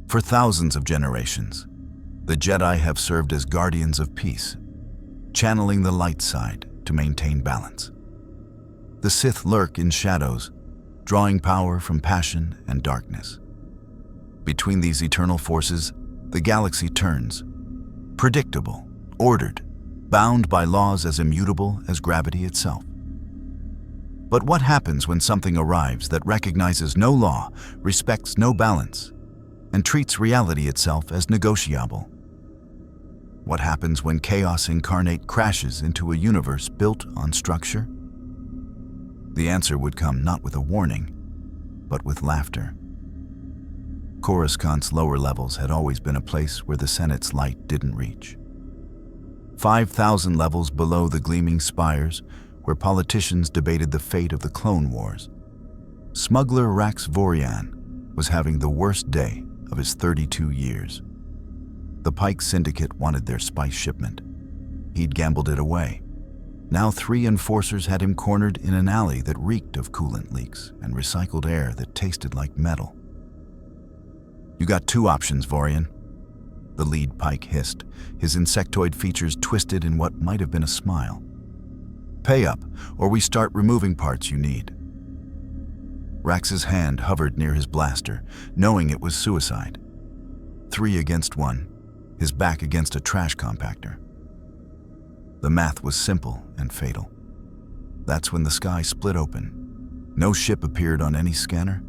For thousands of generations, the Jedi have served as guardians of peace, channeling the light side to maintain balance. The Sith lurk in shadows, drawing power from passion and darkness. Between these eternal forces, the galaxy turns, predictable, ordered, bound by laws as immutable as gravity itself. But what happens when something arrives that recognizes no law, respects no balance, and treats reality itself as negotiable? What happens when chaos incarnate crashes into a universe built on structure? The answer would come not with a warning, but with laughter. Coruscant's lower levels had always been a place where the Senate's light didn't reach. 5,000 levels below the gleaming spires, where politicians debated the fate of the Clone Wars, smuggler Rax Vorian was having the worst day of his 32 years. The Pike Syndicate wanted their spice shipment. He'd gambled it away. Now 3 enforcers had him cornered in an alley that reeked of coolant leaks and recycled air that tasted like metal. "You got 2 options, Vorian," the lead Pike hissed, his insectoid features twisted in what might have been a smile. "Pay up, or we start removing parts you need." Rax's hand hovered near his blaster, knowing it was suicide. 3 against 1, his back against a trash compactor. The math was simple and fatal. That's when the sky split open. No ship appeared on any scanner.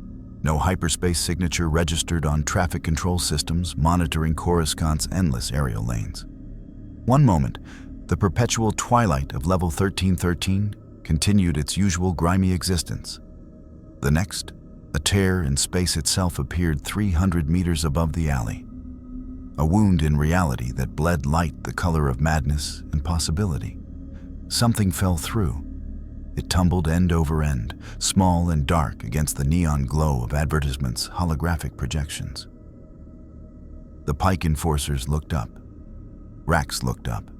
No hyperspace signature registered on traffic control systems monitoring Coruscant's endless aerial lanes. One moment, the perpetual twilight of level 1313 continued its usual grimy existence. The next, a tear in space itself appeared 300 meters above the alley. A wound in reality that bled light the color of madness and possibility. Something fell through. It tumbled end over end, small and dark against the neon glow of advertisements' holographic projections. The Pike enforcers looked up. Rax looked up.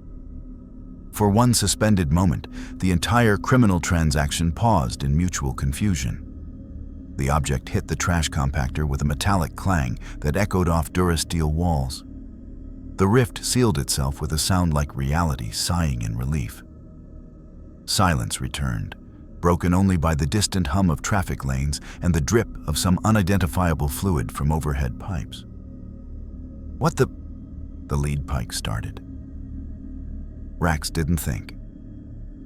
For one suspended moment, the entire criminal transaction paused in mutual confusion. The object hit the trash compactor with a metallic clang that echoed off durasteel walls. The rift sealed itself with a sound like reality sighing in relief. Silence returned, broken only by the distant hum of traffic lanes and the drip of some unidentifiable fluid from overhead pipes. "What the lead Pike started. Rax didn't think.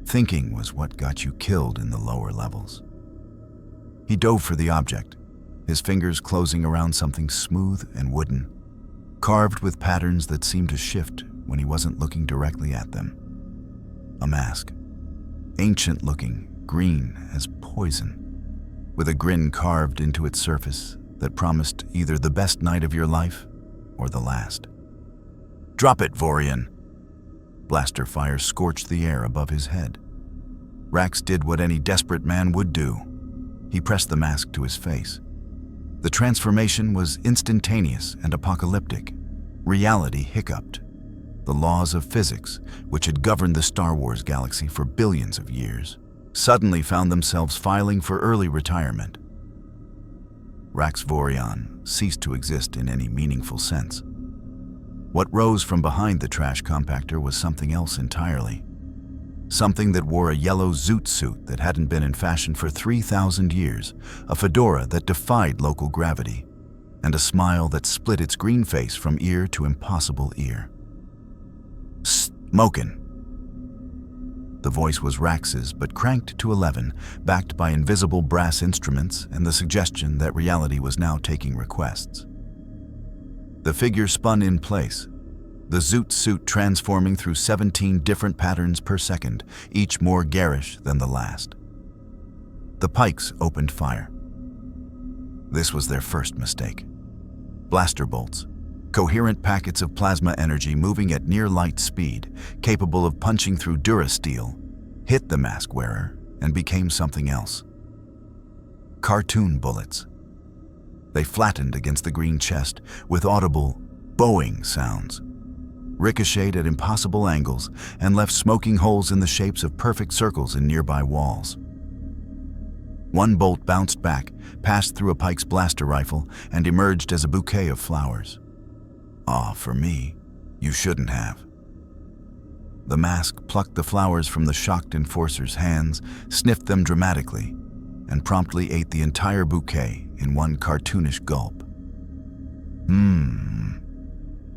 Thinking was what got you killed in the lower levels. He dove for the object, his fingers closing around something smooth and wooden, carved with patterns that seemed to shift when he wasn't looking directly at them. A mask, ancient-looking, green as poison, with a grin carved into its surface that promised either the best night of your life or the last. "Drop it, Vorian!" Blaster fire scorched the air above his head. Rax did what any desperate man would do. He pressed the mask to his face. The transformation was instantaneous and apocalyptic. Reality hiccuped. The laws of physics, which had governed the Star Wars galaxy for billions of years, suddenly found themselves filing for early retirement. Rax Vorian ceased to exist in any meaningful sense. What rose from behind the trash compactor was something else entirely. Something that wore a yellow zoot suit that hadn't been in fashion for 3,000 years, a fedora that defied local gravity, and a smile that split its green face from ear to impossible ear. "Smokin'." The voice was Rax's, but cranked to 11, backed by invisible brass instruments and the suggestion that reality was now taking requests. The figure spun in place, the zoot suit transforming through 17 different patterns per second, each more garish than the last. The Pikes opened fire. This was their first mistake. Blaster bolts, coherent packets of plasma energy moving at near light speed, capable of punching through durasteel, hit the mask wearer and became something else. Cartoon bullets. They flattened against the green chest with audible bowing sounds, ricocheted at impossible angles, and left smoking holes in the shapes of perfect circles in nearby walls. One bolt bounced back, passed through a Pike's blaster rifle, and emerged as a bouquet of flowers. Ah, for me, you shouldn't have. The mask plucked the flowers from the shocked enforcer's hands, sniffed them dramatically, and promptly ate the entire bouquet in one cartoonish gulp.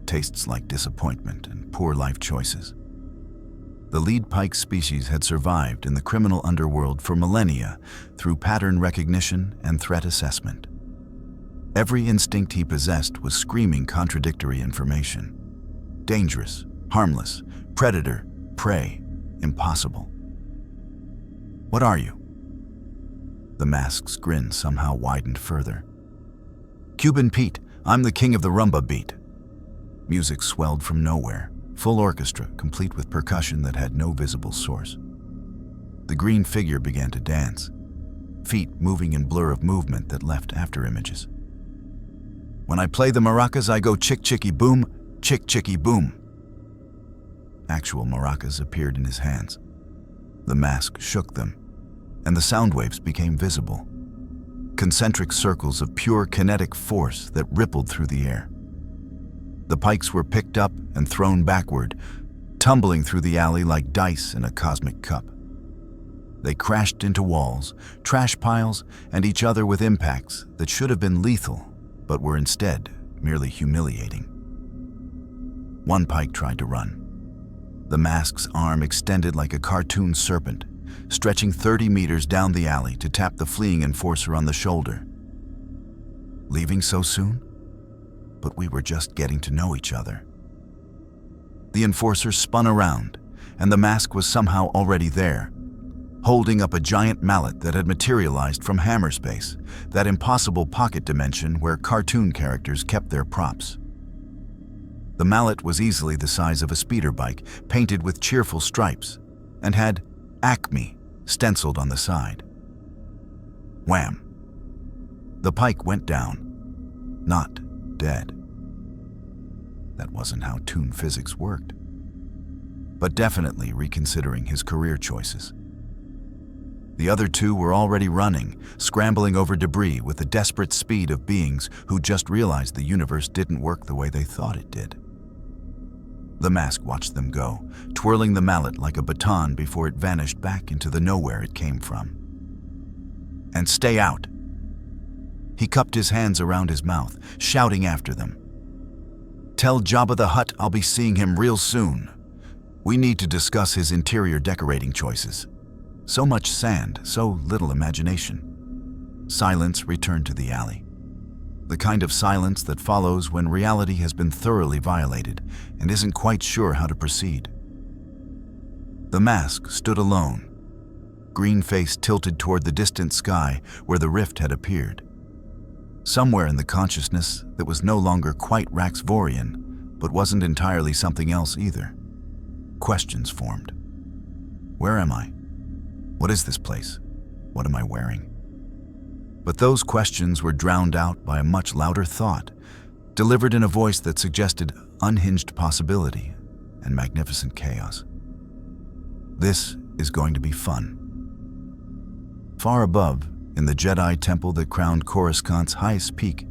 Tastes like disappointment and poor life choices. The lead Pike species had survived in the criminal underworld for millennia through pattern recognition and threat assessment. Every instinct he possessed was screaming contradictory information. Dangerous, harmless, predator, prey, impossible. What are you? The mask's grin somehow widened further. Cuban Pete, I'm the king of the rumba beat. Music swelled from nowhere, full orchestra, complete with percussion that had no visible source. The green figure began to dance, feet moving in blur of movement that left after images. When I play the maracas, I go chick chicky boom, chick chicky boom. Actual maracas appeared in his hands. The mask shook them, and the sound waves became visible. Concentric circles of pure kinetic force that rippled through the air. The Pikes were picked up and thrown backward, tumbling through the alley like dice in a cosmic cup. They crashed into walls, trash piles, and each other with impacts that should have been lethal, but were instead merely humiliating. One Pike tried to run. The mask's arm extended like a cartoon serpent, stretching 30 meters down the alley to tap the fleeing enforcer on the shoulder. Leaving so soon? But we were just getting to know each other. The enforcer spun around, and the mask was somehow already there, holding up a giant mallet that had materialized from hammerspace, that impossible pocket dimension where cartoon characters kept their props. The mallet was easily the size of a speeder bike, painted with cheerful stripes, and had Acme stenciled on the side. Wham! The Pike went down, not dead. That wasn't how toon physics worked, but definitely reconsidering his career choices. The other two were already running, scrambling over debris with the desperate speed of beings who just realized the universe didn't work the way they thought it did. The mask watched them go, twirling the mallet like a baton before it vanished back into the nowhere it came from. And stay out! He cupped his hands around his mouth, shouting after them. Tell Jabba the Hutt I'll be seeing him real soon. We need to discuss his interior decorating choices. So much sand, so little imagination. Silence returned to the alley. The kind of silence that follows when reality has been thoroughly violated and isn't quite sure how to proceed. The mask stood alone, green face tilted toward the distant sky where the rift had appeared. Somewhere in the consciousness that was no longer quite Raxvorian, but wasn't entirely something else either. Questions formed. Where am I? What is this place? What am I wearing? But those questions were drowned out by a much louder thought, delivered in a voice that suggested unhinged possibility and magnificent chaos. This is going to be fun. Far above, in the Jedi temple that crowned Coruscant's highest peak,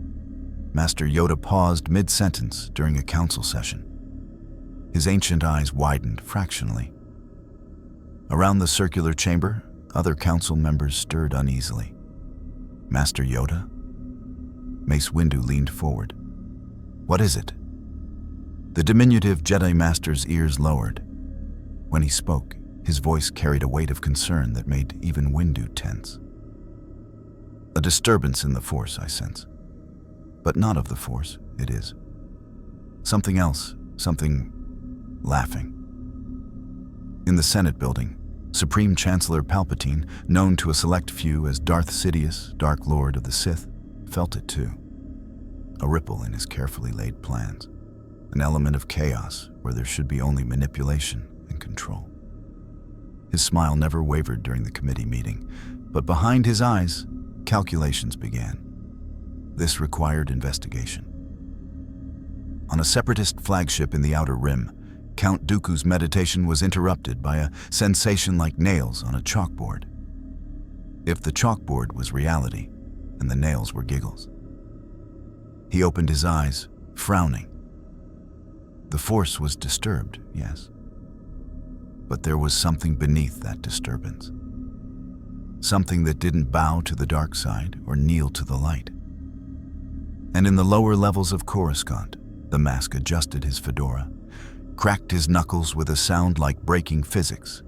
Master Yoda paused mid-sentence during a council session. His ancient eyes widened fractionally. Around the circular chamber, other council members stirred uneasily. Master Yoda? Mace Windu leaned forward. What is it? The diminutive Jedi Master's ears lowered. When he spoke, his voice carried a weight of concern that made even Windu tense. A disturbance in the Force, I sense. But not of the Force, it is. Something else, something laughing. In the Senate building, Supreme Chancellor Palpatine, known to a select few as Darth Sidious, Dark Lord of the Sith, felt it too. A ripple in his carefully laid plans. An element of chaos where there should be only manipulation and control. His smile never wavered during the committee meeting, but behind his eyes, calculations began. This required investigation. On a Separatist flagship in the Outer Rim, Count Dooku's meditation was interrupted by a sensation like nails on a chalkboard. If the chalkboard was reality and the nails were giggles. He opened his eyes, frowning. The Force was disturbed, yes. But there was something beneath that disturbance. Something that didn't bow to the dark side or kneel to the light. And in the lower levels of Coruscant, the mask adjusted his fedora, cracked his knuckles with a sound like breaking physics,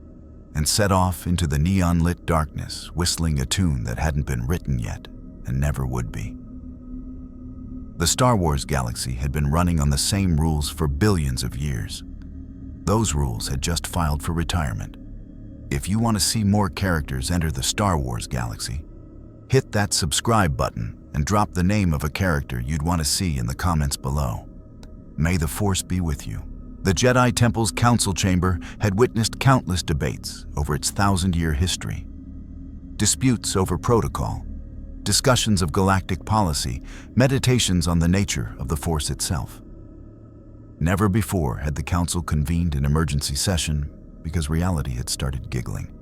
and set off into the neon-lit darkness, whistling a tune that hadn't been written yet and never would be. The Star Wars galaxy had been running on the same rules for billions of years. Those rules had just filed for retirement. If you want to see more characters enter the Star Wars galaxy, hit that subscribe button and drop the name of a character you'd want to see in the comments below. May the Force be with you. The Jedi Temple's council chamber had witnessed countless debates over its 1,000-year history. Disputes over protocol, discussions of galactic policy, meditations on the nature of the Force itself. Never before had the council convened an emergency session because reality had started giggling.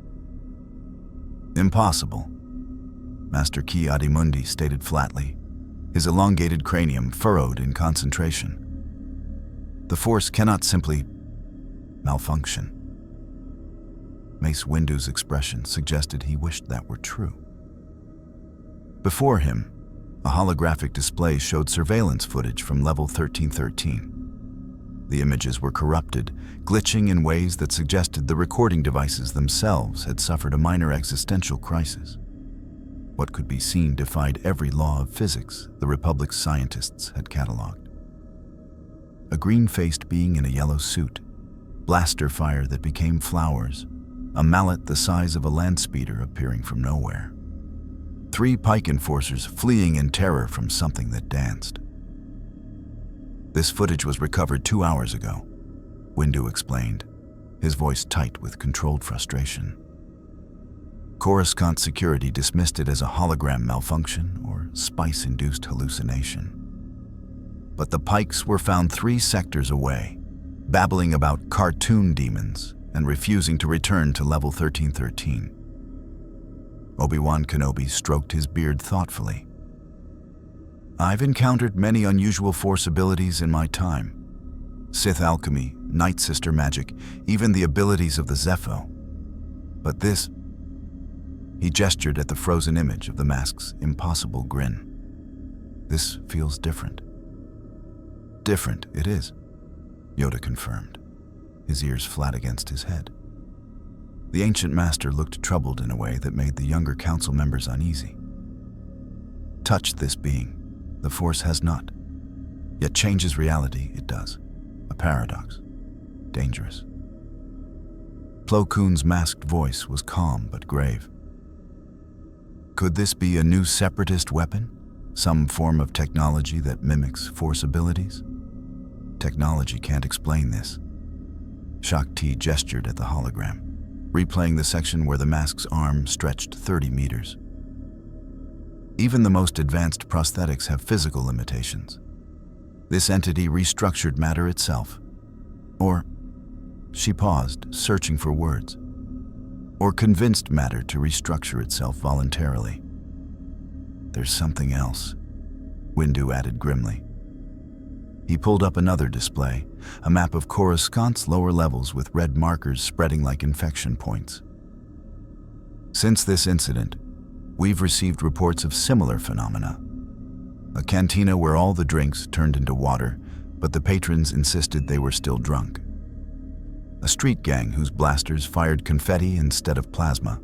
Impossible, Master Ki-Adi-Mundi stated flatly, his elongated cranium furrowed in concentration. The Force cannot simply malfunction. Mace Windu's expression suggested he wished that were true. Before him, a holographic display showed surveillance footage from level 1313. The images were corrupted, glitching in ways that suggested the recording devices themselves had suffered a minor existential crisis. What could be seen defied every law of physics the Republic's scientists had cataloged. A green-faced being in a yellow suit, blaster fire that became flowers, a mallet the size of a land speeder appearing from nowhere. 3 Pike enforcers fleeing in terror from something that danced. This footage was recovered 2 hours ago, Windu explained, his voice tight with controlled frustration. Coruscant security dismissed it as a hologram malfunction or spice-induced hallucination. But the Pikes were found 3 sectors away, babbling about cartoon demons and refusing to return to level 1313. Obi-Wan Kenobi stroked his beard thoughtfully. I've encountered many unusual Force abilities in my time. Sith alchemy, Night Sister magic, even the abilities of the Zepho. But this... He gestured at the frozen image of the mask's impossible grin. This feels different. Different, it is, Yoda confirmed, his ears flat against his head. The ancient master looked troubled in a way that made the younger council members uneasy. Touch this being. The Force has not. Yet changes reality, it does. A paradox. Dangerous. Plo Koon's masked voice was calm but grave. Could this be a new Separatist weapon? Some form of technology that mimics Force abilities? Technology can't explain this. Shakti gestured at the hologram, replaying the section where the mask's arm stretched 30 meters. Even the most advanced prosthetics have physical limitations. This entity restructured matter itself. Or, she paused, searching for words. Or convinced matter to restructure itself voluntarily. There's something else, Windu added grimly. He pulled up another display, a map of Coruscant's lower levels with red markers spreading like infection points. Since this incident, we've received reports of similar phenomena. A cantina where all the drinks turned into water, but the patrons insisted they were still drunk. A street gang whose blasters fired confetti instead of plasma.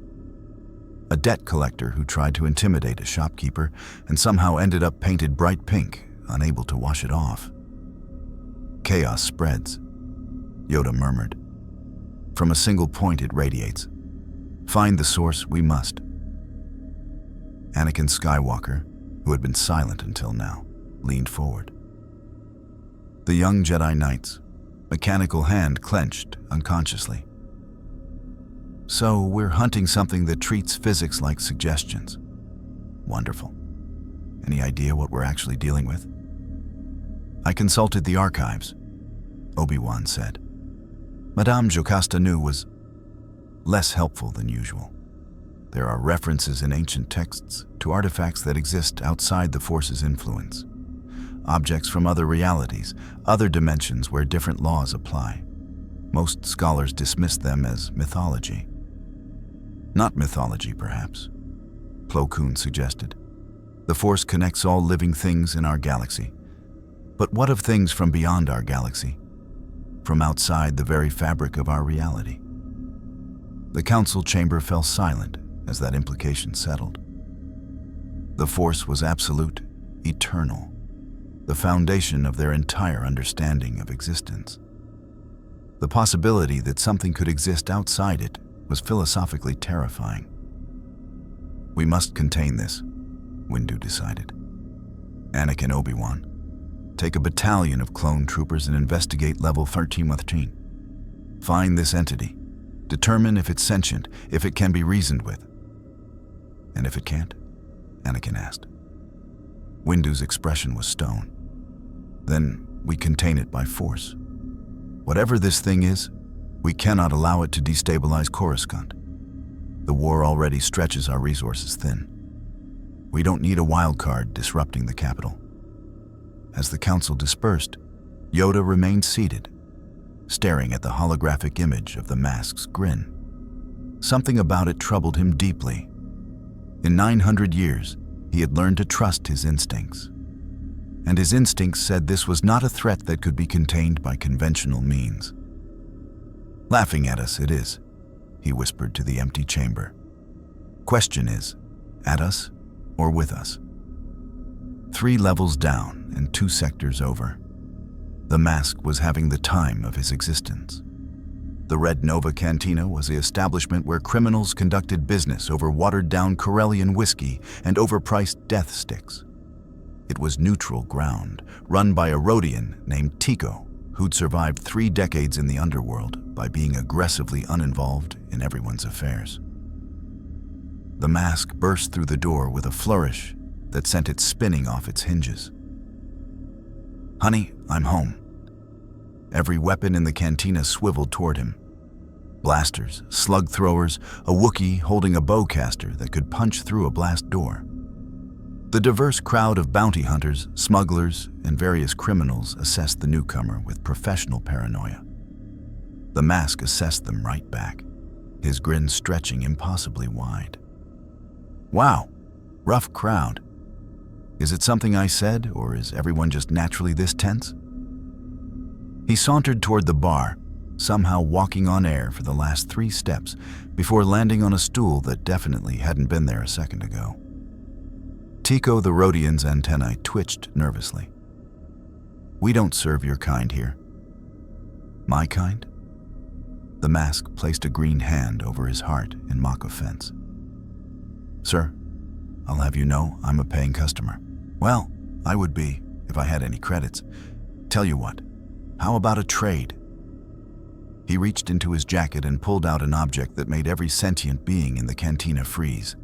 A debt collector who tried to intimidate a shopkeeper and somehow ended up painted bright pink, unable to wash it off. Chaos spreads, Yoda murmured. From a single point it radiates. Find the source we must. Anakin Skywalker, who had been silent until now, leaned forward. The young Jedi Knight's mechanical hand clenched unconsciously. So we're hunting something that treats physics like suggestions. Wonderful. Any idea what we're actually dealing with? I consulted the archives, Obi-Wan said. Madame Jocasta Nu was less helpful than usual. There are references in ancient texts to artifacts that exist outside the Force's influence. Objects from other realities, other dimensions where different laws apply. Most scholars dismiss them as mythology. Not mythology, perhaps, Plo Koon suggested. The Force connects all living things in our galaxy. But what of things from beyond our galaxy? From outside the very fabric of our reality? The council chamber fell silent as that implication settled. The Force was absolute, eternal, the foundation of their entire understanding of existence. The possibility that something could exist outside it was philosophically terrifying. We must contain this, Windu decided. Anakin, Obi-Wan, take a battalion of clone troopers and investigate level 1313. Find this entity. Determine if it's sentient, if it can be reasoned with. And if it can't? Anakin asked. Windu's expression was stone. Then we contain it by force. Whatever this thing is, we cannot allow it to destabilize Coruscant. The war already stretches our resources thin. We don't need a wild card disrupting the capital. As the council dispersed, Yoda remained seated, staring at the holographic image of the mask's grin. Something about it troubled him deeply. In 900 years, he had learned to trust his instincts. And his instincts said this was not a threat that could be contained by conventional means. Laughing at us, it is, he whispered to the empty chamber. Question is, at us or with us? 3 levels down and 2 sectors over, the mask was having the time of his existence. The Red Nova Cantina was the establishment where criminals conducted business over watered-down Corellian whiskey and overpriced death sticks. It was neutral ground, run by a Rodian named Tico, who'd survived 3 decades in the underworld by being aggressively uninvolved in everyone's affairs. The mask burst through the door with a flourish that sent it spinning off its hinges. Honey, I'm home. Every weapon in the cantina swiveled toward him. Blasters, slug throwers, a Wookiee holding a bowcaster that could punch through a blast door. The diverse crowd of bounty hunters, smugglers, and various criminals assessed the newcomer with professional paranoia. The mask assessed them right back, his grin stretching impossibly wide. Wow, rough crowd. Is it something I said, or is everyone just naturally this tense? He sauntered toward the bar, somehow walking on air for the last 3 steps before landing on a stool that definitely hadn't been there a second ago. Tico the Rodian's antennae twitched nervously. We don't serve your kind here. My kind? The mask placed a green hand over his heart in mock offense. Sir, I'll have you know I'm a paying customer. Well, I would be if I had any credits. Tell you what, how about a trade? He reached into his jacket and pulled out an object that made every sentient being in the cantina freeze.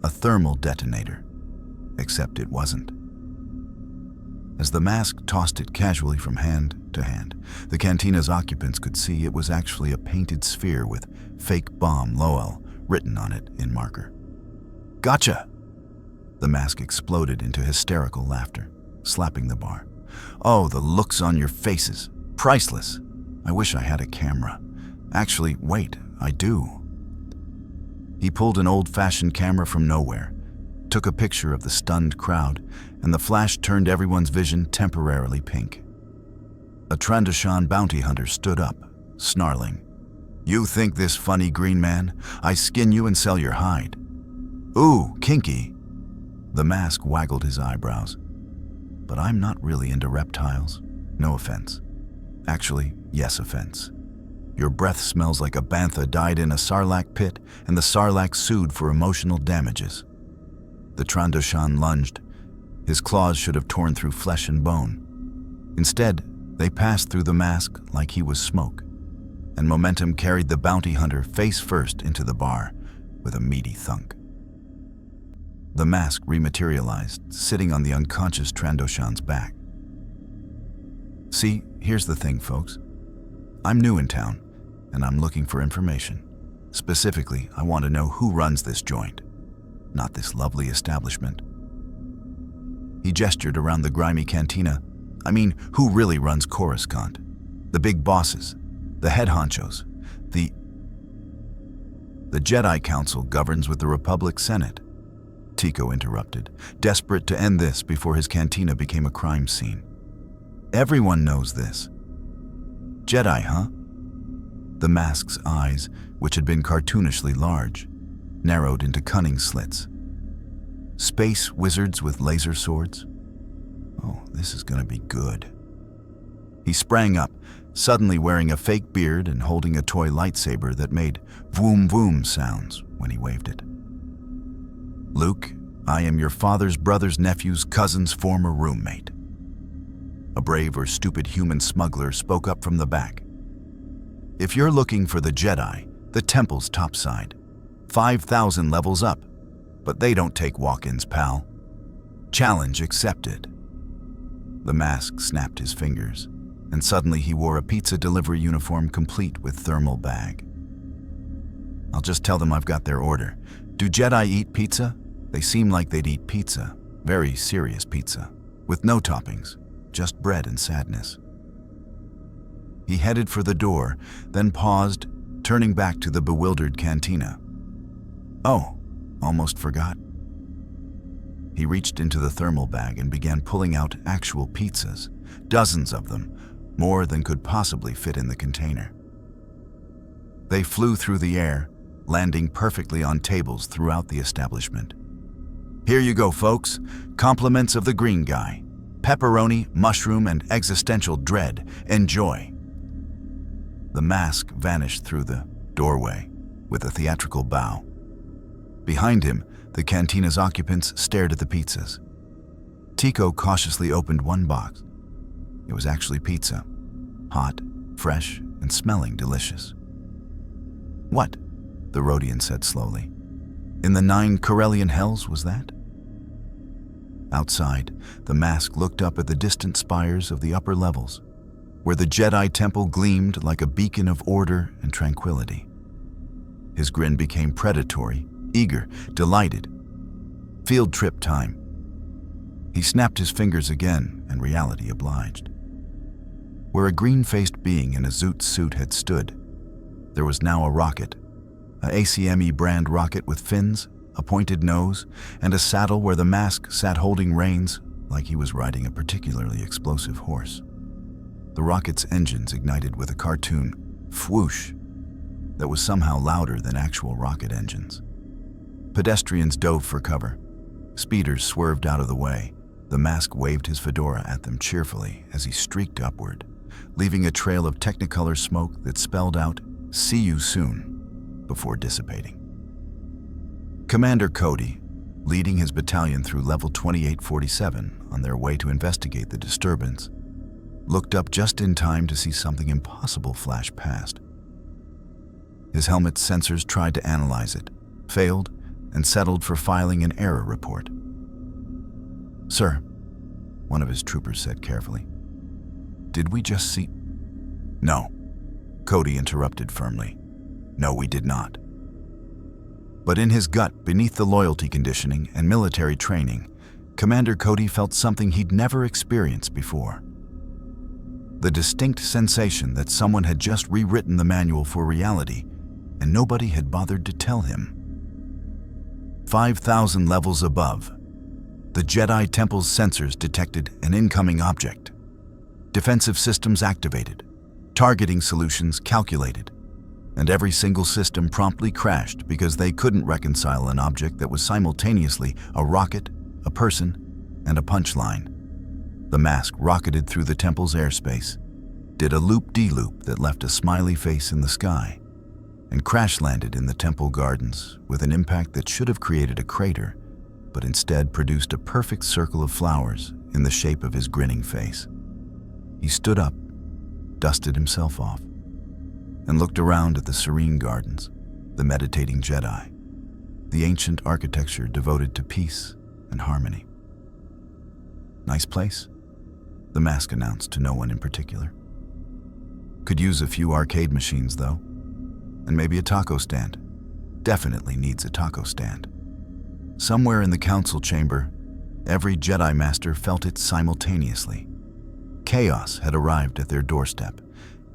A thermal detonator. Except it wasn't. As the mask tossed it casually from hand to hand, the cantina's occupants could see it was actually a painted sphere with "Fake Bomb Lowell" written on it in marker. Gotcha! The mask exploded into hysterical laughter, slapping the bar. Oh, the looks on your faces. Priceless. I wish I had a camera. Actually, wait, I do. He pulled an old-fashioned camera from nowhere, took a picture of the stunned crowd, and the flash turned everyone's vision temporarily pink. A Trandoshan bounty hunter stood up, snarling. You think this funny, green man? I skin you and sell your hide. Ooh, kinky. The mask waggled his eyebrows. But I'm not really into reptiles. No offense. Actually, yes offense. Your breath smells like a bantha died in a sarlacc pit, and the sarlacc sued for emotional damages. The Trandoshan lunged. His claws should have torn through flesh and bone. Instead, they passed through the mask like he was smoke, and momentum carried the bounty hunter face first into the bar with a meaty thunk. The mask rematerialized, sitting on the unconscious Trandoshan's back. See, here's the thing, folks. I'm new in town, and I'm looking for information. Specifically, I want to know who runs this joint, not this lovely establishment. He gestured around the grimy cantina. I mean, who really runs Coruscant? The big bosses, the head honchos, the Jedi Council governs with the Republic Senate. Tico interrupted, desperate to end this before his cantina became a crime scene. Everyone knows this. Jedi, huh? The mask's eyes, which had been cartoonishly large, narrowed into cunning slits. Space wizards with laser swords? Oh, this is going to be good. He sprang up, suddenly wearing a fake beard and holding a toy lightsaber that made voom voom sounds when he waved it. Luke, I am your father's brother's nephew's cousin's former roommate. A brave or stupid human smuggler spoke up from the back. If you're looking for the Jedi, the temple's topside. 5,000 levels up, but they don't take walk-ins, pal. Challenge accepted. The mask snapped his fingers, and suddenly he wore a pizza delivery uniform complete with thermal bag. I'll just tell them I've got their order. Do Jedi eat pizza? They seem like they'd eat pizza, very serious pizza, with no toppings, just bread and sadness. He headed for the door, then paused, turning back to the bewildered cantina. Oh, almost forgot. He reached into the thermal bag and began pulling out actual pizzas, dozens of them, more than could possibly fit in the container. They flew through the air, landing perfectly on tables throughout the establishment. Here you go, folks. Compliments of the green guy. Pepperoni, mushroom, and existential dread. Enjoy. The mask vanished through the doorway with a theatrical bow. Behind him, the cantina's occupants stared at the pizzas. Tico cautiously opened one box. It was actually pizza. Hot, fresh, and smelling delicious. What? The Rhodian said slowly. In the 9 Corellian hells, was that? Outside, the mask looked up at the distant spires of the upper levels, where the Jedi temple gleamed like a beacon of order and tranquility. His grin became predatory, eager, delighted. Field trip time. He snapped his fingers again, and reality obliged. Where a green-faced being in a zoot suit had stood, there was now a rocket, a ACME brand rocket with fins, a pointed nose, and a saddle where the mask sat holding reins like he was riding a particularly explosive horse. The rocket's engines ignited with a cartoon whoosh that was somehow louder than actual rocket engines. Pedestrians dove for cover. Speeders swerved out of the way. The mask waved his fedora at them cheerfully as he streaked upward, leaving a trail of technicolor smoke that spelled out, "See you soon," before dissipating. Commander Cody, leading his battalion through level 2847 on their way to investigate the disturbance, looked up just in time to see something impossible flash past. His helmet's sensors tried to analyze it, failed, and settled for filing an error report. "Sir," one of his troopers said carefully, "did we just see—" "No," Cody interrupted firmly. "No, we did not." But in his gut, beneath the loyalty conditioning and military training, Commander Cody felt something he'd never experienced before. The distinct sensation that someone had just rewritten the manual for reality, and nobody had bothered to tell him. 5,000 levels above, the Jedi Temple's sensors detected an incoming object. Defensive systems activated, targeting solutions calculated, and every single system promptly crashed because they couldn't reconcile an object that was simultaneously a rocket, a person, and a punchline. The mask rocketed through the temple's airspace, did a loop-de-loop that left a smiley face in the sky, and crash-landed in the temple gardens with an impact that should have created a crater, but instead produced a perfect circle of flowers in the shape of his grinning face. He stood up, dusted himself off, and looked around at the serene gardens, the meditating Jedi, the ancient architecture devoted to peace and harmony. "Nice place," the mask announced to no one in particular. "Could use a few arcade machines, though, and maybe a taco stand." definitely needs a taco stand. Somewhere in the council chamber, every Jedi Master felt it simultaneously. Chaos had arrived at their doorstep,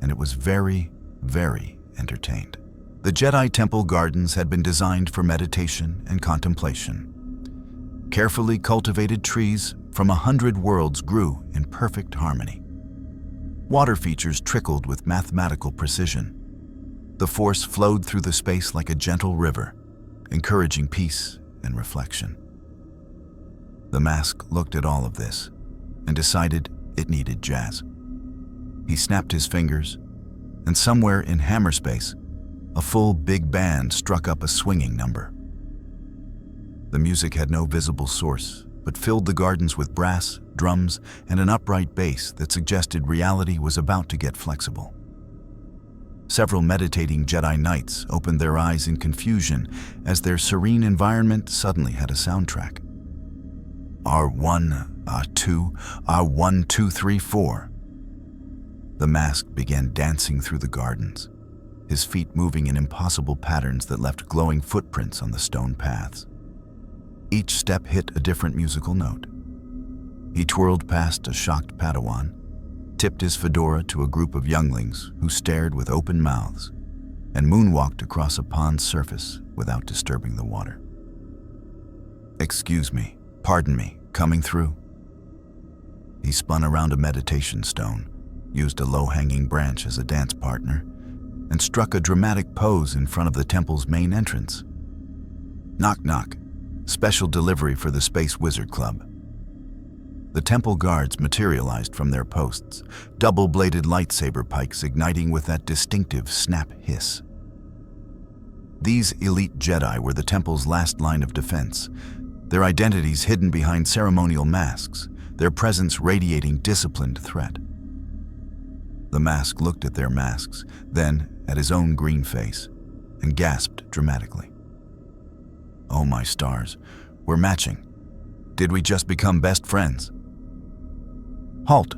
and it was very, very entertained. The Jedi Temple Gardens had been designed for meditation and contemplation. Carefully cultivated trees from 100 worlds grew in perfect harmony. Water features trickled with mathematical precision. The Force flowed through the space like a gentle river, encouraging peace and reflection. The Mask looked at all of this and decided it needed jazz. He snapped his fingers, and somewhere in hammerspace, a full big band struck up a swinging number. The music had no visible source, but filled the gardens with brass, drums, and an upright bass that suggested reality was about to get flexible. Several meditating Jedi Knights opened their eyes in confusion as their serene environment suddenly had a soundtrack. R1, R2, R1, 2, 3, 4. The Mask began dancing through the gardens, his feet moving in impossible patterns that left glowing footprints on the stone paths. Each step hit a different musical note. He twirled past a shocked Padawan, tipped his fedora to a group of younglings who stared with open mouths, and moonwalked across a pond's surface without disturbing the water. "Excuse me, pardon me, coming through?" He spun around a meditation stone, used a low-hanging branch as a dance partner, and struck a dramatic pose in front of the temple's main entrance. "Knock, knock. Special delivery for the Space Wizard Club." The temple guards materialized from their posts, double-bladed lightsaber pikes igniting with that distinctive snap hiss. These elite Jedi were the temple's last line of defense, their identities hidden behind ceremonial masks, their presence radiating disciplined threat. The Mask looked at their masks, then at his own green face, and gasped dramatically. "Oh my stars, we're matching. Did we just become best friends?" "Halt,"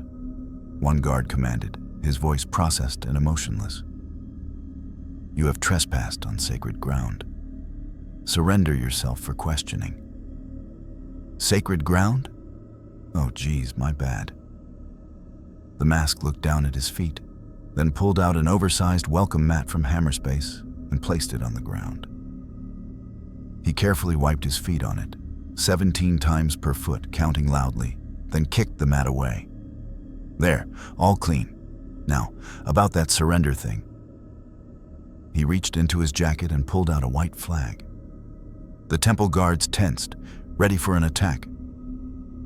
one guard commanded, his voice processed and emotionless. "You have trespassed on sacred ground. Surrender yourself for questioning." "Sacred ground? Oh geez, my bad." The Mask looked down at his feet, then pulled out an oversized welcome mat from hammerspace and placed it on the ground. He carefully wiped his feet on it, 17 times per foot, counting loudly, then kicked the mat away. "There, all clean. Now, about that surrender thing." He reached into his jacket and pulled out a white flag. The temple guards tensed, ready for an attack.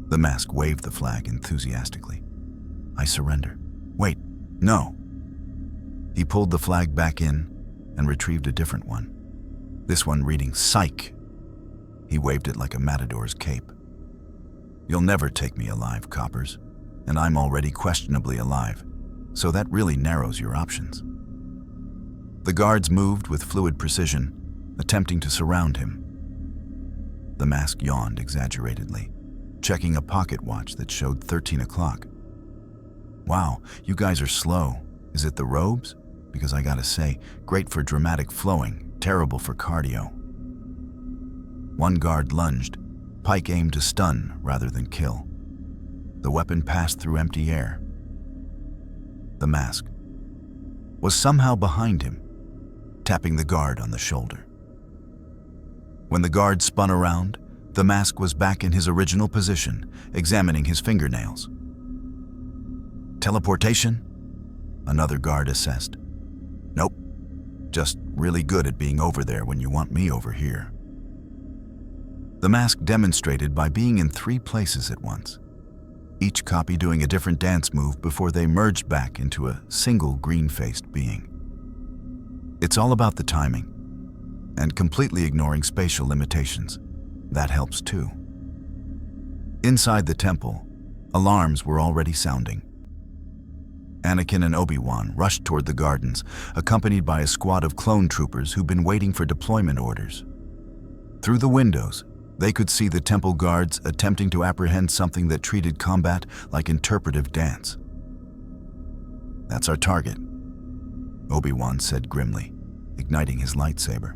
The Mask waved the flag enthusiastically. "I surrender." "Wait, no." He pulled the flag back in and retrieved a different one. This one reading "Psych." He waved it like a matador's cape. "You'll never take me alive, coppers, and I'm already questionably alive, so that really narrows your options." The guards moved with fluid precision, attempting to surround him. The Mask yawned exaggeratedly, checking a pocket watch that showed 13 o'clock. "Wow, you guys are slow. Is it the robes? Because I gotta say, great for dramatic flowing, terrible for cardio." One guard lunged, pike aimed to stun rather than kill. The weapon passed through empty air. The Mask was somehow behind him, tapping the guard on the shoulder. When the guard spun around, the Mask was back in his original position, examining his fingernails. "Teleportation?" another guard assessed. "Nope. Just really good at being over there when you want me over here." The Mask demonstrated by being in 3 places at once, each copy doing a different dance move before they merged back into a single green-faced being. It's all about the timing, and completely ignoring spatial limitations. That helps too. Inside the temple, alarms were already sounding. Anakin and Obi-Wan rushed toward the gardens, accompanied by a squad of clone troopers who'd been waiting for deployment orders. Through the windows, they could see the temple guards attempting to apprehend something that treated combat like interpretive dance. "That's our target," Obi-Wan said grimly, igniting his lightsaber.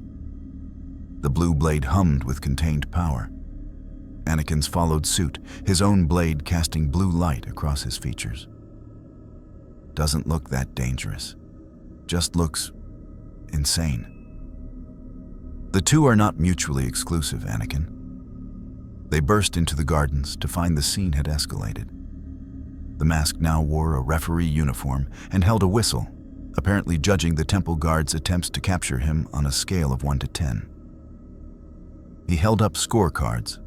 The blue blade hummed with contained power. Anakin's followed suit, his own blade casting blue light across his features. Doesn't look that dangerous. Just looks insane. The two are not mutually exclusive, Anakin. They burst into the gardens to find the scene had escalated. The mask now wore a referee uniform and held a whistle, apparently judging the temple guard's attempts to capture him on a scale of 1 to 10. He held up scorecards,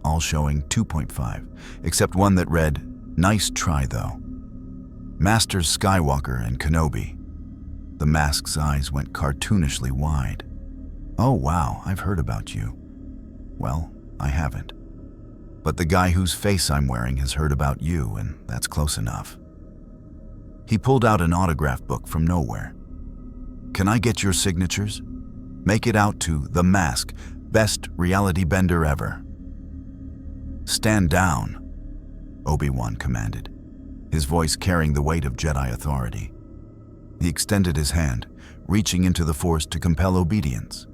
all showing 2.5, except one that read, "Nice try, though. Masters Skywalker and Kenobi." The mask's eyes went cartoonishly wide. "Oh wow, I've heard about you." "Well, I haven't. But the guy whose face I'm wearing has heard about you, and that's close enough." He pulled out an autograph book from nowhere. "Can I get your signatures? Make it out to The Mask, best reality bender ever." "Stand down," Obi-Wan commanded, his voice carrying the weight of Jedi authority. He extended his hand, reaching into the Force to compel obedience.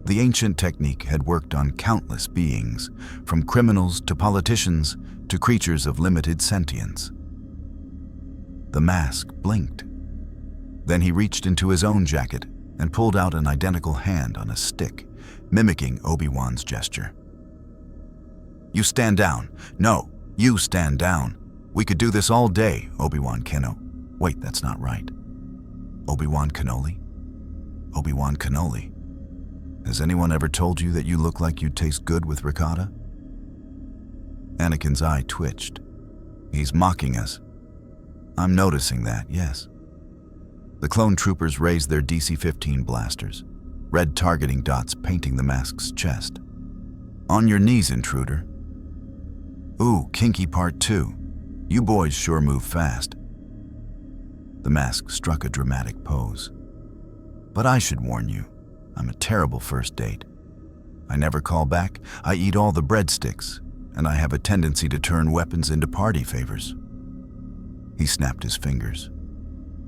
The ancient technique had worked on countless beings, from criminals to politicians to creatures of limited sentience. The mask blinked. Then he reached into his own jacket and pulled out an identical hand on a stick, mimicking Obi-Wan's gesture. "You stand down. No, you stand down. We could do this all day, Obi-Wan Keno." Wait, that's not right. Obi-Wan Kenobi? Obi-Wan Kenobi. Has anyone ever told you that you look like you'd taste good with ricotta? Anakin's eye twitched. He's mocking us. I'm noticing that, yes. The clone troopers raised their DC-15 blasters, red targeting dots painting the mask's chest. "On your knees, intruder." "Ooh, kinky part 2. You boys sure move fast." The mask struck a dramatic pose. "But I should warn you, I'm a terrible first date. I never call back, I eat all the breadsticks, and I have a tendency to turn weapons into party favors." He snapped his fingers.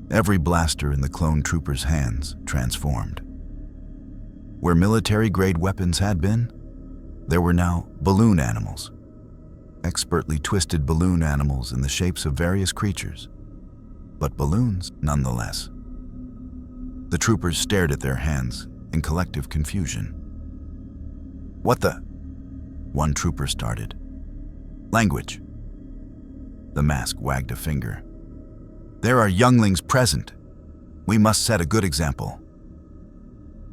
Every blaster in the clone trooper's hands transformed. Where military-grade weapons had been, there were now balloon animals. Expertly twisted balloon animals in the shapes of various creatures, but balloons nonetheless. The troopers stared at their hands in collective confusion. "What the?" one trooper started. "Language." The mask wagged a finger. "There are younglings present. We must set a good example."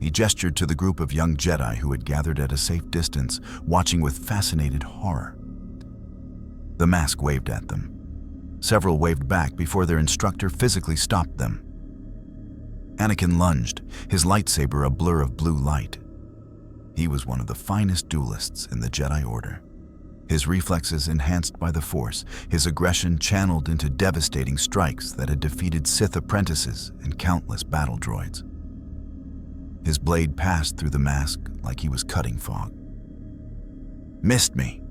He gestured to the group of young Jedi who had gathered at a safe distance, watching with fascinated horror. The mask waved at them. Several waved back before their instructor physically stopped them. Anakin lunged, his lightsaber a blur of blue light. He was one of the finest duelists in the Jedi Order. His reflexes enhanced by the Force, his aggression channeled into devastating strikes that had defeated Sith apprentices and countless battle droids. His blade passed through the mask like he was cutting fog. "Missed me,"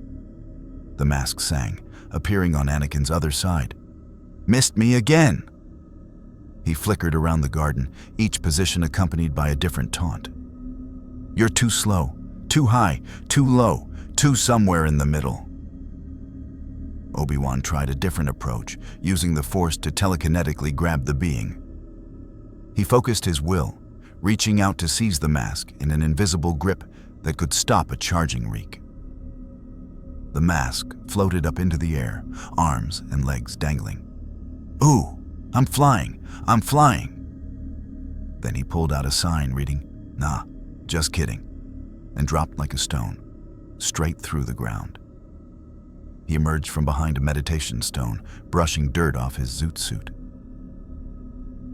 the mask sang, appearing on Anakin's other side. "Missed me again." He flickered around the garden, each position accompanied by a different taunt. "You're too slow, too high, too low, too somewhere in the middle." Obi-Wan tried a different approach, using the Force to telekinetically grab the being. He focused his will, reaching out to seize the mask in an invisible grip that could stop a charging reek. The mask floated up into the air, arms and legs dangling. "Ooh, I'm flying, I'm flying." Then he pulled out a sign reading, "Nah, just kidding," and dropped like a stone, straight through the ground. He emerged from behind a meditation stone, brushing dirt off his zoot suit.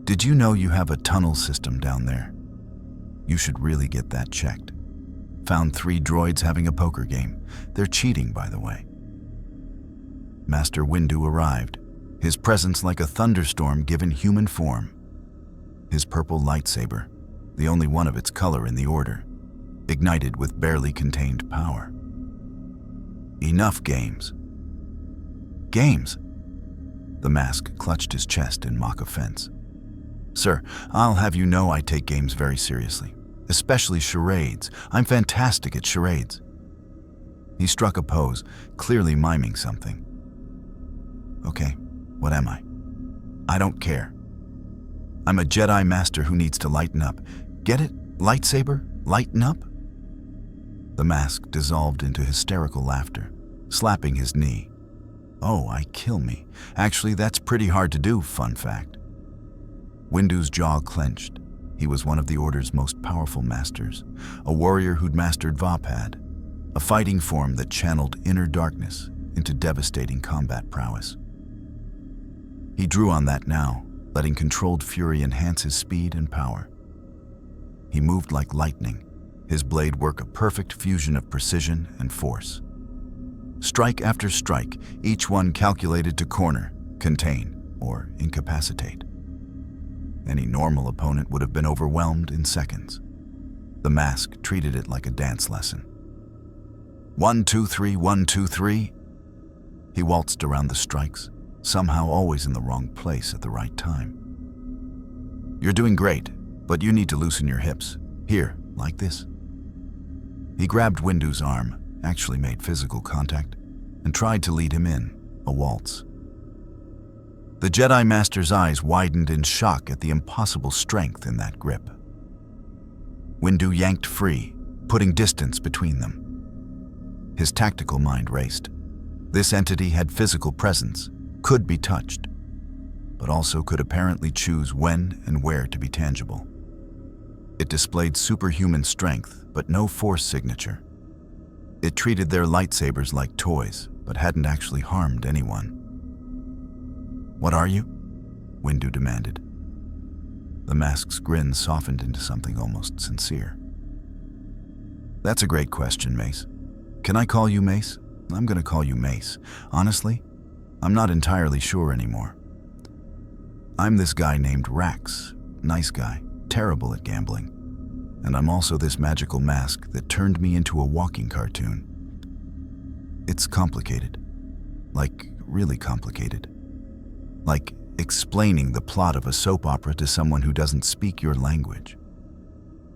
"Did you know you have a tunnel system down there? You should really get that checked. Found 3 droids having a poker game. They're cheating, by the way." Master Windu arrived, his presence like a thunderstorm given human form. His purple lightsaber, the only one of its color in the Order, ignited with barely contained power. "Enough games." "Games?" The mask clutched his chest in mock offense. "Sir, I'll have you know I take games very seriously, especially charades. I'm fantastic at charades." He struck a pose, clearly miming something. "Okay, what am I? I don't care. I'm a Jedi Master who needs to lighten up. Get it? Lightsaber? Lighten up?" The mask dissolved into hysterical laughter, slapping his knee. "Oh, I kill me. Actually, that's pretty hard to do, fun fact." Windu's jaw clenched. He was one of the Order's most powerful masters, a warrior who'd mastered Vapad, a fighting form that channeled inner darkness into devastating combat prowess. He drew on that now, letting controlled fury enhance his speed and power. He moved like lightning, his blade work a perfect fusion of precision and force. Strike after strike, each one calculated to corner, contain, or incapacitate. Any normal opponent would have been overwhelmed in seconds. The mask treated it like a dance lesson. 1, 2, 3, 1, 2, 3. He waltzed around the strikes, somehow always in the wrong place at the right time. "You're doing great, but you need to loosen your hips. Here, like this." He grabbed Windu's arm, actually made physical contact, and tried to lead him in, a waltz. The Jedi Master's eyes widened in shock at the impossible strength in that grip. Windu yanked free, putting distance between them. His tactical mind raced. This entity had physical presence, could be touched, but also could apparently choose when and where to be tangible. It displayed superhuman strength, but no force signature. It treated their lightsabers like toys, but hadn't actually harmed anyone. "What are you?" Windu demanded. The mask's grin softened into something almost sincere. "That's a great question, Mace. Can I call you Mace? I'm going to call you Mace. Honestly, I'm not entirely sure anymore. I'm this guy named Rax, nice guy, terrible at gambling. And I'm also this magical mask that turned me into a walking cartoon. It's complicated. Like, really complicated. Like explaining the plot of a soap opera to someone who doesn't speak your language.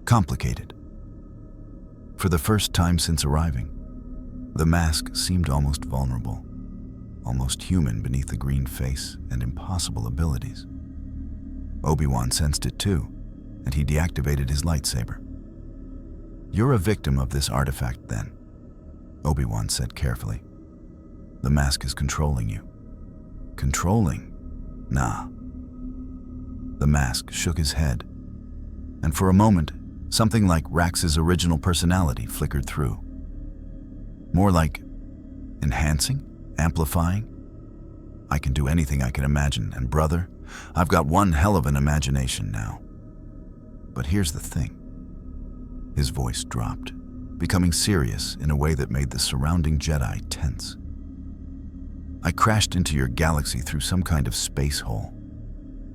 Complicated. For the first time since arriving, the mask seemed almost vulnerable, almost human beneath the green face and impossible abilities. Obi-Wan sensed it too, and he deactivated his lightsaber. "You're a victim of this artifact then," Obi-Wan said carefully. "The mask is controlling you." "Controlling? Nah." The mask shook his head, and for a moment, something like Rax's original personality flickered through. More like enhancing, amplifying. "I can do anything I can imagine, and brother, I've got one hell of an imagination now. But here's the thing." His voice dropped, becoming serious in a way that made the surrounding Jedi tense. "I crashed into your galaxy through some kind of space hole.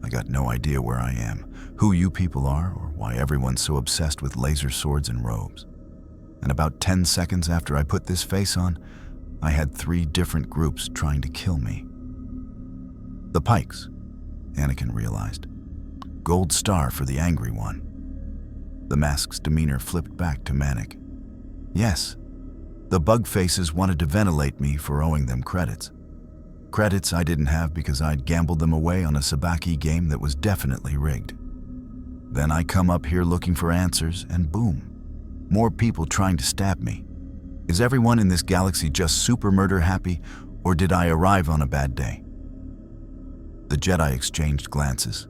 I got no idea where I am, who you people are, or why everyone's so obsessed with laser swords and robes. And about 10 seconds after I put this face on, I had 3 different groups trying to kill me. The Pikes," Anakin realized. "Gold star for the angry one." The mask's demeanor flipped back to manic. "Yes, the bug faces wanted to ventilate me for owing them credits. Credits I didn't have because I'd gambled them away on a sabaki game that was definitely rigged. Then I come up here looking for answers, and boom, more people trying to stab me. Is everyone in this galaxy just super murder happy, or did I arrive on a bad day?" The Jedi exchanged glances.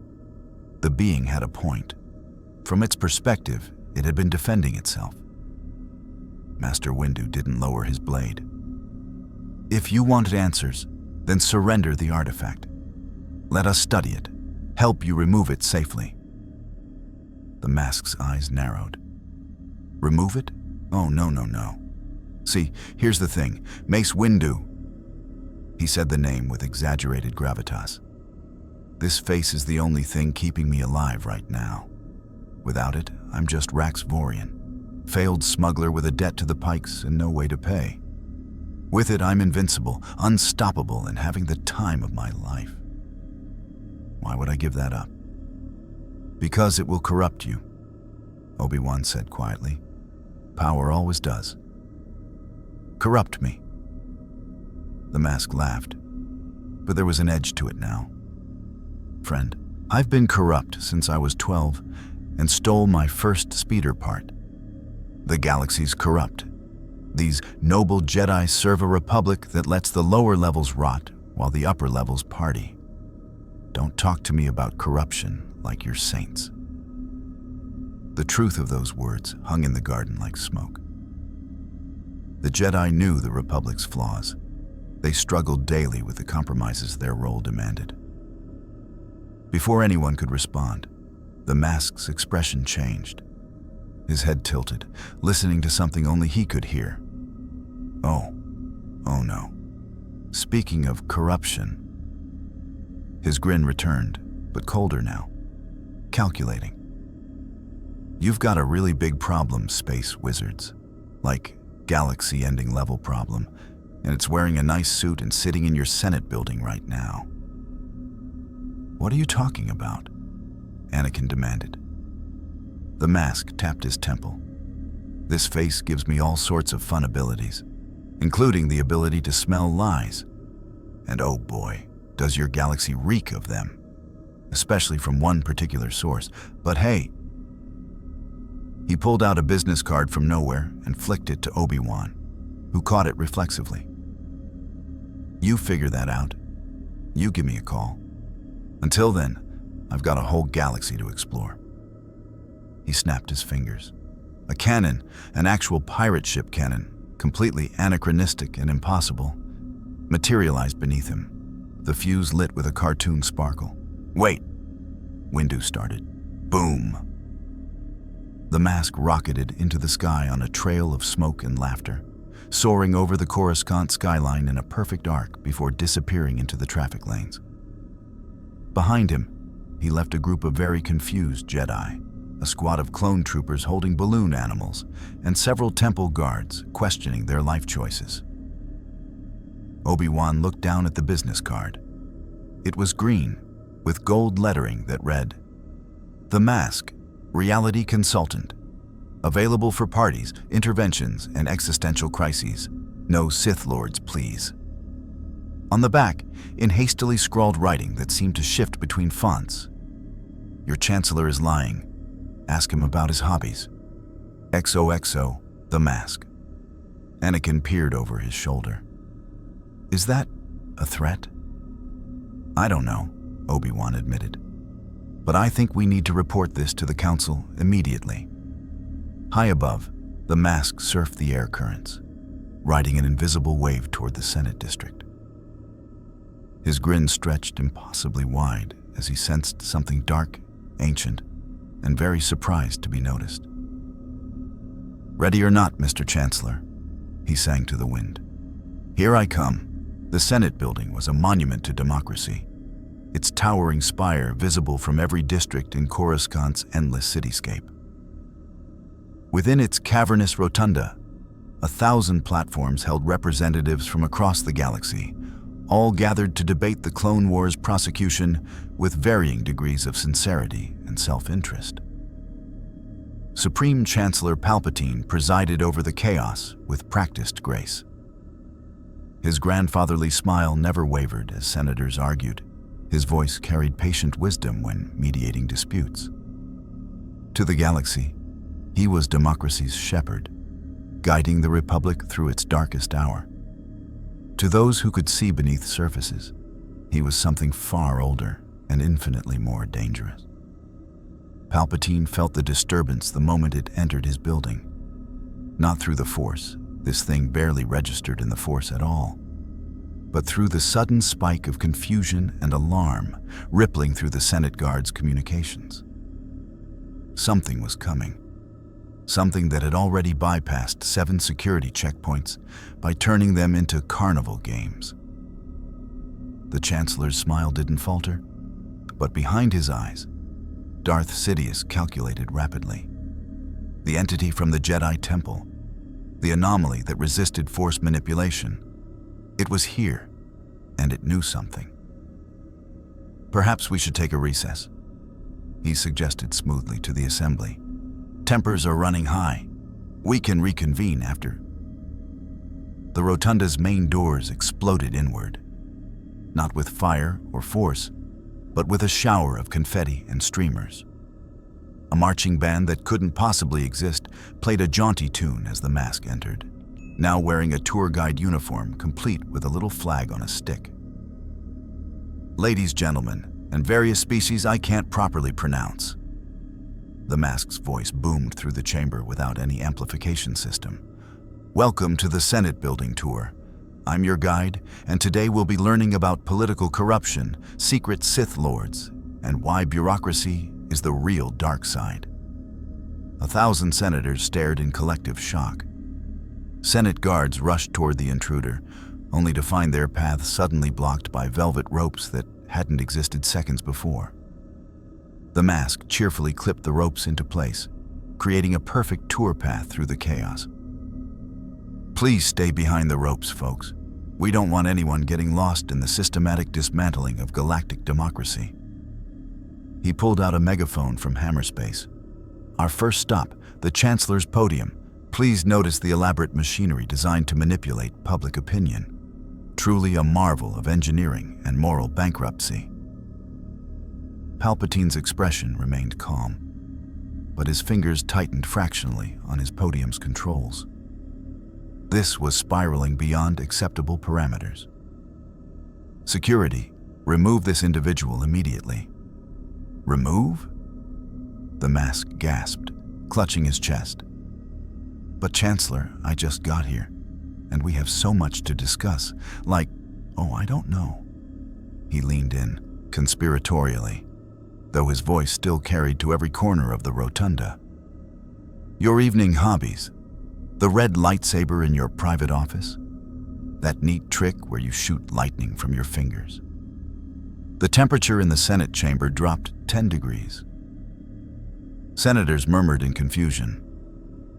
The being had a point. From its perspective, it had been defending itself. Master Windu didn't lower his blade. "If you wanted answers, then surrender the artifact. Let us study it, help you remove it safely." The mask's eyes narrowed. "Remove it? Oh, no, no, no. See, here's the thing. Mace Windu." He said the name with exaggerated gravitas. "This face is the only thing keeping me alive right now. Without it, I'm just Rax Vorian, failed smuggler with a debt to the Pikes and no way to pay. With it, I'm invincible, unstoppable, and having the time of my life. Why would I give that up? Because it will corrupt you. Obi-Wan said quietly. Power always does. Corrupt me. The mask laughed, but there was an edge to it now. Friend, I've been corrupt since I was 12 and stole my first speeder part. The galaxy's corrupt. These noble Jedi serve a republic that lets the lower levels rot while the upper levels party. Don't talk to me about corruption like you're saints. The truth of those words hung in the garden like smoke. The Jedi knew the Republic's flaws. They struggled daily with the compromises their role demanded. Before anyone could respond, the mask's expression changed. His head tilted, listening to something only he could hear. Oh no. Speaking of corruption. His grin returned, but colder now, calculating. You've got a really big problem, space wizards. Like galaxy-ending level problem, and it's wearing a nice suit and sitting in your Senate building right now. What are you talking about? Anakin demanded. The mask tapped his temple. This face gives me all sorts of fun abilities, including the ability to smell lies. And oh boy, does your galaxy reek of them, especially from one particular source. But hey, he pulled out a business card from nowhere and flicked it to Obi-Wan, who caught it reflexively. You figure that out. You give me a call. Until then, I've got a whole galaxy to explore. He snapped his fingers. A cannon, an actual pirate ship cannon, completely anachronistic and impossible, materialized beneath him, the fuse lit with a cartoon sparkle. Wait! Windu started. Boom! The mask rocketed into the sky on a trail of smoke and laughter, soaring over the Coruscant skyline in a perfect arc before disappearing into the traffic lanes. Behind him, he left a group of very confused Jedi, a squad of clone troopers holding balloon animals, and several temple guards questioning their life choices. Obi-Wan looked down at the business card. It was green, with gold lettering that read, "The Mask, Reality Consultant. Available for parties, interventions, and existential crises. No Sith Lords, please." On the back, in hastily scrawled writing that seemed to shift between fonts, "Your Chancellor is lying. Ask him about his hobbies. XOXO, The Mask." Anakin peered over his shoulder. Is that a threat? I don't know, Obi-Wan admitted. But I think we need to report this to the Council immediately. High above, the mask surfed the air currents, riding an invisible wave toward the Senate district. His grin stretched impossibly wide as he sensed something dark, ancient, and very surprised to be noticed. Ready or not, Mr. Chancellor, he sang to the wind. Here I come. The Senate building was a monument to democracy, its towering spire visible from every district in Coruscant's endless cityscape. Within its cavernous rotunda, 1,000 platforms held representatives from across the galaxy, all gathered to debate the Clone Wars prosecution with varying degrees of sincerity and self-interest. Supreme Chancellor Palpatine presided over the chaos with practiced grace. His grandfatherly smile never wavered as senators argued. His voice carried patient wisdom when mediating disputes. To the galaxy, he was democracy's shepherd, guiding the Republic through its darkest hour. To those who could see beneath surfaces, he was something far older and infinitely more dangerous. Palpatine felt the disturbance the moment it entered his building. Not through the Force, this thing barely registered in the Force at all, but through the sudden spike of confusion and alarm rippling through the Senate Guard's communications. Something was coming. Something that had already bypassed 7 security checkpoints by turning them into carnival games. The Chancellor's smile didn't falter, but behind his eyes, Darth Sidious calculated rapidly. The entity from the Jedi Temple, the anomaly that resisted Force manipulation, it was here, and it knew something. Perhaps we should take a recess, he suggested smoothly to the assembly. Tempers are running high. We can reconvene after. The rotunda's main doors exploded inward, not with fire or force, but with a shower of confetti and streamers. A marching band that couldn't possibly exist played a jaunty tune as the mask entered, now wearing a tour guide uniform complete with a little flag on a stick. Ladies, gentlemen, and various species I can't properly pronounce. The mask's voice boomed through the chamber without any amplification system. Welcome to the Senate building tour. I'm your guide, and today we'll be learning about political corruption, secret Sith Lords, and why bureaucracy is the real dark side. 1,000 senators stared in collective shock. Senate guards rushed toward the intruder, only to find their path suddenly blocked by velvet ropes that hadn't existed seconds before. The mask cheerfully clipped the ropes into place, creating a perfect tour path through the chaos. Please stay behind the ropes, folks. We don't want anyone getting lost in the systematic dismantling of galactic democracy. He pulled out a megaphone from Hammerspace. Our first stop, the Chancellor's podium. Please notice the elaborate machinery designed to manipulate public opinion. Truly a marvel of engineering and moral bankruptcy. Palpatine's expression remained calm, but his fingers tightened fractionally on his podium's controls. This was spiraling beyond acceptable parameters. Security, remove this individual immediately. Remove? The mask gasped, clutching his chest. But Chancellor, I just got here, and we have so much to discuss, like, oh, I don't know. He leaned in, conspiratorially, though his voice still carried to every corner of the rotunda. Your evening hobbies. The red lightsaber in your private office? That neat trick where you shoot lightning from your fingers? The temperature in the Senate chamber dropped 10 degrees. Senators murmured in confusion.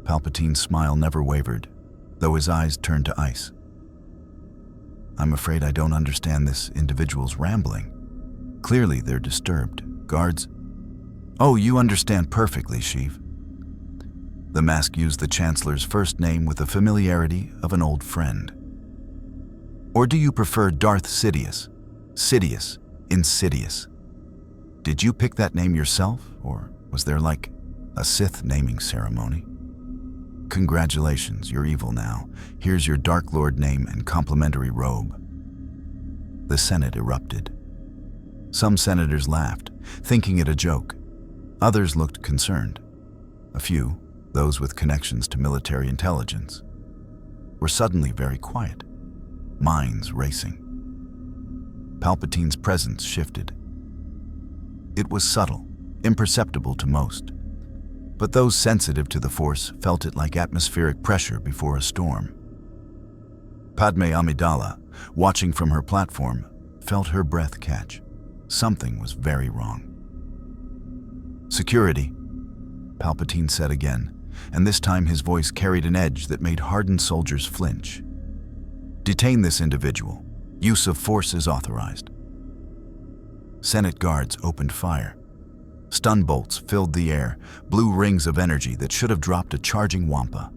Palpatine's smile never wavered, though his eyes turned to ice. I'm afraid I don't understand this individual's rambling. Clearly they're disturbed. Guards? Oh, you understand perfectly, Sheev. The mask used the Chancellor's first name with the familiarity of an old friend. Or do you prefer Darth Sidious? Sidious, insidious. Did you pick that name yourself, or was there like a Sith naming ceremony? Congratulations, you're evil now. Here's your Dark Lord name and complimentary robe. The Senate erupted. Some senators laughed, thinking it a joke. Others looked concerned. A few, those with connections to military intelligence, were suddenly very quiet, minds racing. Palpatine's presence shifted. It was subtle, imperceptible to most, but those sensitive to the Force felt it like atmospheric pressure before a storm. Padme Amidala, watching from her platform, felt her breath catch. Something was very wrong. Security, Palpatine said again, and this time his voice carried an edge that made hardened soldiers flinch. Detain this individual. Use of force is authorized. Senate guards opened fire. Stun bolts filled the air, blue rings of energy that should have dropped a charging wampa.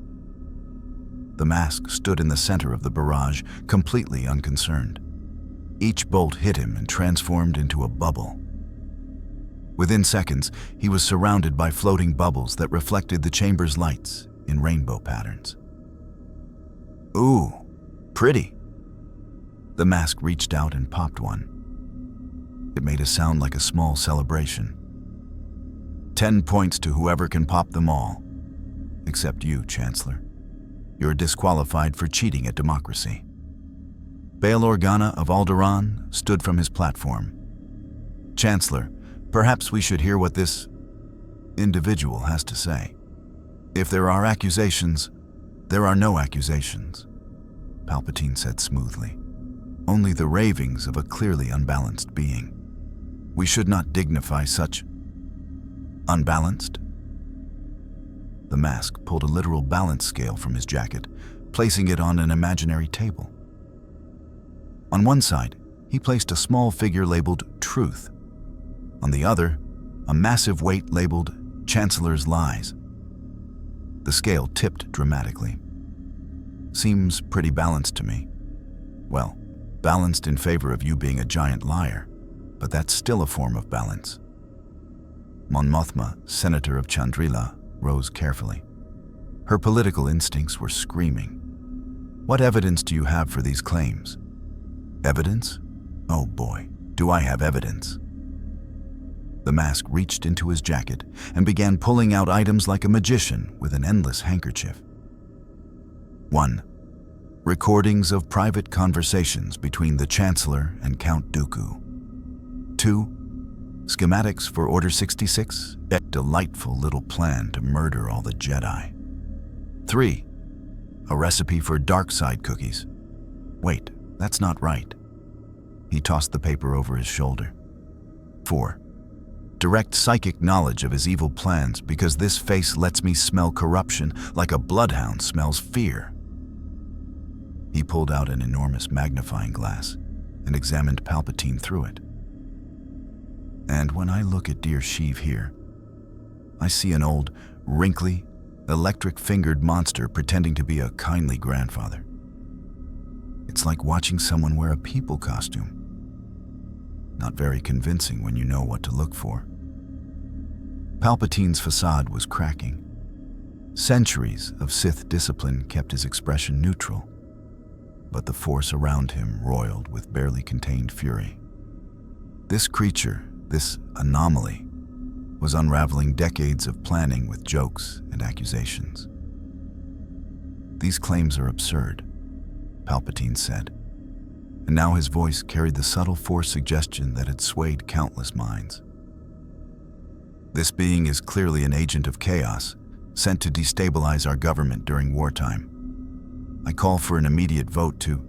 The mask stood in the center of the barrage, completely unconcerned. Each bolt hit him and transformed into a bubble. Within seconds, he was surrounded by floating bubbles that reflected the chamber's lights in rainbow patterns. Ooh, pretty. The mask reached out and popped one. It made a sound like a small celebration. 10 points to whoever can pop them all. Except you, Chancellor. You're disqualified for cheating at democracy. Bail Organa of Alderaan stood from his platform. Chancellor, perhaps we should hear what this individual has to say. If there are accusations, there are no accusations, Palpatine said smoothly. Only the ravings of a clearly unbalanced being. We should not dignify such unbalanced. The mask pulled a literal balance scale from his jacket, placing it on an imaginary table. On one side, he placed a small figure labeled Truth. On the other, a massive weight labeled Chancellor's Lies. The scale tipped dramatically. Seems pretty balanced to me. Well, balanced in favor of you being a giant liar, but that's still a form of balance. Mon Mothma, senator of Chandrila, rose carefully. Her political instincts were screaming. What evidence do you have for these claims? Evidence? Oh boy, do I have evidence. The mask reached into his jacket and began pulling out items like a magician with an endless handkerchief. 1. Recordings of private conversations between the Chancellor and Count Dooku. 2. Schematics for Order 66, a delightful little plan to murder all the Jedi. 3. A recipe for dark side cookies. Wait, that's not right. He tossed the paper over his shoulder. 4. Direct psychic knowledge of his evil plans because this face lets me smell corruption like a bloodhound smells fear. He pulled out an enormous magnifying glass and examined Palpatine through it. And when I look at dear Sheev here, I see an old, wrinkly, electric-fingered monster pretending to be a kindly grandfather. It's like watching someone wear a people costume. Not very convincing when you know what to look for. Palpatine's facade was cracking. Centuries of Sith discipline kept his expression neutral, but the force around him roiled with barely contained fury. This creature, this anomaly, was unraveling decades of planning with jokes and accusations. These claims are absurd, Palpatine said, and now his voice carried the subtle force suggestion that had swayed countless minds. This being is clearly an agent of chaos, sent to destabilize our government during wartime. I call for an immediate vote to...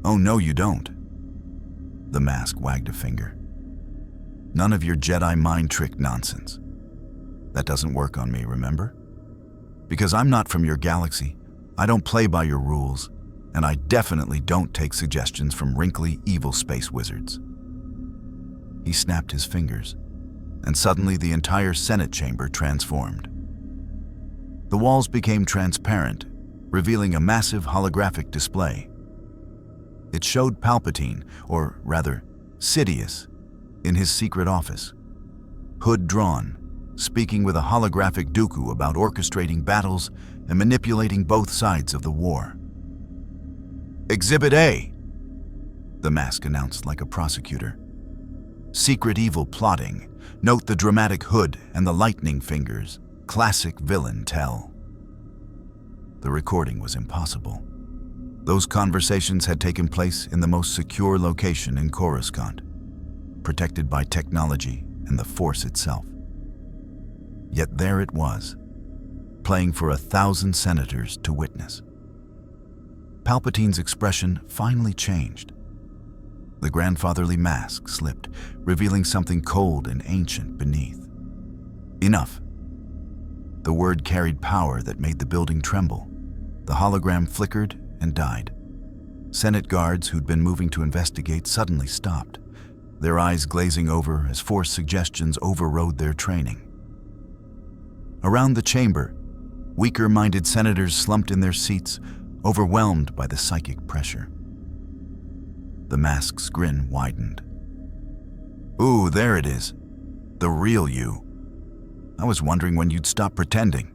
Oh, no, you don't. The mask wagged a finger. None of your Jedi mind trick nonsense. That doesn't work on me, remember? Because I'm not from your galaxy, I don't play by your rules, and I definitely don't take suggestions from wrinkly, evil space wizards. He snapped his fingers, and suddenly the entire Senate chamber transformed. The walls became transparent, revealing a massive holographic display. It showed Palpatine, or rather, Sidious, in his secret office, hood drawn, speaking with a holographic Dooku about orchestrating battles and manipulating both sides of the war. Exhibit A, the mask announced like a prosecutor. Secret evil plotting. Note the dramatic hood and the lightning fingers. Classic villain tell. The recording was impossible. Those conversations had taken place in the most secure location in Coruscant, protected by technology and the Force itself. Yet there it was, playing for 1,000 senators to witness. Palpatine's expression finally changed. The grandfatherly mask slipped, revealing something cold and ancient beneath. Enough. The word carried power that made the building tremble. The hologram flickered and died. Senate guards who'd been moving to investigate suddenly stopped, their eyes glazing over as Force suggestions overrode their training. Around the chamber, weaker-minded senators slumped in their seats, overwhelmed by the psychic pressure. The mask's grin widened. Ooh, there it is. The real you. I was wondering when you'd stop pretending.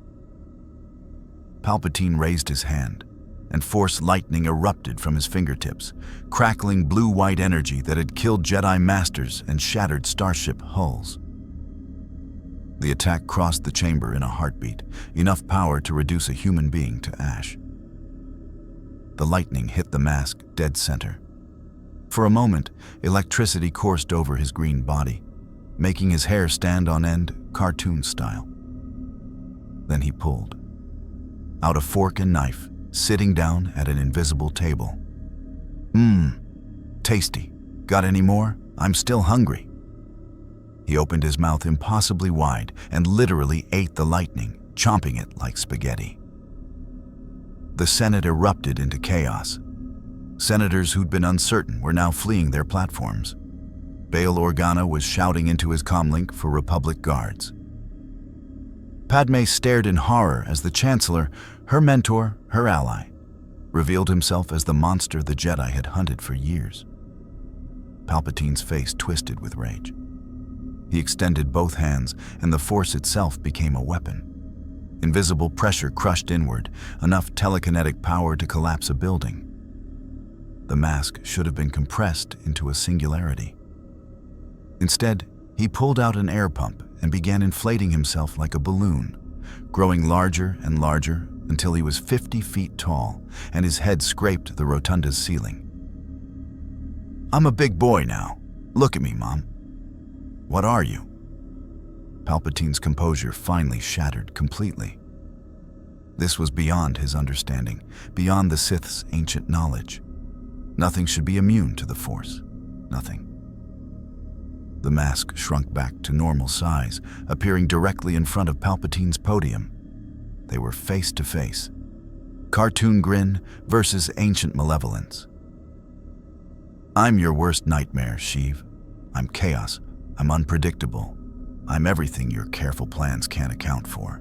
Palpatine raised his hand, and Force lightning erupted from his fingertips, crackling blue-white energy that had killed Jedi Masters and shattered starship hulls. The attack crossed the chamber in a heartbeat, enough power to reduce a human being to ash. The lightning hit the mask dead center. For a moment, electricity coursed over his green body, making his hair stand on end, cartoon style. Then he pulled out a fork and knife, sitting down at an invisible table. Tasty. Got any more? I'm still hungry. He opened his mouth impossibly wide and literally ate the lightning, chomping it like spaghetti. The Senate erupted into chaos. Senators who'd been uncertain were now fleeing their platforms. Bail Organa was shouting into his comlink for Republic guards. Padme stared in horror as the Chancellor, her mentor, her ally, revealed himself as the monster the Jedi had hunted for years. Palpatine's face twisted with rage. He extended both hands, and the Force itself became a weapon. Invisible pressure crushed inward, enough telekinetic power to collapse a building. The mask should have been compressed into a singularity. Instead, he pulled out an air pump and began inflating himself like a balloon, growing larger and larger until he was 50 feet tall and his head scraped the rotunda's ceiling. "I'm a big boy now. Look at me, Mom." "What are you?" Palpatine's composure finally shattered completely. This was beyond his understanding, beyond the Sith's ancient knowledge. Nothing should be immune to the Force. Nothing. The mask shrunk back to normal size, appearing directly in front of Palpatine's podium. They were face to face. Cartoon grin versus ancient malevolence. "I'm your worst nightmare, Sheev. I'm chaos. I'm unpredictable. I'm everything your careful plans can't account for."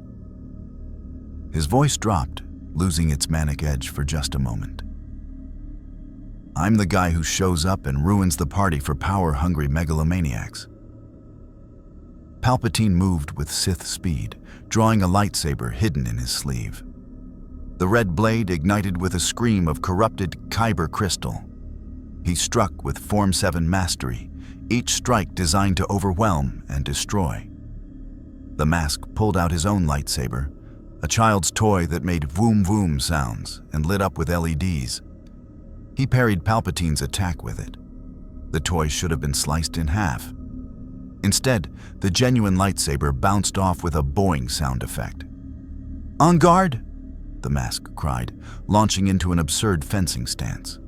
His voice dropped, losing its manic edge for just a moment. "I'm the guy who shows up and ruins the party for power-hungry megalomaniacs." Palpatine moved with Sith speed, drawing a lightsaber hidden in his sleeve. The red blade ignited with a scream of corrupted kyber crystal. He struck with Form 7 mastery, each strike designed to overwhelm and destroy. The mask pulled out his own lightsaber, a child's toy that made voom-voom sounds and lit up with LEDs. He parried Palpatine's attack with it. The toy should have been sliced in half. Instead, the genuine lightsaber bounced off with a boing sound effect. "En garde!" the mask cried, launching into an absurd fencing stance.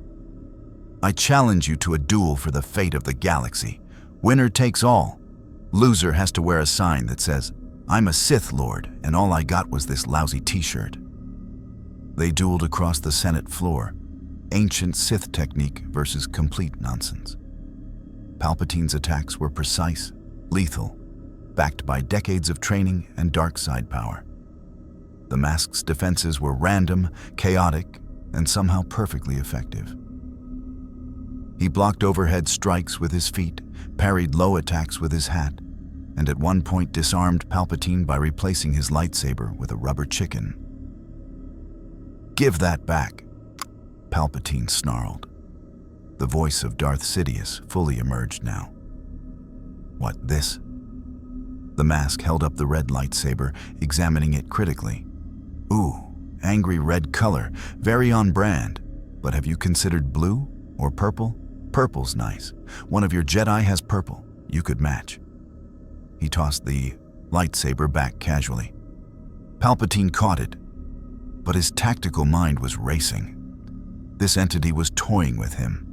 "I challenge you to a duel for the fate of the galaxy. Winner takes all. Loser has to wear a sign that says, 'I'm a Sith Lord, and all I got was this lousy t-shirt.'" They dueled across the Senate floor, ancient Sith technique versus complete nonsense. Palpatine's attacks were precise, lethal, backed by decades of training and dark side power. The mask's defenses were random, chaotic, and somehow perfectly effective. He blocked overhead strikes with his feet, parried low attacks with his hat, and at one point disarmed Palpatine by replacing his lightsaber with a rubber chicken. "Give that back," Palpatine snarled. The voice of Darth Sidious fully emerged now. "What, this?" The mask held up the red lightsaber, examining it critically. "Ooh, angry red color, very on brand. But have you considered blue or purple? Purple's nice. One of your Jedi has purple. You could match." He tossed the lightsaber back casually. Palpatine caught it, but his tactical mind was racing. This entity was toying with him.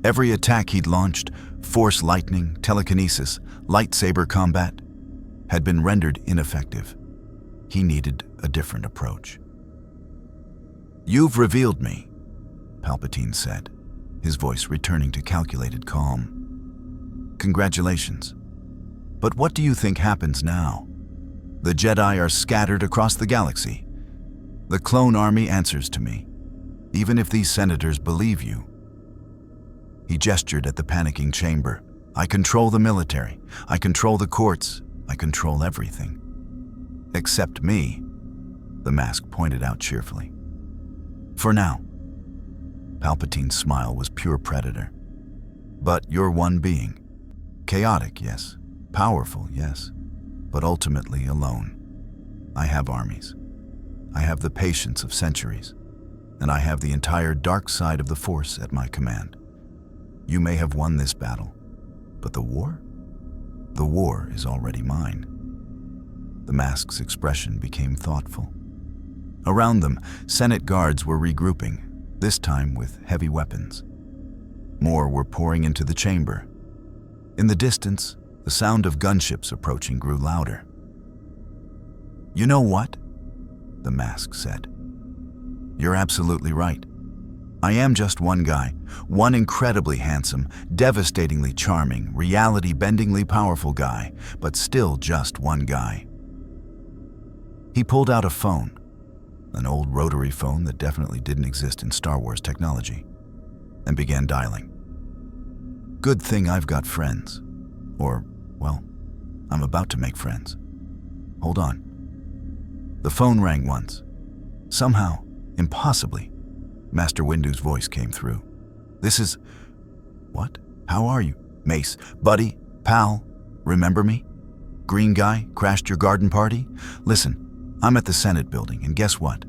Every attack he'd launched, force lightning, telekinesis, lightsaber combat, had been rendered ineffective. He needed a different approach. "You've revealed me," Palpatine said, his voice returning to calculated calm. "Congratulations. But what do you think happens now? The Jedi are scattered across the galaxy. The clone army answers to me, even if these senators believe you." He gestured at the panicking chamber. "I control the military. I control the courts. I control everything. Except me," the mask pointed out cheerfully. "For now." Palpatine's smile was pure predator. "But you're one being. Chaotic, yes. Powerful, yes. But ultimately alone. I have armies. I have the patience of centuries. And I have the entire dark side of the Force at my command. You may have won this battle, but the war? The war is already mine." The mask's expression became thoughtful. Around them, Senate guards were regrouping, this time with heavy weapons. More were pouring into the chamber. In the distance, the sound of gunships approaching grew louder. "You know what?" the mask said. "You're absolutely right. I am just one guy, one incredibly handsome, devastatingly charming, reality-bendingly powerful guy, but still just one guy." He pulled out a phone, an old rotary phone that definitely didn't exist in Star Wars technology, and began dialing. Good thing I've got friends. Or, well, I'm about to make friends. Hold on. The phone rang once. Somehow, impossibly, Master Windu's voice came through. This is... What? How are you? Mace, buddy, pal, remember me? Green guy, crashed your garden party? Listen, I'm at the Senate building, and guess what?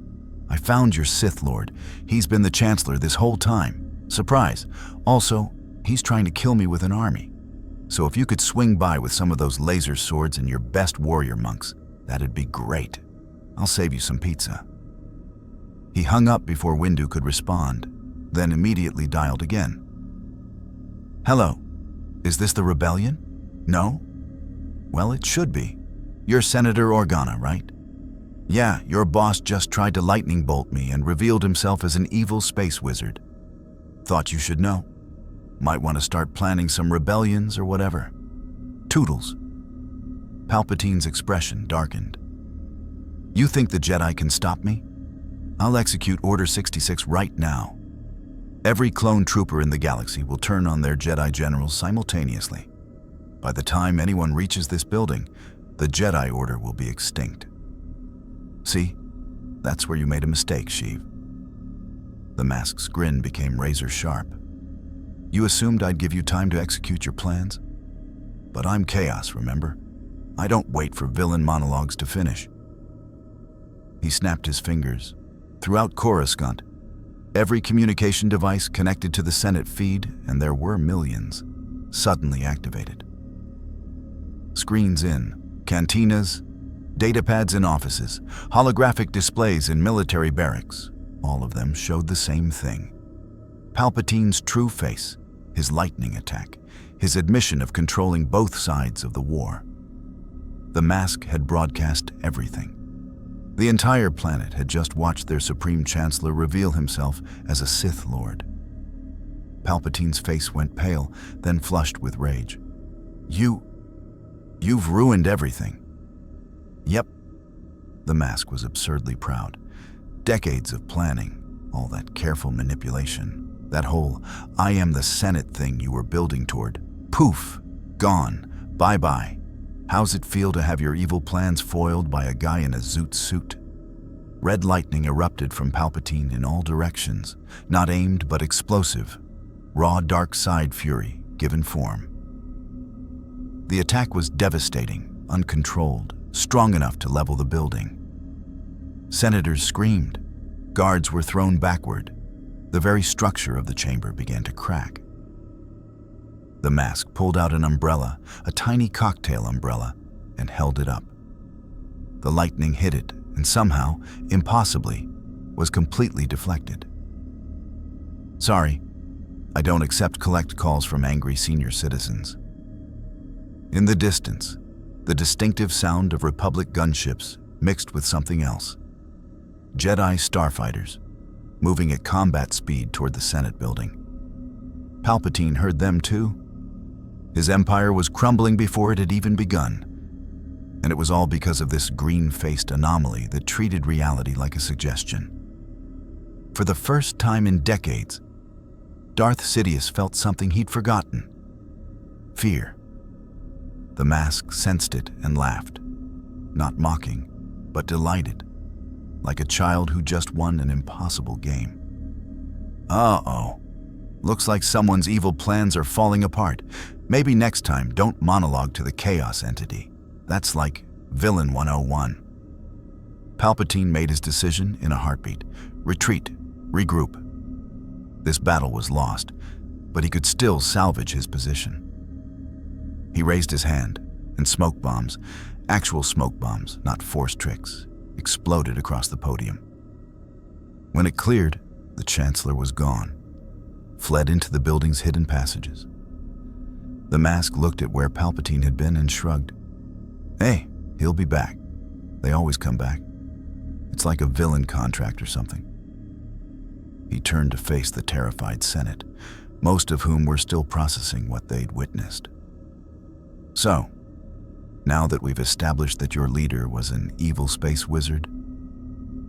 I found your Sith Lord. He's been the Chancellor this whole time. Surprise. Also, he's trying to kill me with an army. So if you could swing by with some of those laser swords and your best warrior monks, that'd be great. I'll save you some pizza. He hung up before Windu could respond, then immediately dialed again. Hello, is this the rebellion? No? Well, it should be. You're Senator Organa, right? Yeah, your boss just tried to lightning bolt me and revealed himself as an evil space wizard. Thought you should know. Might want to start planning some rebellions or whatever. Toodles. Palpatine's expression darkened. You think the Jedi can stop me? I'll execute Order 66 right now. Every clone trooper in the galaxy will turn on their Jedi generals simultaneously. By the time anyone reaches this building, the Jedi Order will be extinct. See? That's where you made a mistake, Sheev. The mask's grin became razor sharp. You assumed I'd give you time to execute your plans? But I'm chaos, remember? I don't wait for villain monologues to finish. He snapped his fingers. Throughout Coruscant, every communication device connected to the Senate feed, and there were millions, suddenly activated. Screens in, cantinas, datapads in offices, holographic displays in military barracks, all of them showed the same thing. Palpatine's true face, his lightning attack, his admission of controlling both sides of the war. The mask had broadcast everything. The entire planet had just watched their Supreme Chancellor reveal himself as a Sith Lord. Palpatine's face went pale, then flushed with rage. You've ruined everything. Yep. The mask was absurdly proud. Decades of planning, all that careful manipulation, that whole I am the Senate thing you were building toward. Poof, gone, bye-bye. How's it feel to have your evil plans foiled by a guy in a zoot suit? Red lightning erupted from Palpatine in all directions, not aimed but explosive. Raw dark side fury, given form. The attack was devastating, uncontrolled, strong enough to level the building. Senators screamed. Guards were thrown backward. The very structure of the chamber began to crack. The mask pulled out an umbrella, a tiny cocktail umbrella, and held it up. The lightning hit it, and somehow, impossibly, was completely deflected. Sorry, I don't accept collect calls from angry senior citizens. In the distance, the distinctive sound of Republic gunships mixed with something else. Jedi starfighters, moving at combat speed toward the Senate building. Palpatine heard them too. His empire was crumbling before it had even begun. And it was all because of this green-faced anomaly that treated reality like a suggestion. For the first time in decades, Darth Sidious felt something he'd forgotten. Fear. The mask sensed it and laughed. Not mocking, but delighted. Like a child who just won an impossible game. Uh-oh. Looks like someone's evil plans are falling apart. Maybe next time, don't monologue to the chaos entity. That's like Villain 101. Palpatine made his decision in a heartbeat. Retreat. Regroup. This battle was lost, but he could still salvage his position. He raised his hand, and smoke bombs, actual smoke bombs, not force tricks, exploded across the podium. When it cleared, the Chancellor was gone, fled into the building's hidden passages. The mask looked at where Palpatine had been and shrugged. Hey, he'll be back. They always come back. It's like a villain contract or something. He turned to face the terrified Senate, most of whom were still processing what they'd witnessed. So, Now that we've established that your leader was an evil space wizard,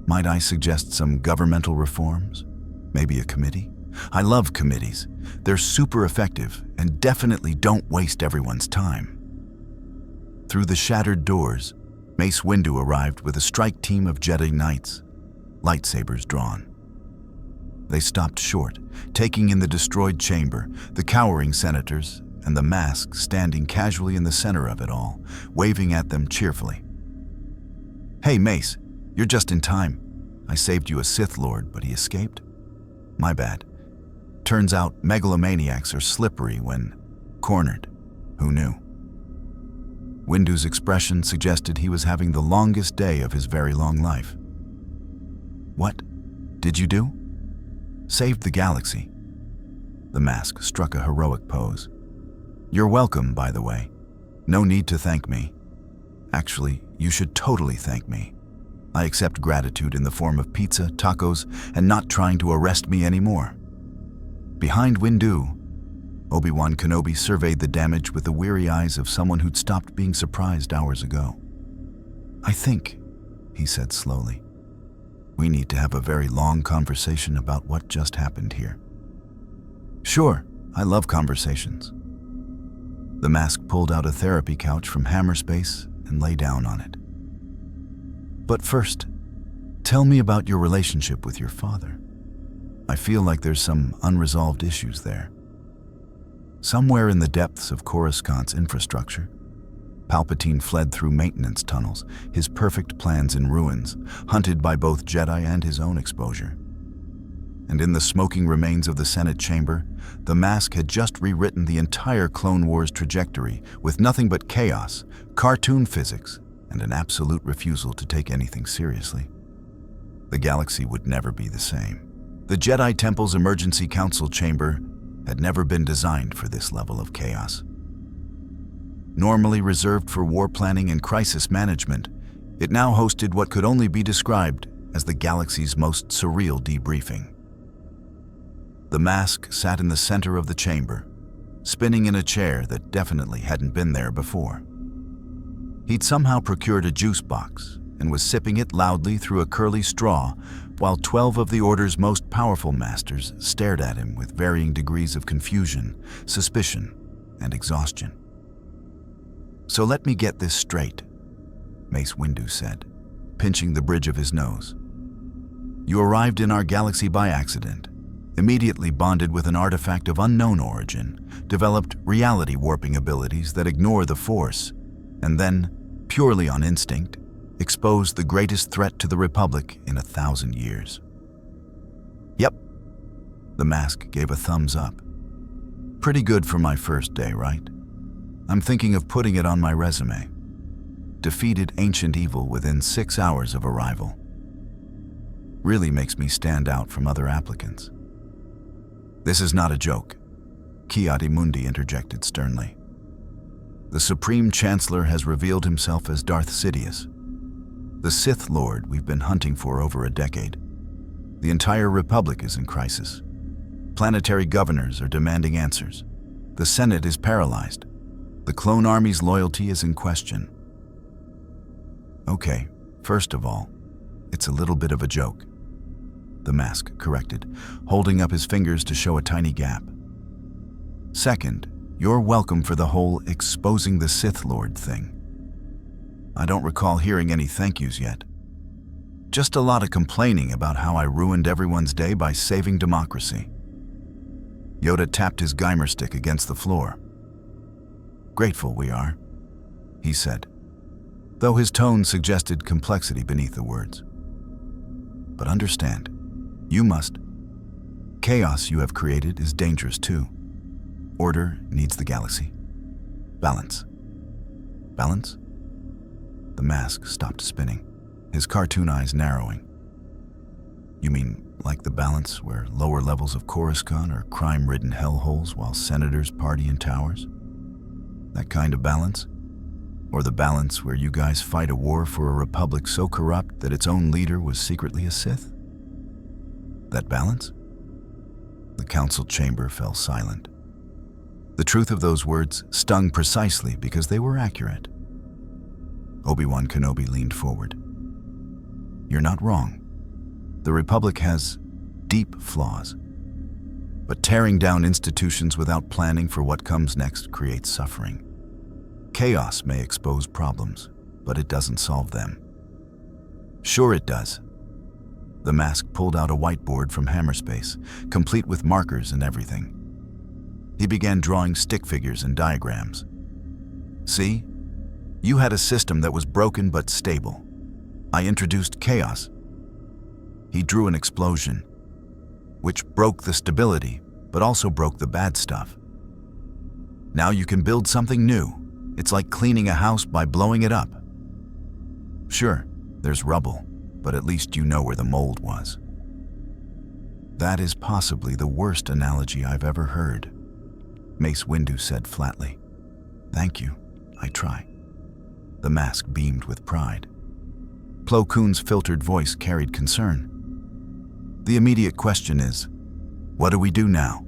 might I suggest some governmental reforms? Maybe a committee? I love committees. They're super effective and definitely don't waste everyone's time. Through the shattered doors, Mace Windu arrived with a strike team of Jedi Knights, lightsabers drawn. They stopped short, taking in the destroyed chamber, the cowering senators, and the mask standing casually in the center of it all, waving at them cheerfully. "Hey, Mace, you're just in time. I saved you a Sith Lord, but he escaped? My bad. Turns out megalomaniacs are slippery when cornered. Who knew?" Windu's expression suggested he was having the longest day of his very long life. "What did you do?" "Saved the galaxy." The mask struck a heroic pose. "You're welcome, by the way. No need to thank me. Actually, you should totally thank me. I accept gratitude in the form of pizza, tacos, and not trying to arrest me anymore." Behind Windu, Obi-Wan Kenobi surveyed the damage with the weary eyes of someone who'd stopped being surprised hours ago. "I think," he said slowly, "we need to have a very long conversation about what just happened here." "Sure, I love conversations." The mask pulled out a therapy couch from Hammerspace and lay down on it. "But first, tell me about your relationship with your father. I feel like there's some unresolved issues there. Somewhere in the depths of Coruscant's infrastructure, Palpatine fled through maintenance tunnels, his perfect plans in ruins, hunted by both Jedi and his own exposure. And in the smoking remains of the Senate chamber, the mask had just rewritten the entire Clone Wars trajectory with nothing but chaos, cartoon physics, and an absolute refusal to take anything seriously. The galaxy would never be the same. The Jedi Temple's emergency council chamber had never been designed for this level of chaos. Normally reserved for war planning and crisis management, it now hosted what could only be described as the galaxy's most surreal debriefing. The mask sat in the center of the chamber, spinning in a chair that definitely hadn't been there before. He'd somehow procured a juice box and was sipping it loudly through a curly straw, while 12 of the Order's most powerful masters stared at him with varying degrees of confusion, suspicion, and exhaustion. "So let me get this straight," Mace Windu said, pinching the bridge of his nose. "You arrived in our galaxy by accident, immediately bonded with an artifact of unknown origin, developed reality warping abilities that ignore the Force, and then, purely on instinct, exposed the greatest threat to the Republic in 1,000 years. "Yep." The mask gave a thumbs up. "Pretty good for my first day, right? I'm thinking of putting it on my resume. Defeated ancient evil within 6 hours of arrival. Really makes me stand out from other applicants." "This is not a joke," Ki-Adi-Mundi interjected sternly. "The Supreme Chancellor has revealed himself as Darth Sidious, the Sith Lord we've been hunting for over a decade. The entire Republic is in crisis. Planetary governors are demanding answers. The Senate is paralyzed. The clone army's loyalty is in question." "Okay, first of all, it's a little bit of a joke," the mask corrected, holding up his fingers to show a tiny gap. "Second, you're welcome for the whole exposing the Sith Lord thing. I don't recall hearing any thank yous yet. Just a lot of complaining about how I ruined everyone's day by saving democracy." Yoda tapped his Geimer stick against the floor. "Grateful we are," he said, though his tone suggested complexity beneath the words. "But understand, you must. Chaos you have created is dangerous too. Order needs the galaxy. Balance." "Balance?" The mask stopped spinning, his cartoon eyes narrowing. "You mean like the balance where lower levels of Coruscant are crime-ridden hellholes while senators party in towers? That kind of balance? Or the balance where you guys fight a war for a republic so corrupt that its own leader was secretly a Sith? That balance?" The council chamber fell silent. The truth of those words stung precisely because they were accurate. Obi-Wan Kenobi leaned forward. You're not wrong. The Republic has deep flaws. But tearing down institutions without planning for what comes next creates suffering. Chaos may expose problems, but it doesn't solve them. Sure it does. The mask pulled out a whiteboard from Hammerspace, complete with markers and everything. He began drawing stick figures and diagrams. See? You had a system that was broken but stable. I introduced chaos. He drew an explosion, which broke the stability, but also broke the bad stuff. Now you can build something new. It's like cleaning a house by blowing it up. Sure, there's rubble, but at least you know where the mold was. That is possibly the worst analogy I've ever heard, Mace Windu said flatly. Thank you, I try. The mask beamed with pride. Plo Koon's filtered voice carried concern. The immediate question is, what do we do now?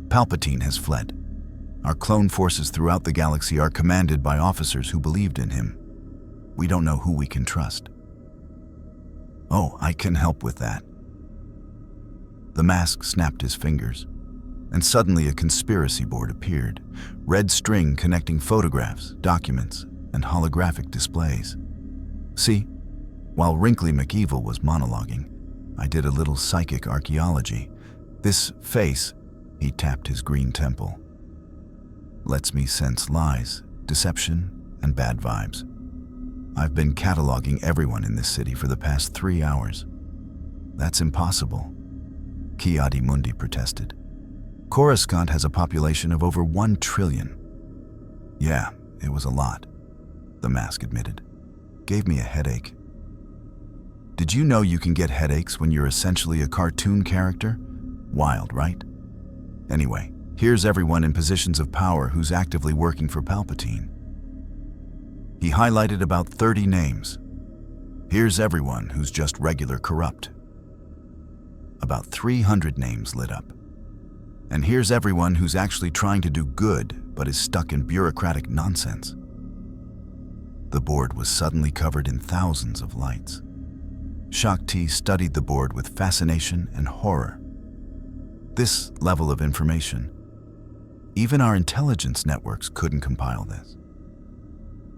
Palpatine has fled. Our clone forces throughout the galaxy are commanded by officers who believed in him. We don't know who we can trust. Oh, I can help with that. The mask snapped his fingers, and suddenly a conspiracy board appeared, red string connecting photographs, documents, and holographic displays. See, while Wrinkly McEvil was monologuing, I did a little psychic archaeology. This face, he tapped his green temple, lets me sense lies, deception, and bad vibes. I've been cataloging everyone in this city for the past 3 hours. That's impossible, Ki-Adi-Mundi protested. Coruscant has a population of over 1 trillion. Yeah, it was a lot, the mask admitted. Gave me a headache. Did you know you can get headaches when you're essentially a cartoon character? Wild, right? Anyway, here's everyone in positions of power who's actively working for Palpatine. He highlighted about 30 names. Here's everyone who's just regular corrupt. About 300 names lit up. And here's everyone who's actually trying to do good but is stuck in bureaucratic nonsense. The board was suddenly covered in thousands of lights. Shakti studied the board with fascination and horror. This level of information, even our intelligence networks couldn't compile this.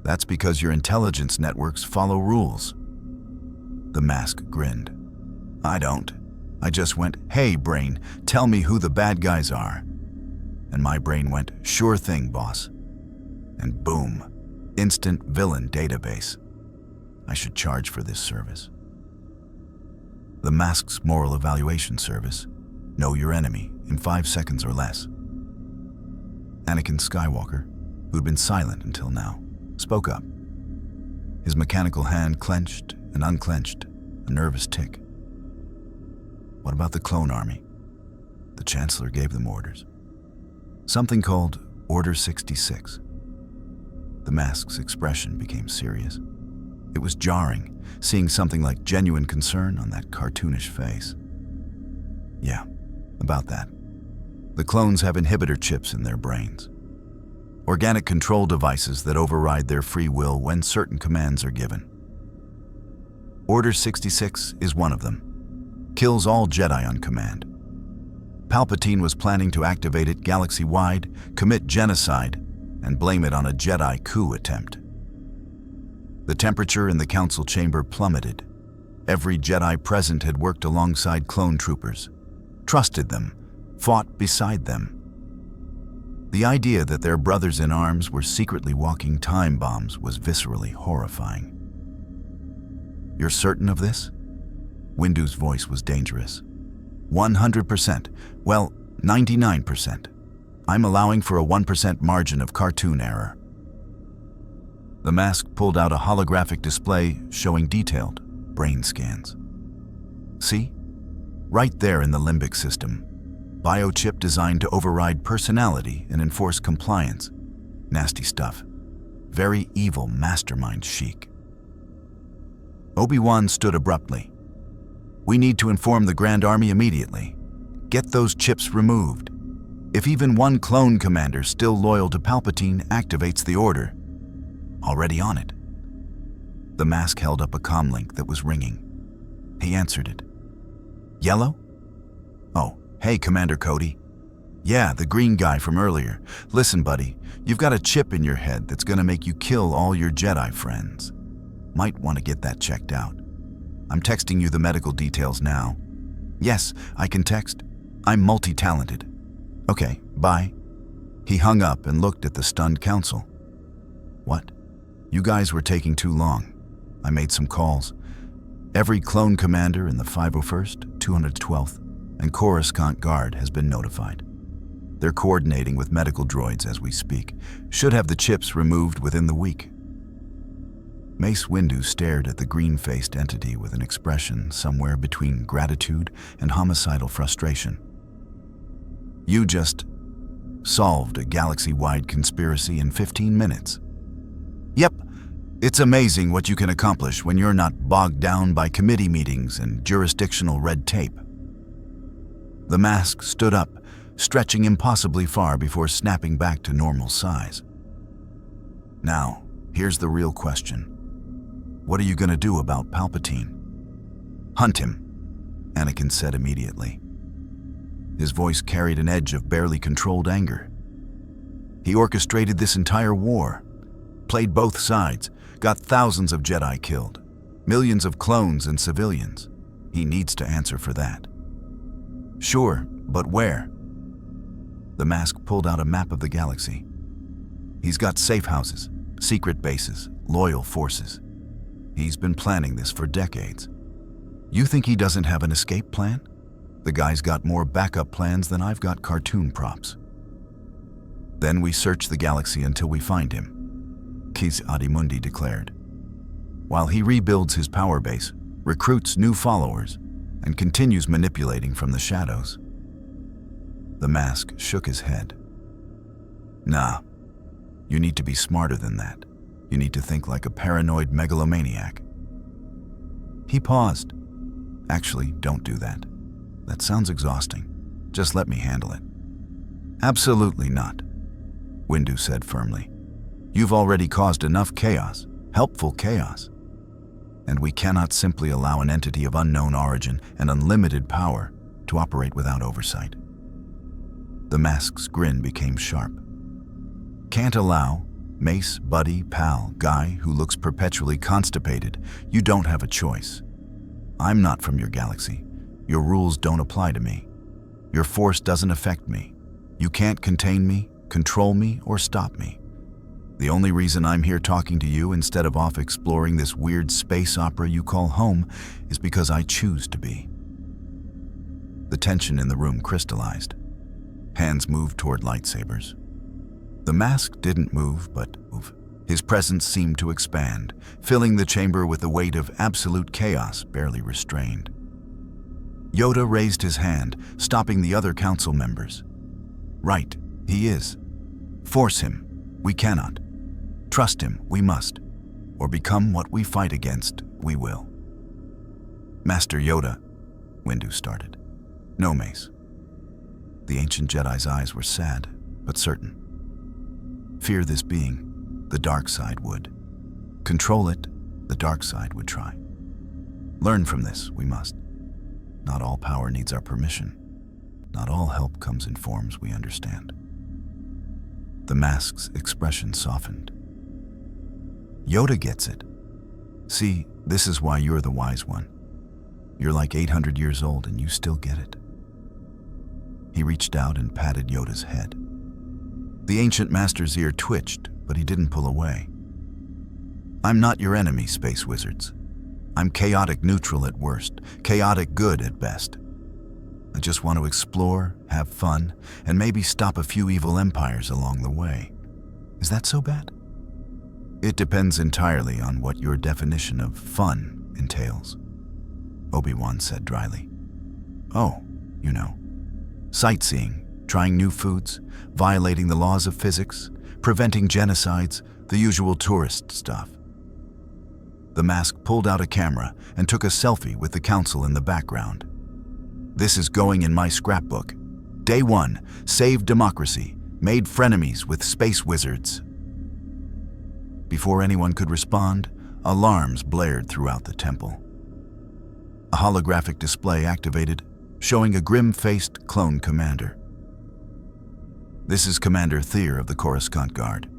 That's because your intelligence networks follow rules. The mask grinned. I don't. I just went, hey brain, tell me who the bad guys are. And my brain went, sure thing, boss. And boom, instant villain database. I should charge for this service. The mask's moral evaluation service. Know your enemy in 5 seconds or less. Anakin Skywalker, who'd been silent until now, spoke up. His mechanical hand clenched and unclenched, a nervous tick. What about the clone army? The Chancellor gave them orders. Something called Order 66. The mask's expression became serious. It was jarring, seeing something like genuine concern on that cartoonish face. Yeah, about that. The clones have inhibitor chips in their brains. Organic control devices that override their free will when certain commands are given. Order 66 is one of them. Kills all Jedi on command. Palpatine was planning to activate it galaxy-wide, commit genocide, and blame it on a Jedi coup attempt. The temperature in the council chamber plummeted. Every Jedi present had worked alongside clone troopers, trusted them, fought beside them. The idea that their brothers in arms were secretly walking time bombs was viscerally horrifying. You're certain of this? Windu's voice was dangerous. 100%. Well, 99%. I'm allowing for a 1% margin of cartoon error. The mask pulled out a holographic display showing detailed brain scans. See? Right there in the limbic system. Biochip designed to override personality and enforce compliance. Nasty stuff. Very evil mastermind chic. Obi-Wan stood abruptly. We need to inform the Grand Army immediately. Get those chips removed. If even one clone commander still loyal to Palpatine activates the order, already on it. The mask held up a comlink that was ringing. He answered it. Yellow? Oh, hey, Commander Cody. Yeah, the green guy from earlier. Listen, buddy, you've got a chip in your head that's gonna make you kill all your Jedi friends. Might want to get that checked out. I'm texting you the medical details now. Yes, I can text. I'm multi-talented. Okay, bye. He hung up and looked at the stunned council. What? You guys were taking too long. I made some calls. Every clone commander in the 501st, 212th, and Coruscant Guard has been notified. They're coordinating with medical droids as we speak. Should have the chips removed within the week. Mace Windu stared at the green-faced entity with an expression somewhere between gratitude and homicidal frustration. You just solved a galaxy-wide conspiracy in 15 minutes. Yep, it's amazing what you can accomplish when you're not bogged down by committee meetings and jurisdictional red tape. The mask stood up, stretching impossibly far before snapping back to normal size. Now, here's the real question. What are you going to do about Palpatine? Hunt him, Anakin said immediately. His voice carried an edge of barely controlled anger. He orchestrated this entire war, played both sides, got thousands of Jedi killed, millions of clones and civilians. He needs to answer for that. Sure, but where? The mask pulled out a map of the galaxy. He's got safe houses, secret bases, loyal forces. He's been planning this for decades. You think he doesn't have an escape plan? The guy's got more backup plans than I've got cartoon props. Then we search the galaxy until we find him, Kiz Adimundi declared. While he rebuilds his power base, recruits new followers, and continues manipulating from the shadows. The mask shook his head. Nah, you need to be smarter than that. You need to think like a paranoid megalomaniac. He paused. Actually, don't do that. That sounds exhausting. Just let me handle it. Absolutely not, Windu said firmly. You've already caused enough chaos, helpful chaos. And we cannot simply allow an entity of unknown origin and unlimited power to operate without oversight. The mask's grin became sharp. Can't allow, Mace, buddy, pal, guy who looks perpetually constipated, you don't have a choice. I'm not from your galaxy. Your rules don't apply to me. Your force doesn't affect me. You can't contain me, control me, or stop me. The only reason I'm here talking to you instead of off exploring this weird space opera you call home is because I choose to be. The tension in the room crystallized. Hands moved toward lightsabers. The mask didn't move, but his presence seemed to expand, filling the chamber with the weight of absolute chaos barely restrained. Yoda raised his hand, stopping the other council members. Right, he is. Force him, we cannot. Trust him, we must. Or become what we fight against, we will. Master Yoda, Windu started. No, Mace. The ancient Jedi's eyes were sad, but certain. Fear this being, the dark side would. Control it, the dark side would try. Learn from this, we must. Not all power needs our permission. Not all help comes in forms we understand. The mask's expression softened. Yoda gets it. See, this is why you're the wise one. You're like 800 years old and you still get it. He reached out and patted Yoda's head. The ancient master's ear twitched, but he didn't pull away. I'm not your enemy, space wizards. I'm chaotic neutral at worst, chaotic good at best. I just want to explore, have fun, and maybe stop a few evil empires along the way. Is that so bad? It depends entirely on what your definition of fun entails, Obi-Wan said dryly. Oh, you know. Sightseeing, trying new foods, violating the laws of physics, preventing genocides, the usual tourist stuff. The mask pulled out a camera and took a selfie with the council in the background. This is going in my scrapbook. Day 1, saved democracy, made frenemies with space wizards. Before anyone could respond, Alarms blared throughout the temple. A holographic display activated, showing a grim-faced clone commander. "This is Commander Thier of the Coruscant Guard.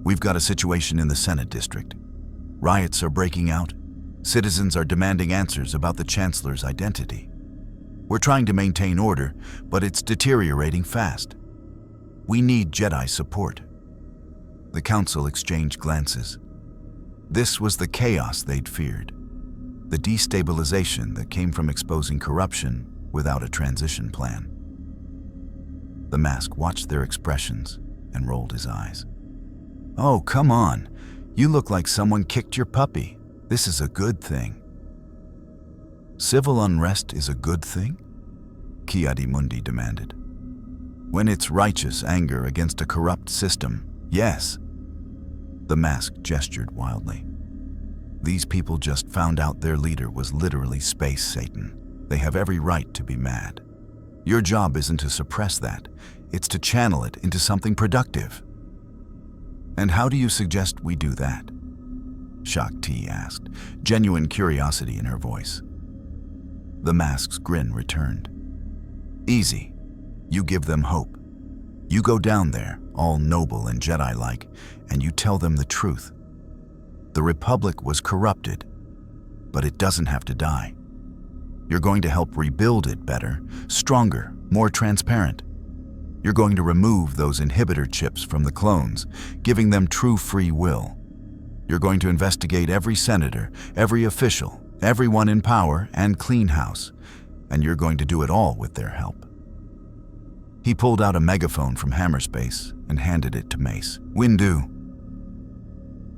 We've got a situation in the Senate District. Riots are breaking out. Citizens are demanding answers about the Chancellor's identity. We're trying to maintain order, but it's deteriorating fast. We need Jedi support." The Council exchanged glances. This was the chaos they'd feared, the destabilization that came from exposing corruption without a transition plan. The mask watched their expressions and rolled his eyes. "Oh, come on. You look like someone kicked your puppy. This is a good thing." "Civil unrest is a good thing?" Ki-Adi-Mundi demanded. "When it's righteous anger against a corrupt system, yes." The mask gestured wildly. "These people just found out their leader was literally Space Satan. They have every right to be mad. Your job isn't to suppress that, it's to channel it into something productive." "And how do you suggest we do that?" Shakti asked, genuine curiosity in her voice. The mask's grin returned. "Easy. You give them hope. You go down there, all noble and Jedi-like, and you tell them the truth. The Republic was corrupted, but it doesn't have to die. You're going to help rebuild it better, stronger, more transparent. You're going to remove those inhibitor chips from the clones, giving them true free will. You're going to investigate every senator, every official, everyone in power, and clean house, and you're going to do it all with their help." He pulled out a megaphone from Hammerspace and handed it to Mace. "Windu.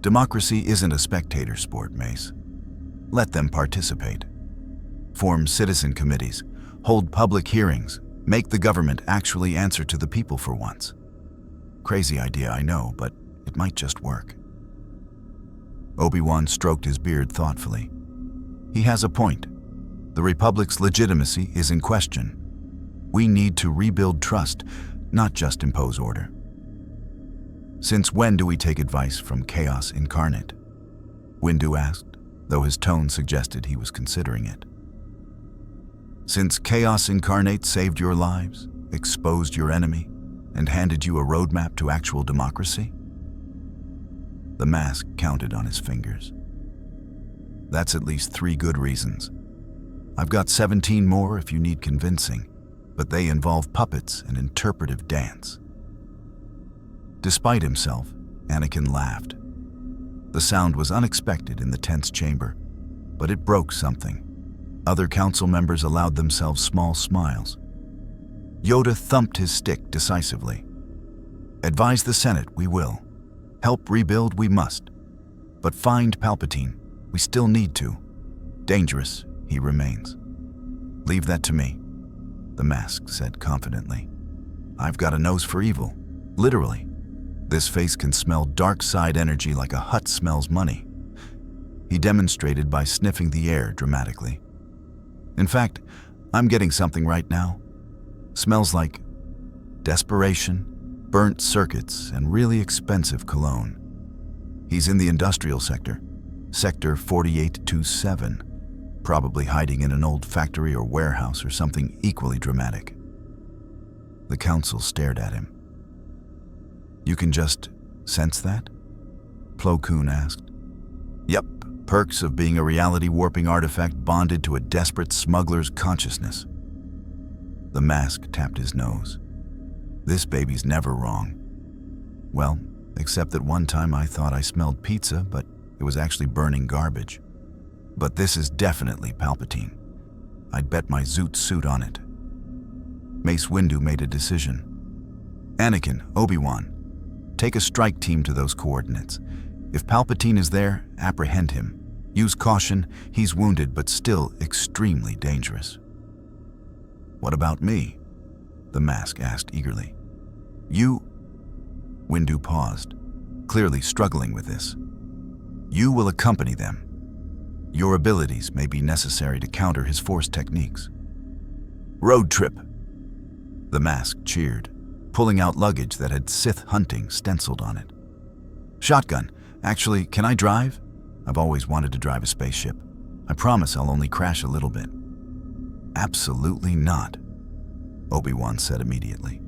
Democracy isn't a spectator sport, Mace. Let them participate. Form citizen committees, hold public hearings, make the government actually answer to the people for once. Crazy idea, I know, but it might just work." Obi-Wan stroked his beard thoughtfully. "He has a point. The Republic's legitimacy is in question. We need to rebuild trust, not just impose order." "Since when do we take advice from Chaos Incarnate?" Windu asked, though his tone suggested he was considering it. "Since Chaos Incarnate saved your lives, exposed your enemy, and handed you a roadmap to actual democracy?" The mask counted on his fingers. "That's at least 3 good reasons. I've got 17 more if you need convincing, but they involve puppets and interpretive dance." Despite himself, Anakin laughed. The sound was unexpected in the tense chamber, but it broke something. Other council members allowed themselves small smiles. Yoda thumped his stick decisively. "Advise the Senate, we will. Help rebuild, we must. But find Palpatine, we still need to. Dangerous, he remains. Leave that to me," the mask said confidently. "I've got a nose for evil, literally. This face can smell dark side energy like a hut smells money." He demonstrated by sniffing the air dramatically. "In fact, I'm getting something right now. Smells like desperation, burnt circuits, and really expensive cologne. He's in the industrial sector, Sector 4827, probably hiding in an old factory or warehouse or something equally dramatic." The council stared at him. "You can just sense that?" Plo Koon asked. "Yep, perks of being a reality-warping artifact bonded to a desperate smuggler's consciousness." The mask tapped his nose. "This baby's never wrong. Well, except that one time I thought I smelled pizza, but it was actually burning garbage. But this is definitely Palpatine. I'd bet my Zoot suit on it." Mace Windu made a decision. "Anakin, Obi-Wan, take a strike team to those coordinates. If Palpatine is there, apprehend him. Use caution, he's wounded but still extremely dangerous." "What about me?" the mask asked eagerly. "You..." Windu paused, clearly struggling with this. "You will accompany them. Your abilities may be necessary to counter his force techniques." "Road trip!" The mask cheered, pulling out luggage that had Sith hunting stenciled on it. "Shotgun. Actually, can I drive? I've always wanted to drive a spaceship. I promise I'll only crash a little bit." "Absolutely not," Obi-Wan said immediately.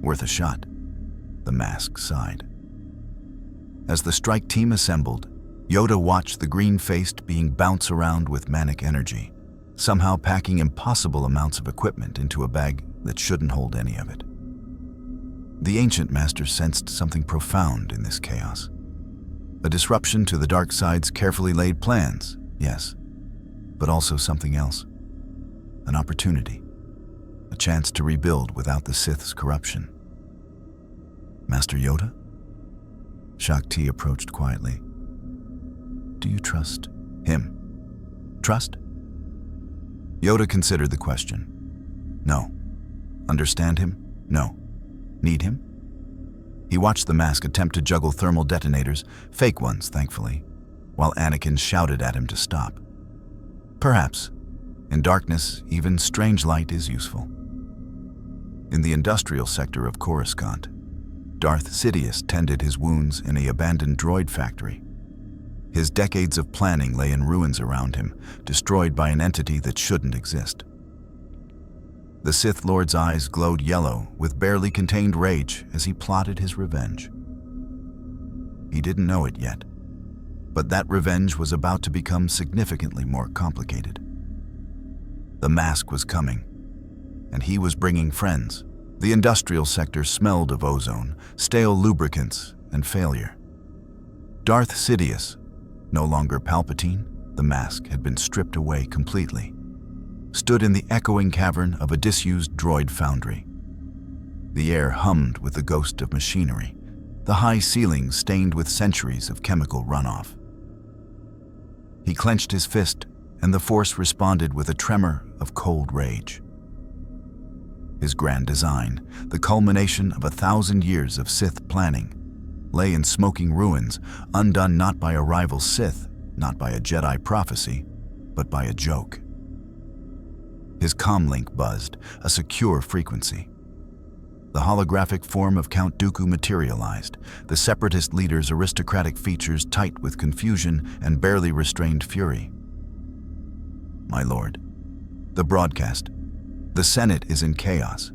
"Worth a shot," the mask sighed. As the strike team assembled, Yoda watched the green-faced being bounce around with manic energy, somehow packing impossible amounts of equipment into a bag that shouldn't hold any of it. The ancient master sensed something profound in this chaos. A disruption to the dark side's carefully laid plans, yes, but also something else. An opportunity, a chance to rebuild without the Sith's corruption. "Master Yoda?" Shakti approached quietly. "Do you trust him?" "Trust?" Yoda considered the question. "No." "Understand him?" "No." "Need him?" He watched the mask attempt to juggle thermal detonators, fake ones, thankfully, while Anakin shouted at him to stop. Perhaps. In darkness, even strange light is useful. In the industrial sector of Coruscant, Darth Sidious tended his wounds in an abandoned droid factory. His decades of planning lay in ruins around him, destroyed by an entity that shouldn't exist. The Sith Lord's eyes glowed yellow with barely contained rage as he plotted his revenge. He didn't know it yet, but that revenge was about to become significantly more complicated. The mask was coming, and he was bringing friends. The industrial sector smelled of ozone, stale lubricants, and failure. Darth Sidious, no longer Palpatine, the mask had been stripped away completely, stood in the echoing cavern of a disused droid foundry. The air hummed with the ghost of machinery, the high ceilings stained with centuries of chemical runoff. He clenched his fist, and the Force responded with a tremor of cold rage. His grand design, the culmination of 1,000 years of Sith planning, lay in smoking ruins, undone not by a rival Sith, not by a Jedi prophecy, but by a joke. His comlink buzzed, a secure frequency. The holographic form of Count Dooku materialized, the Separatist leader's aristocratic features tight with confusion and barely restrained fury. "My lord, the broadcast. The Senate is in chaos.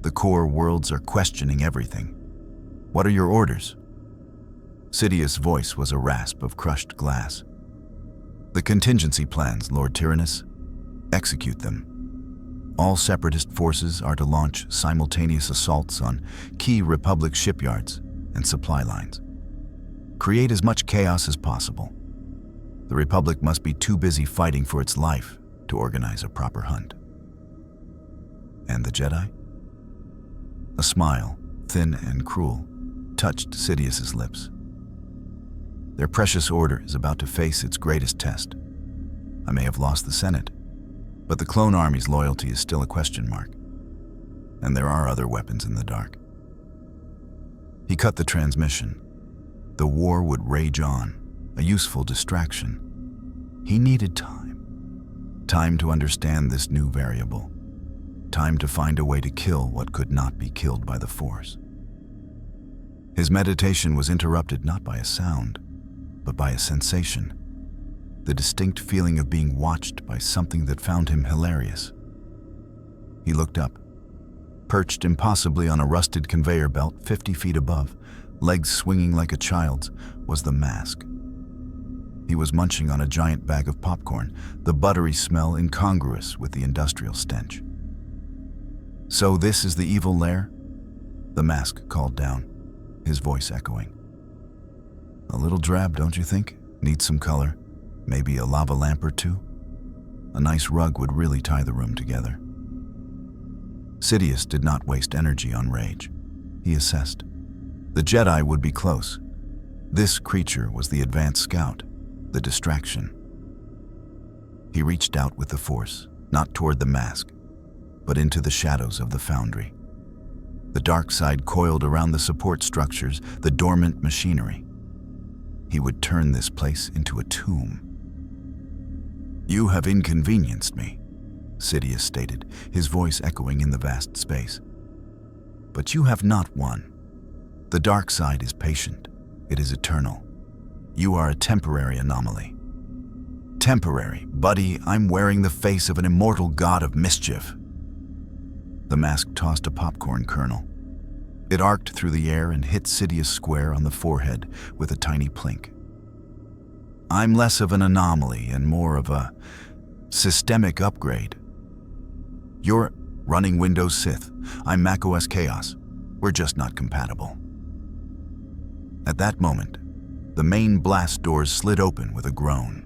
The core worlds are questioning everything. What are your orders?" Sidious' voice was a rasp of crushed glass. "The contingency plans, Lord Tyrannus. Execute them. All Separatist forces are to launch simultaneous assaults on key Republic shipyards and supply lines. Create as much chaos as possible. The Republic must be too busy fighting for its life to organize a proper hunt." "And the Jedi?" A smile, thin and cruel, touched Sidious's lips. "Their precious order is about to face its greatest test. I may have lost the Senate, but the clone army's loyalty is still a question mark. And there are other weapons in the dark." He cut the transmission. The war would rage on, a useful distraction. He needed time. Time to understand this new variable. Time to find a way to kill what could not be killed by the Force. His meditation was interrupted not by a sound, but by a sensation. The distinct feeling of being watched by something that found him hilarious. He looked up. Perched impossibly on a rusted conveyor belt 50 feet above, legs swinging like a child's, was the mask. He was munching on a giant bag of popcorn, the buttery smell incongruous with the industrial stench. "So this is the evil lair?" The mask called down, his voice echoing. "A little drab, don't you think? Needs some color. Maybe a lava lamp or two? A nice rug would really tie the room together." Sidious did not waste energy on rage. He assessed. The Jedi would be close. This creature was the advanced scout, the distraction. He reached out with the Force, not toward the mask, but into the shadows of the foundry. The dark side coiled around the support structures, the dormant machinery. He would turn this place into a tomb. "You have inconvenienced me," Sidious stated, his voice echoing in the vast space. "But you have not won. The dark side is patient. It is eternal. You are a temporary anomaly. Temporary, buddy, I'm wearing the face of an immortal god of mischief. The mask tossed a popcorn kernel. It arced through the air and hit Sidious square on the forehead with a tiny plink. I'm less of an anomaly and more of a systemic upgrade. You're running Windows Sith. I'm macOS Chaos. We're just not compatible. At that moment, the main blast doors slid open with a groan.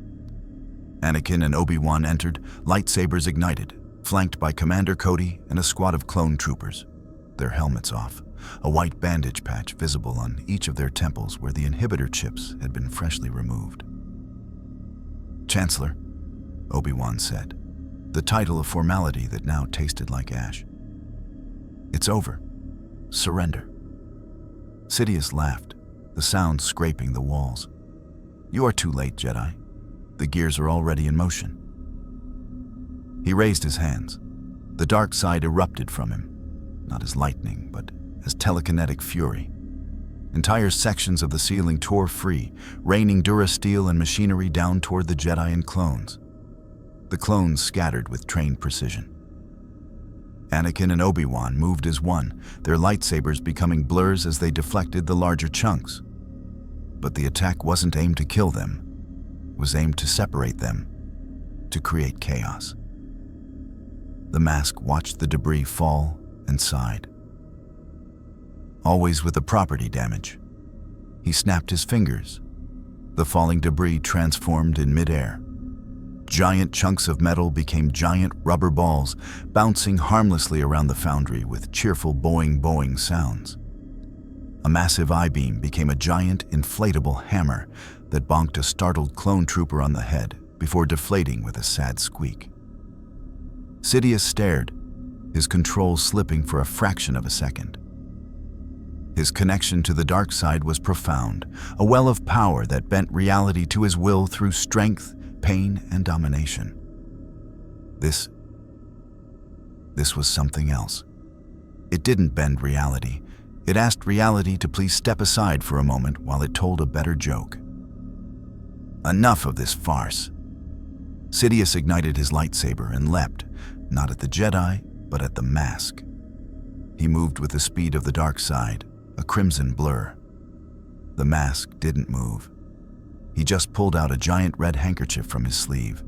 Anakin and Obi-Wan entered, lightsabers ignited, flanked by Commander Cody and a squad of clone troopers, their helmets off, a white bandage patch visible on each of their temples where the inhibitor chips had been freshly removed. Chancellor, Obi-Wan said, the title of formality that now tasted like ash. It's over. Surrender. Sidious laughed, the sound scraping the walls. You are too late, Jedi. The gears are already in motion. He raised his hands. The dark side erupted from him, not as lightning, but as telekinetic fury. Entire sections of the ceiling tore free, raining durasteel and machinery down toward the Jedi and clones. The clones scattered with trained precision. Anakin and Obi-Wan moved as one, their lightsabers becoming blurs as they deflected the larger chunks. But the attack wasn't aimed to kill them. It was aimed to separate them, to create chaos. The mask watched the debris fall and sighed. Always with the property damage. He snapped his fingers. The falling debris transformed in midair. Giant chunks of metal became giant rubber balls, bouncing harmlessly around the foundry with cheerful boing-boing sounds. A massive I-beam became a giant inflatable hammer that bonked a startled clone trooper on the head before deflating with a sad squeak. Sidious stared, his control slipping for a fraction of a second. His connection to the dark side was profound, a well of power that bent reality to his will through strength, pain, and domination. This was something else. It didn't bend reality. It asked reality to please step aside for a moment while it told a better joke. Enough of this farce. Sidious ignited his lightsaber and leapt, not at the Jedi, but at the mask. He moved with the speed of the dark side, a crimson blur. The mask didn't move. He just pulled out a giant red handkerchief from his sleeve.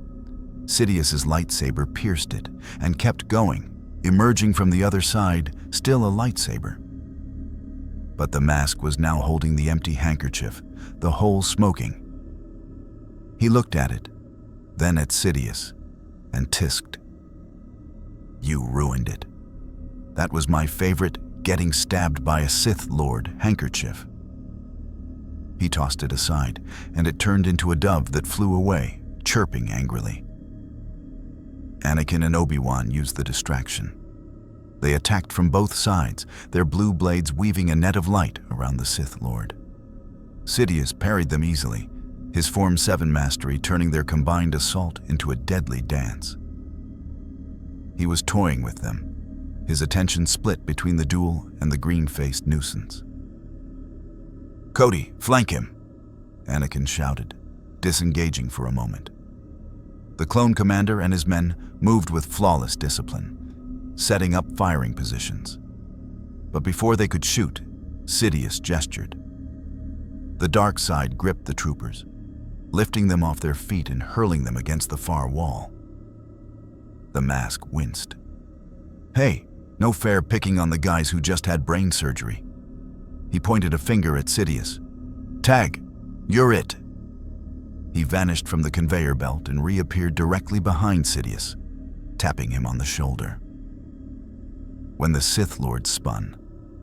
Sidious's lightsaber pierced it and kept going, emerging from the other side, still a lightsaber. But the mask was now holding the empty handkerchief, the hole smoking. He looked at it, then at Sidious, and tisked. You ruined it. That was my favorite getting stabbed by a Sith Lord handkerchief. He tossed it aside, and it turned into a dove that flew away, chirping angrily. Anakin and Obi-Wan used the distraction. They attacked from both sides, their blue blades weaving a net of light around the Sith Lord. Sidious parried them easily, his Form 7 mastery turning their combined assault into a deadly dance. He was toying with them, his attention split between the duel and the green-faced nuisance. Cody, flank him, Anakin shouted, disengaging for a moment. The clone commander and his men moved with flawless discipline, setting up firing positions. But before they could shoot, Sidious gestured. The dark side gripped the troopers, lifting them off their feet and hurling them against the far wall. The mask winced. Hey, no fair picking on the guys who just had brain surgery. He pointed a finger at Sidious. Tag, you're it. He vanished from the conveyor belt and reappeared directly behind Sidious, tapping him on the shoulder. When the Sith Lord spun,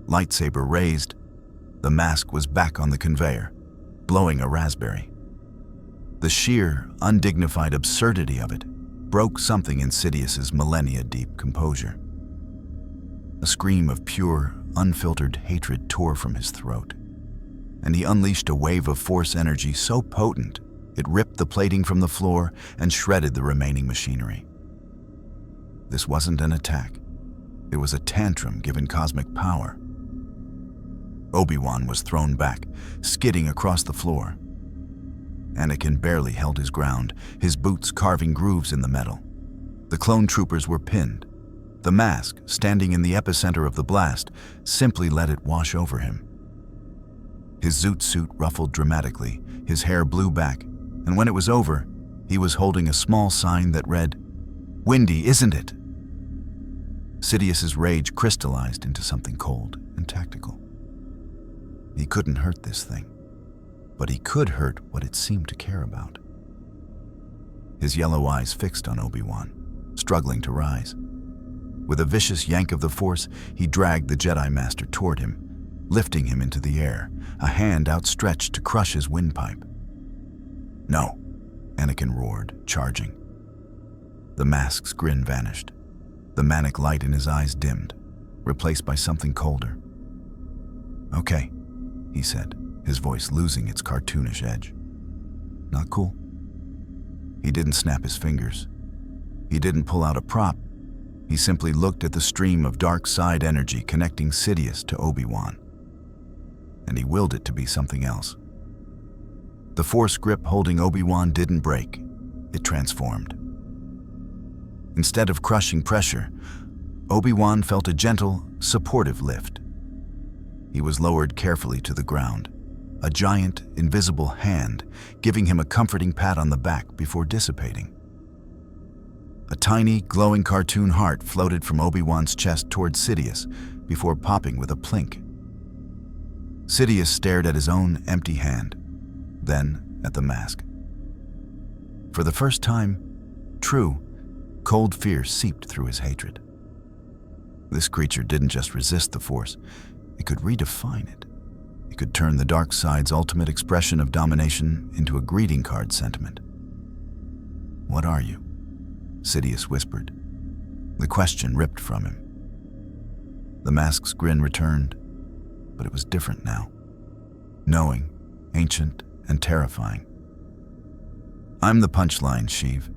lightsaber raised, the mask was back on the conveyor, blowing a raspberry. The sheer, undignified absurdity of it broke something in Sidious's millennia-deep composure. A scream of pure, unfiltered hatred tore from his throat, and he unleashed a wave of force energy so potent it ripped the plating from the floor and shredded the remaining machinery. This wasn't an attack. It was a tantrum given cosmic power. Obi-Wan was thrown back, skidding across the floor. Anakin barely held his ground, his boots carving grooves in the metal. The clone troopers were pinned. The mask, standing in the epicenter of the blast, simply let it wash over him. His zoot suit ruffled dramatically, his hair blew back, and when it was over, he was holding a small sign that read, "Windy, isn't it?" Sidious's rage crystallized into something cold and tactical. He couldn't hurt this thing, but he could hurt what it seemed to care about. His yellow eyes fixed on Obi-Wan, struggling to rise. With a vicious yank of the Force, he dragged the Jedi Master toward him, lifting him into the air, a hand outstretched to crush his windpipe. "No," Anakin roared, charging. The mask's grin vanished. The manic light in his eyes dimmed, replaced by something colder. "Okay," he said, his voice losing its cartoonish edge. "Not cool." He didn't snap his fingers. He didn't pull out a prop. He simply looked at the stream of dark side energy connecting Sidious to Obi-Wan. And he willed it to be something else. The Force grip holding Obi-Wan didn't break. It transformed. Instead of crushing pressure, Obi-Wan felt a gentle, supportive lift. He was lowered carefully to the ground, a giant, invisible hand giving him a comforting pat on the back before dissipating. A tiny, glowing cartoon heart floated from Obi-Wan's chest toward Sidious before popping with a plink. Sidious stared at his own empty hand, then at the mask. For the first time, true, cold fear seeped through his hatred. This creature didn't just resist the Force, it could redefine it. It could turn the dark side's ultimate expression of domination into a greeting card sentiment. "What are you?" Sidious whispered. The question ripped from him. The mask's grin returned, but it was different now. Knowing, ancient, and terrifying. "I'm the punchline, Sheev,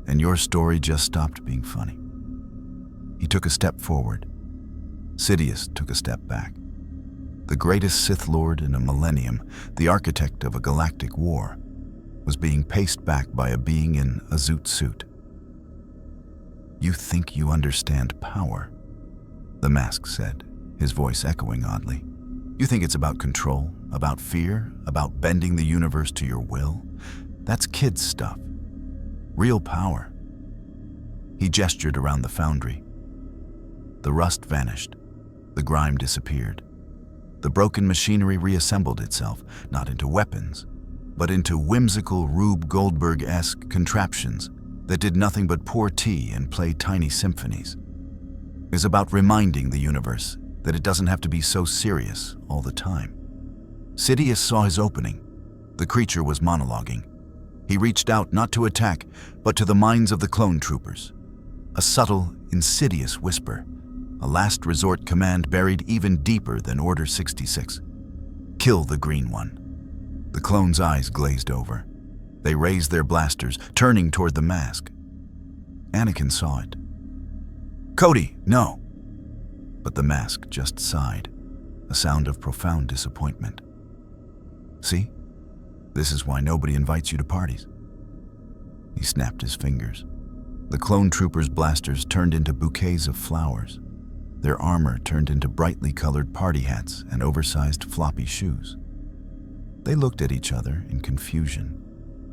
and your story just stopped being funny." He took a step forward. Sidious took a step back. The greatest Sith Lord in a millennium, the architect of a galactic war, was being paced back by a being in a zoot suit. "You think you understand power," the mask said, his voice echoing oddly. "You think it's about control, about fear, about bending the universe to your will? That's kids' stuff. Real power." He gestured around the foundry. The rust vanished. The grime disappeared. The broken machinery reassembled itself, not into weapons, but into whimsical Rube Goldberg-esque contraptions that did nothing but pour tea and play tiny symphonies. It was about reminding the universe that it doesn't have to be so serious all the time. Sidious saw his opening. The creature was monologuing. He reached out not to attack, but to the minds of the clone troopers. A subtle, insidious whisper, a last resort command buried even deeper than Order 66. "Kill the Green One." The clones' eyes glazed over. They raised their blasters, turning toward the mask. Anakin saw it. "Cody, no!" But the mask just sighed, a sound of profound disappointment. "See? This is why nobody invites you to parties." He snapped his fingers. The clone troopers' blasters turned into bouquets of flowers. Their armor turned into brightly colored party hats and oversized floppy shoes. They looked at each other in confusion,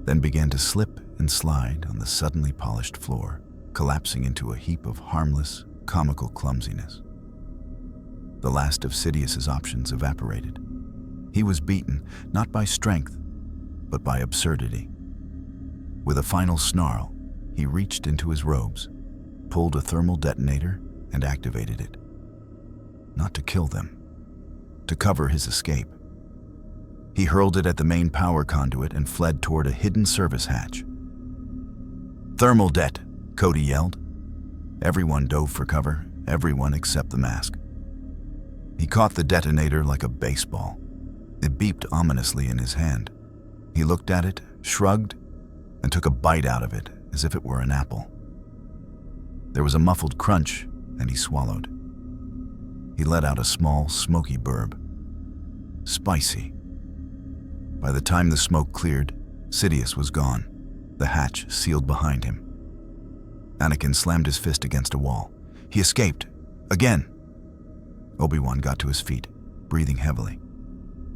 then began to slip and slide on the suddenly polished floor, collapsing into a heap of harmless, comical clumsiness. The last of Sidious's options evaporated. He was beaten, not by strength, but by absurdity. With a final snarl, he reached into his robes, pulled a thermal detonator, and activated it. Not to kill them, to cover his escape. He hurled it at the main power conduit and fled toward a hidden service hatch. "Thermal det," Cody yelled. Everyone dove for cover, everyone except the mask. He caught the detonator like a baseball. It beeped ominously in his hand. He looked at it, shrugged, and took a bite out of it as if it were an apple. There was a muffled crunch, and he swallowed. He let out a small, smoky burb. Spicy. By the time the smoke cleared, Sidious was gone, the hatch sealed behind him. Anakin slammed his fist against a wall. He escaped. Again. Obi-Wan got to his feet, breathing heavily.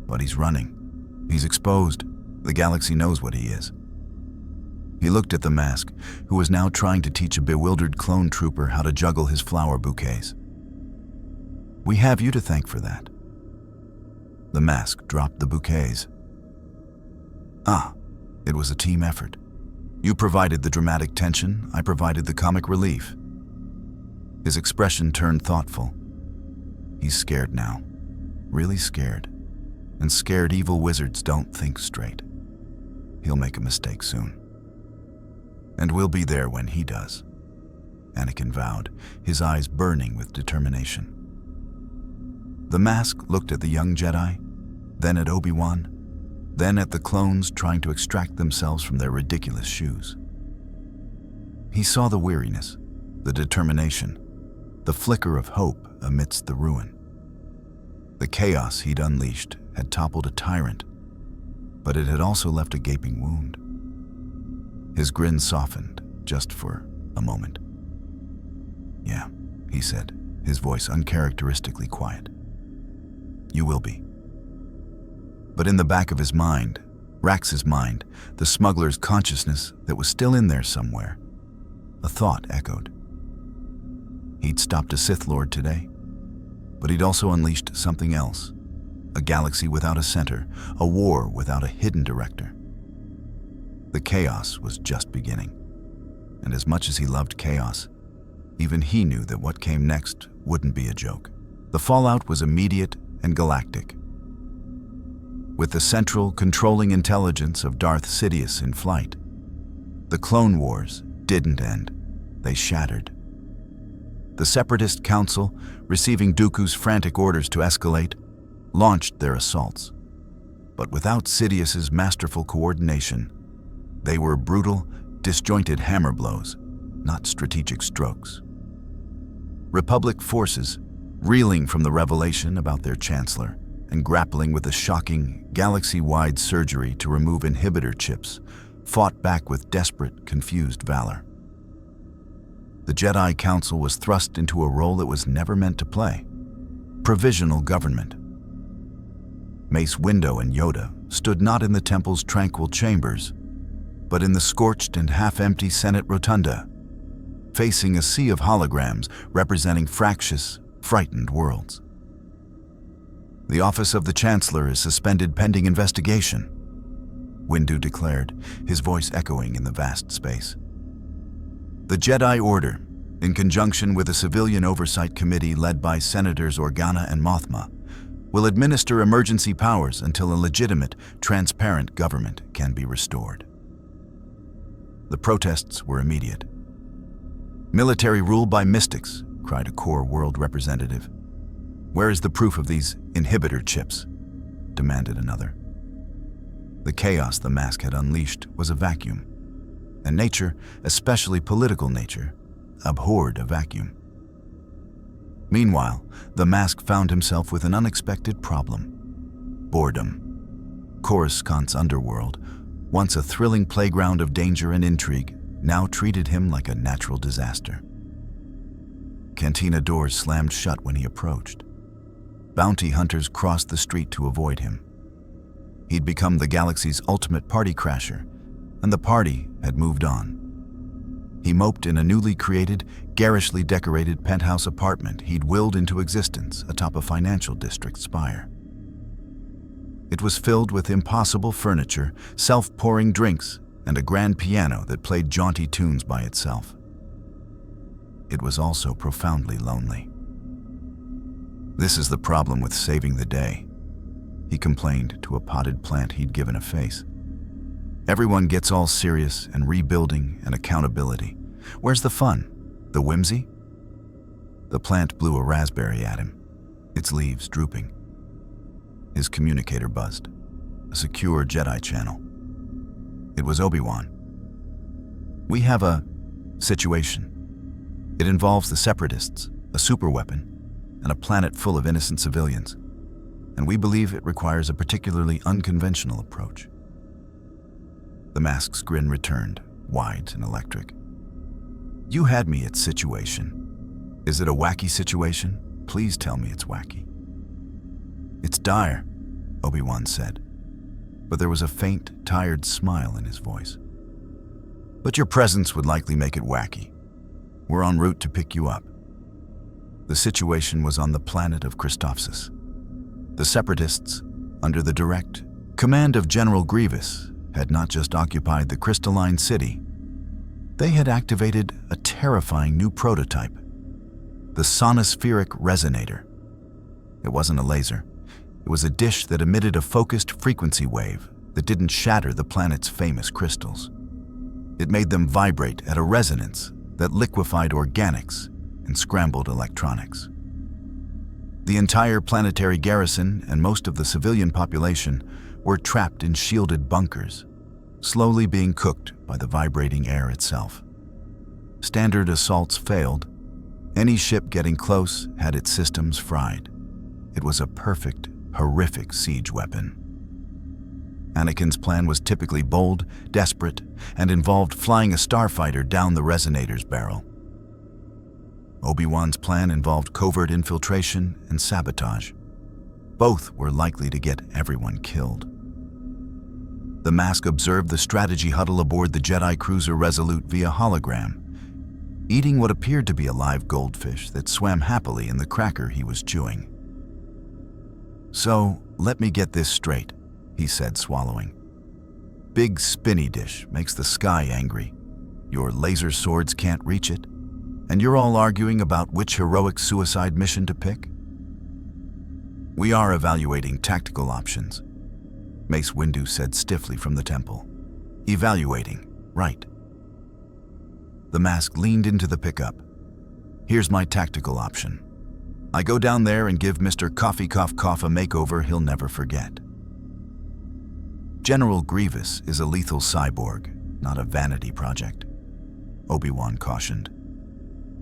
But he's running. He's exposed. The galaxy knows what he is. He looked at the mask, who was now trying to teach a bewildered clone trooper how to juggle his flower bouquets. We have you to thank for that. The mask dropped the bouquets. Ah, it was a team effort. You provided the dramatic tension, I provided the comic relief. His expression turned thoughtful. He's scared now, really scared. And scared evil wizards don't think straight. He'll make a mistake soon. And we'll be there when he does, Anakin vowed, his eyes burning with determination. The mask looked at the young Jedi, then at Obi-Wan, then at the clones trying to extract themselves from their ridiculous shoes. He saw the weariness, the determination, the flicker of hope amidst the ruin. The chaos he'd unleashed had toppled a tyrant, but it had also left a gaping wound. His grin softened, just for a moment. Yeah, he said, his voice uncharacteristically quiet. You will be. But in the back of his mind, Rax's mind, the smuggler's consciousness that was still in there somewhere, a thought echoed. He'd stopped a Sith Lord today, but he'd also unleashed something else, a galaxy without a center, a war without a hidden director. The chaos was just beginning, and as much as he loved chaos, even he knew that what came next wouldn't be a joke. The fallout was immediate and galactic. With the central, controlling intelligence of Darth Sidious in flight, the Clone Wars didn't end, they shattered. The Separatist Council, receiving Dooku's frantic orders to escalate, launched their assaults. But without Sidious's masterful coordination, they were brutal, disjointed hammer blows, not strategic strokes. Republic forces, reeling from the revelation about their chancellor and grappling with the shocking, galaxy-wide surgery to remove inhibitor chips, fought back with desperate, confused valor. The Jedi Council was thrust into a role it was never meant to play: provisional government. Mace Windu and Yoda stood not in the temple's tranquil chambers, but in the scorched and half-empty Senate rotunda, facing a sea of holograms representing fractious, frightened worlds. The office of the Chancellor is suspended pending investigation, Windu declared, his voice echoing in the vast space. The Jedi Order, in conjunction with a civilian oversight committee led by Senators Organa and Mothma, will administer emergency powers until a legitimate, transparent government can be restored. The protests were immediate. Military rule by mystics, cried a core world representative. Where is the proof of these inhibitor chips? Demanded another. The chaos the mask had unleashed was a vacuum, and nature, especially political nature, abhorred a vacuum. Meanwhile, the mask found himself with an unexpected problem: boredom. Coruscant's underworld, once a thrilling playground of danger and intrigue, now treated him like a natural disaster. Cantina doors slammed shut when he approached. Bounty hunters crossed the street to avoid him. He'd become the galaxy's ultimate party crasher, and the party had moved on. He moped in a newly created, garishly decorated penthouse apartment he'd willed into existence atop a financial district spire. It was filled with impossible furniture, self-pouring drinks, and a grand piano that played jaunty tunes by itself. It was also profoundly lonely. This is the problem with saving the day, he complained to a potted plant he'd given a face. Everyone gets all serious and rebuilding and accountability. Where's the fun? The whimsy? The plant blew a raspberry at him, its leaves drooping. His communicator buzzed, a secure Jedi channel. It was Obi-Wan. We have a situation. It involves the Separatists, a superweapon, and a planet full of innocent civilians, and we believe it requires a particularly unconventional approach. The mask's grin returned, wide and electric. You had me at situation. Is it a wacky situation? Please tell me it's wacky. It's dire, Obi-Wan said, but there was a faint, tired smile in his voice. But your presence would likely make it wacky. We're en route to pick you up. The situation was on the planet of Christophsis. The Separatists, under the direct command of General Grievous, had not just occupied the crystalline city. They had activated a terrifying new prototype, the sonospheric resonator. It wasn't a laser. It was a dish that emitted a focused frequency wave that didn't shatter the planet's famous crystals. It made them vibrate at a resonance that liquefied organics and scrambled electronics. The entire planetary garrison and most of the civilian population were trapped in shielded bunkers, slowly being cooked by the vibrating air itself. Standard assaults failed. Any ship getting close had its systems fried. It was a perfect, horrific siege weapon. Anakin's plan was typically bold, desperate, and involved flying a starfighter down the resonator's barrel. Obi-Wan's plan involved covert infiltration and sabotage. Both were likely to get everyone killed. The mask observed the strategy huddle aboard the Jedi cruiser Resolute via hologram, eating what appeared to be a live goldfish that swam happily in the cracker he was chewing. So, let me get this straight, he said, swallowing. Big spinny dish makes the sky angry. Your laser swords can't reach it, and you're all arguing about which heroic suicide mission to pick? We are evaluating tactical options, Mace Windu said stiffly from the temple. Evaluating, right. The mask leaned into the pickup. Here's my tactical option. I go down there and give Mr. Coffee Cough Cough a makeover he'll never forget. General Grievous is a lethal cyborg, not a vanity project, Obi-Wan cautioned.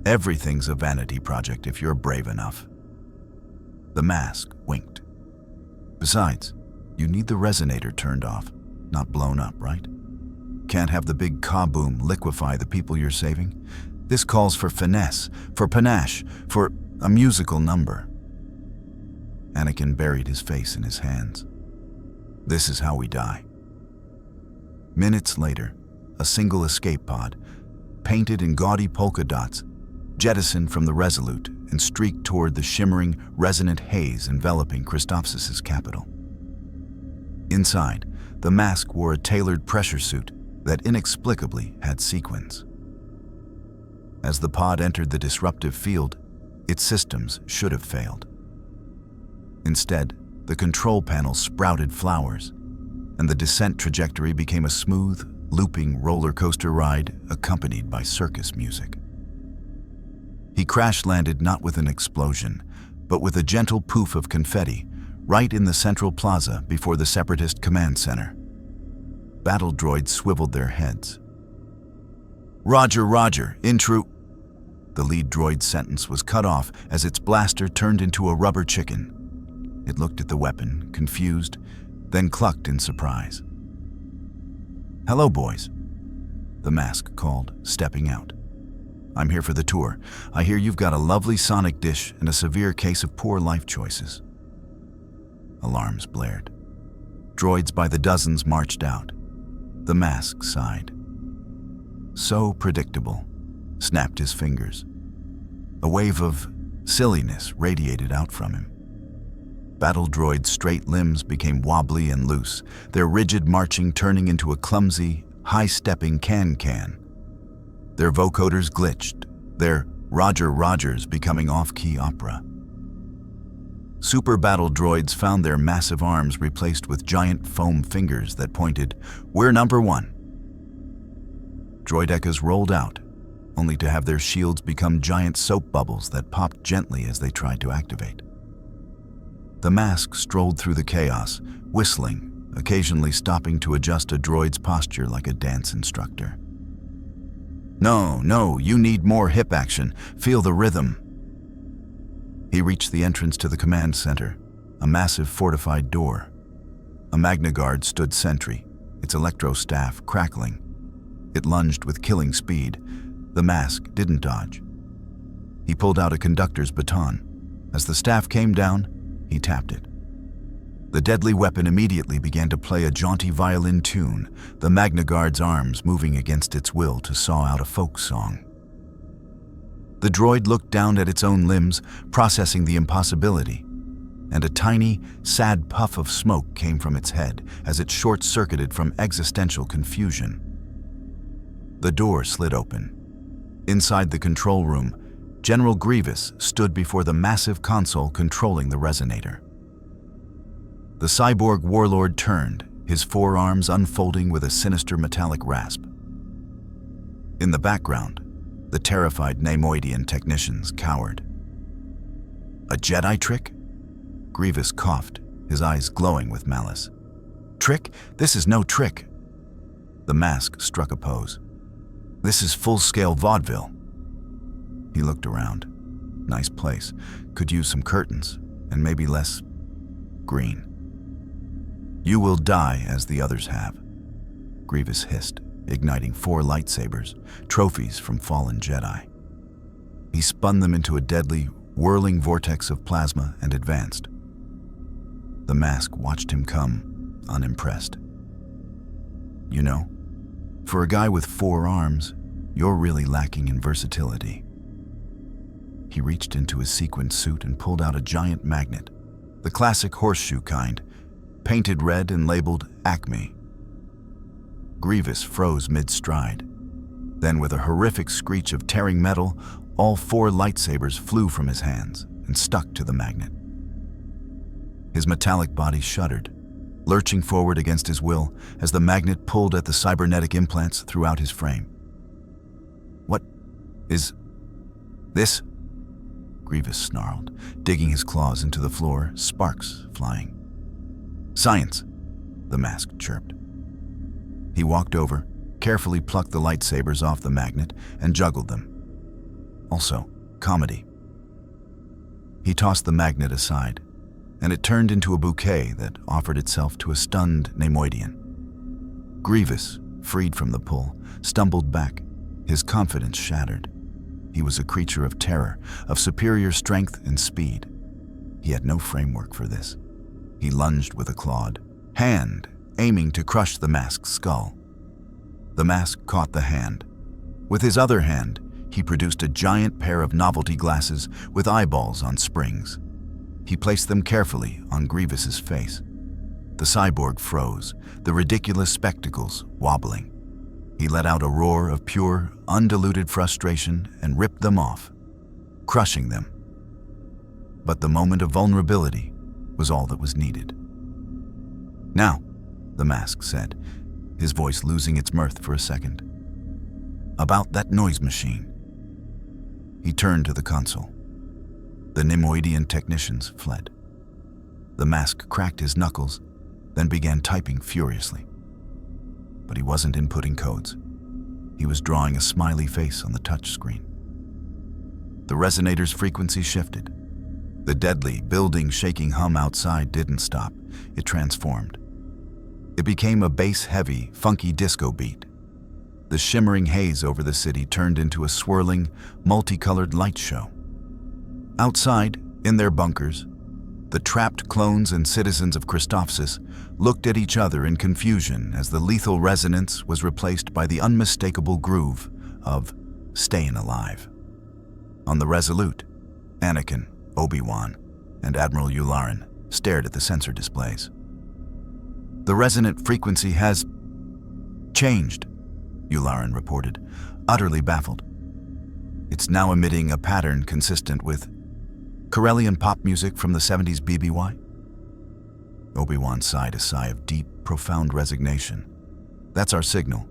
Everything's a vanity project if you're brave enough. The mask winked. Besides, you need the resonator turned off, not blown up, right? Can't have the big kaboom liquefy the people you're saving. This calls for finesse, for panache, for a musical number. Anakin buried his face in his hands. This is how we die. Minutes later, a single escape pod, painted in gaudy polka dots, jettisoned from the Resolute and streaked toward the shimmering, resonant haze enveloping Christophsis' capital. Inside, the mask wore a tailored pressure suit that inexplicably had sequins. As the pod entered the disruptive field, its systems should have failed. Instead, the control panel sprouted flowers, and the descent trajectory became a smooth, looping roller coaster ride accompanied by circus music. He crash-landed not with an explosion, but with a gentle poof of confetti right in the central plaza before the Separatist command center. Battle droids swiveled their heads. Roger, Roger, The lead droid's sentence was cut off as its blaster turned into a rubber chicken. It looked at the weapon, confused, then clucked in surprise. Hello, boys, the mask called, stepping out. I'm here for the tour. I hear you've got a lovely sonic dish and a severe case of poor life choices. Alarms blared. Droids by the dozens marched out. The mask sighed. So predictable, snapped his fingers. A wave of silliness radiated out from him. Battle droids' straight limbs became wobbly and loose, their rigid marching turning into a clumsy, high-stepping can-can. Their vocoders glitched, their Roger Rogers becoming off-key opera. Super battle droids found their massive arms replaced with giant foam fingers that pointed, "We're number one." Droidecas rolled out, only to have their shields become giant soap bubbles that popped gently as they tried to activate. The mask strolled through the chaos, whistling, occasionally stopping to adjust a droid's posture like a dance instructor. No, you need more hip action. Feel the rhythm. He reached the entrance to the command center, a massive fortified door. A Magna Guard stood sentry, its electro staff crackling. It lunged with killing speed. The mask didn't dodge. He pulled out a conductor's baton. As the staff came down, he tapped it. The deadly weapon immediately began to play a jaunty violin tune, the Magna Guard's arms moving against its will to saw out a folk song. The droid looked down at its own limbs, processing the impossibility, and a tiny, sad puff of smoke came from its head as it short-circuited from existential confusion. The door slid open. Inside the control room, General Grievous stood before the massive console controlling the resonator. The cyborg warlord turned, his forearms unfolding with a sinister metallic rasp. In the background, the terrified Neimoidian technicians cowered. A Jedi trick? Grievous coughed, his eyes glowing with malice. Trick? This is no trick. The mask struck a pose. This is full-scale vaudeville. He looked around. Nice place. Could use some curtains, and maybe less green. You will die as the others have, Grievous hissed, igniting 4 lightsabers, trophies from fallen Jedi. He spun them into a deadly, whirling vortex of plasma and advanced. The mask watched him come, unimpressed. You know, for a guy with 4 arms, you're really lacking in versatility. He reached into his sequined suit and pulled out a giant magnet, the classic horseshoe kind, painted red and labeled Acme. Grievous froze mid-stride. Then, with a horrific screech of tearing metal, all 4 lightsabers flew from his hands and stuck to the magnet. His metallic body shuddered, lurching forward against his will as the magnet pulled at the cybernetic implants throughout his frame. What is this? Grievous snarled, digging his claws into the floor, sparks flying. Science, the mask chirped. He walked over, carefully plucked the lightsabers off the magnet, and juggled them. Also, comedy. He tossed the magnet aside, and it turned into a bouquet that offered itself to a stunned Neimoidian. Grievous, freed from the pull, stumbled back, his confidence shattered. He was a creature of terror, of superior strength and speed. He had no framework for this. He lunged with a clawed hand, aiming to crush the mask's skull. The mask caught the hand. With his other hand, he produced a giant pair of novelty glasses with eyeballs on springs. He placed them carefully on Grievous's face. The cyborg froze, the ridiculous spectacles wobbling. He let out a roar of pure, undiluted frustration and ripped them off, crushing them. But the moment of vulnerability was all that was needed. Now, the mask said, his voice losing its mirth for a second. About that noise machine. He turned to the console. The Neimoidian technicians fled. The mask cracked his knuckles, then began typing furiously. But he wasn't inputting codes. He was drawing a smiley face on the touch screen. The resonator's frequency shifted. The deadly, building-shaking hum outside didn't stop. It transformed. It became a bass-heavy, funky disco beat. The shimmering haze over the city turned into a swirling, multicolored light show. Outside, in their bunkers, the trapped clones and citizens of Christophsis looked at each other in confusion as the lethal resonance was replaced by the unmistakable groove of "Stayin' Alive." On the Resolute, Anakin, Obi-Wan, and Admiral Yularen stared at the sensor displays. The resonant frequency has changed, Yularen reported, utterly baffled. It's now emitting a pattern consistent with Corellian pop music from the 70s BBY? Obi-Wan sighed a sigh of deep, profound resignation. That's our signal.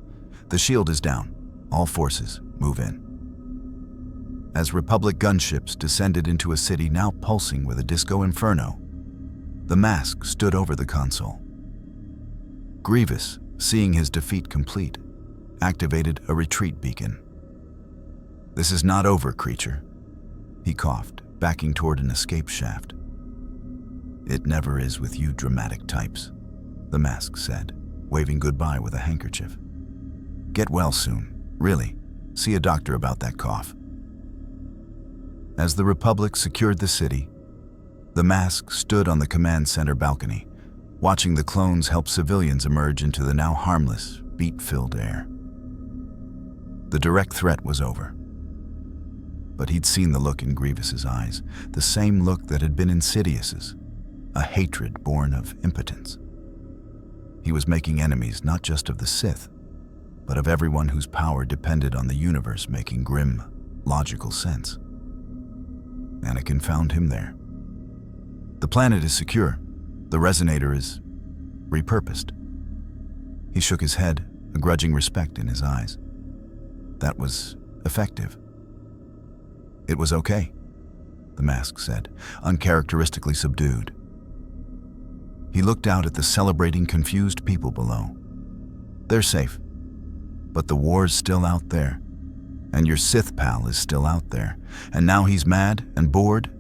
The shield is down. All forces, move in. As Republic gunships descended into a city now pulsing with a disco inferno, the mask stood over the console. Grievous, seeing his defeat complete, activated a retreat beacon. This is not over, creature. He coughed, backing toward an escape shaft. It never is with you dramatic types, the mask said. waving goodbye with a handkerchief. "Get well soon. Really. See a doctor about that cough." As the Republic secured the city, the mask stood on the command center balcony, watching the clones help civilians emerge into the now harmless, beat-filled air. The direct threat was over. But he'd seen the look in Grievous's eyes, the same look that had been in Sidious's, a hatred born of impotence. He was making enemies not just of the Sith, but of everyone whose power depended on the universe making grim, logical sense. Anakin found him there. "The planet is secure. The resonator is repurposed." He shook his head, a grudging respect in his eyes. "That was effective." "It was okay," the mask said, uncharacteristically subdued. He looked out at the celebrating, confused people below. "They're safe. But the war's still out there. And your Sith pal is still out there. And now he's mad and bored?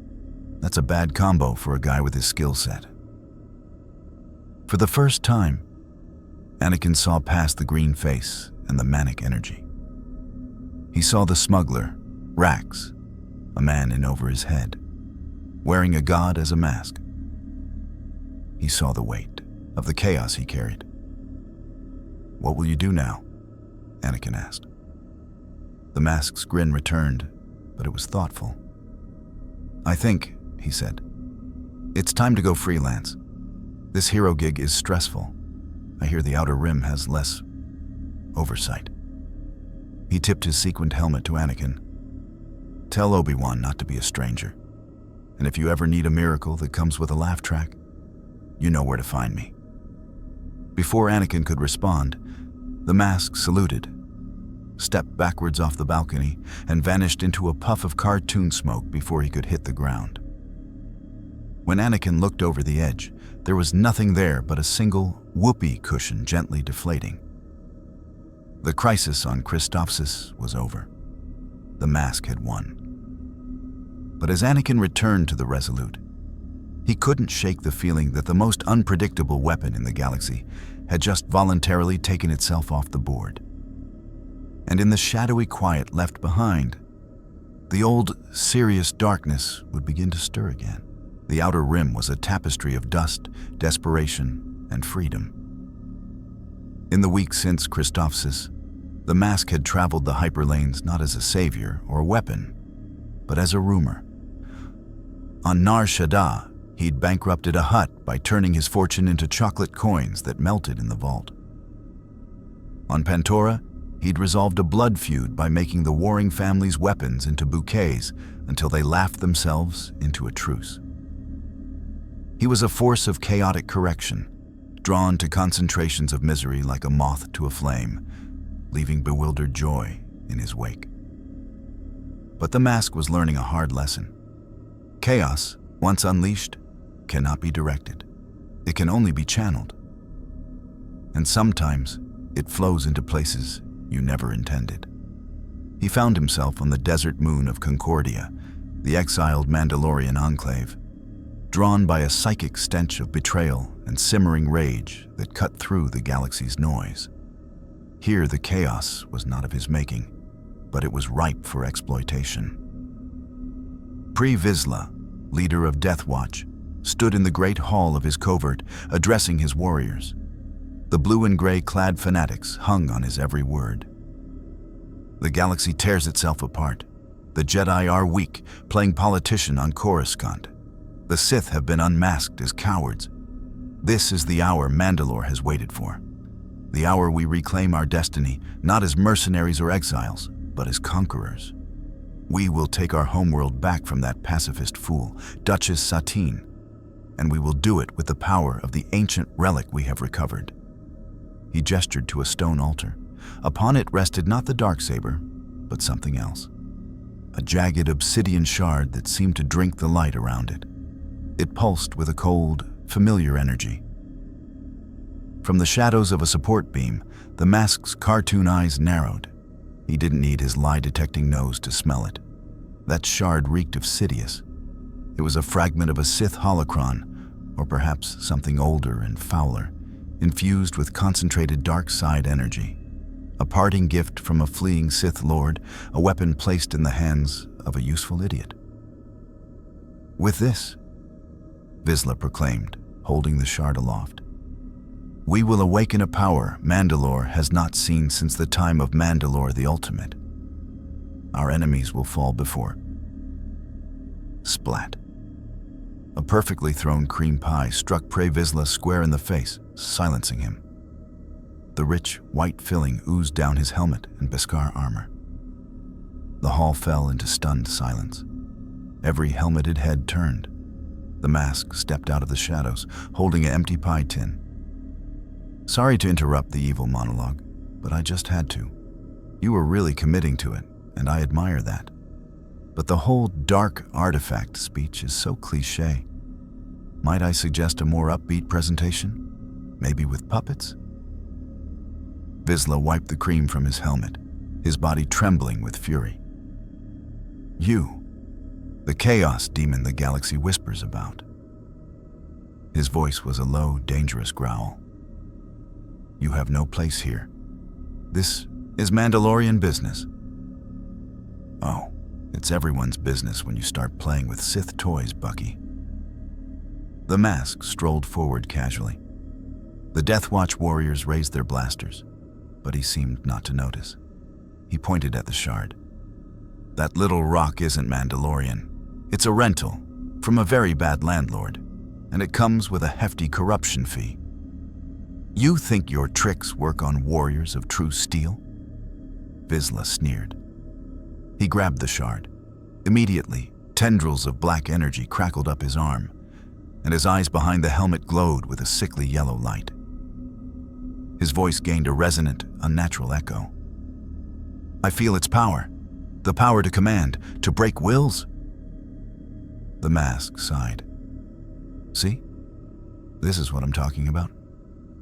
That's a bad combo for a guy with his skill set." For the first time, Anakin saw past the green face and the manic energy. He saw the smuggler, Rax, a man in over his head, wearing a god as a mask. He saw the weight of the chaos he carried. "What will you do now?" Anakin asked. The mask's grin returned, but it was thoughtful. "I think," he said, "it's time to go freelance. This hero gig is stressful. I hear the Outer Rim has less oversight." He tipped his sequined helmet to Anakin. "Tell Obi-Wan not to be a stranger. And if you ever need a miracle that comes with a laugh track, you know where to find me." Before Anakin could respond, the mask saluted, stepped backwards off the balcony, and vanished into a puff of cartoon smoke before he could hit the ground. When Anakin looked over the edge, there was nothing there but a single whoopee cushion gently deflating. The crisis on Christophsis was over. The mask had won. But as Anakin returned to the Resolute, he couldn't shake the feeling that the most unpredictable weapon in the galaxy had just voluntarily taken itself off the board. And in the shadowy quiet left behind, the old, serious darkness would begin to stir again. The Outer Rim was a tapestry of dust, desperation, and freedom. In the week since Christophsis, the mask had traveled the hyperlanes not as a savior or a weapon, but as a rumor. On Nar Shaddaa, he'd bankrupted a hut by turning his fortune into chocolate coins that melted in the vault. On Pantora, he'd resolved a blood feud by making the warring family's weapons into bouquets until they laughed themselves into a truce. He was a force of chaotic correction, drawn to concentrations of misery like a moth to a flame, leaving bewildered joy in his wake. But the mask was learning a hard lesson. Chaos, once unleashed, cannot be directed. It can only be channeled. And sometimes it flows into places you never intended. He found himself on the desert moon of Concordia, the exiled Mandalorian enclave, drawn by a psychic stench of betrayal and simmering rage that cut through the galaxy's noise. Here the chaos was not of his making, but it was ripe for exploitation. Pre Vizsla, leader of Death Watch, stood in the great hall of his covert, addressing his warriors. The blue and gray clad fanatics hung on his every word. The galaxy tears itself apart. The Jedi are weak, playing politician on Coruscant. The Sith have been unmasked as cowards. This is the hour Mandalore has waited for. The hour we reclaim our destiny, not as mercenaries or exiles, but as conquerors. We will take our homeworld back from that pacifist fool, Duchess Satine, and we will do it with the power of the ancient relic we have recovered. He gestured to a stone altar. Upon it rested not the darksaber, but something else. A jagged obsidian shard that seemed to drink the light around it. It pulsed with a cold, familiar energy. From the shadows of a support beam, the mask's cartoon eyes narrowed. He didn't need his lie-detecting nose to smell it. That shard reeked of Sidious. It was a fragment of a Sith holocron, or perhaps something older and fouler, infused with concentrated dark side energy, a parting gift from a fleeing Sith Lord, a weapon placed in the hands of a useful idiot. "With this," Vizsla proclaimed, holding the shard aloft, "we will awaken a power Mandalore has not seen since the time of Mandalore the Ultimate. Our enemies will fall before." Splat. A perfectly thrown cream pie struck Pre Vizsla square in the face, silencing him. The rich, white filling oozed down his helmet and Beskar armor. The hall fell into stunned silence. Every helmeted head turned. The mask stepped out of the shadows, holding an empty pie tin. "Sorry to interrupt the evil monologue, but I just had to. You were really committing to it, and I admire that. But the whole dark artifact speech is so cliché. Might I suggest a more upbeat presentation? Maybe with puppets?" Vizsla wiped the cream from his helmet, his body trembling with fury. "You, the chaos demon the galaxy whispers about." His voice was a low, dangerous growl. "You have no place here. This is Mandalorian business." "Oh, it's everyone's business when you start playing with Sith toys, Bucky." The mask strolled forward casually. The Death Watch warriors raised their blasters, but he seemed not to notice. He pointed at the shard. "That little rock isn't Mandalorian. It's a rental from a very bad landlord, and it comes with a hefty corruption fee. You think your tricks work on warriors of true steel?" Vizsla sneered. He grabbed the shard. Immediately, tendrils of black energy crackled up his arm, and his eyes behind the helmet glowed with a sickly yellow light. His voice gained a resonant, unnatural echo. "I feel its power. The power to command, to break wills." The mask sighed. "See? This is what I'm talking about.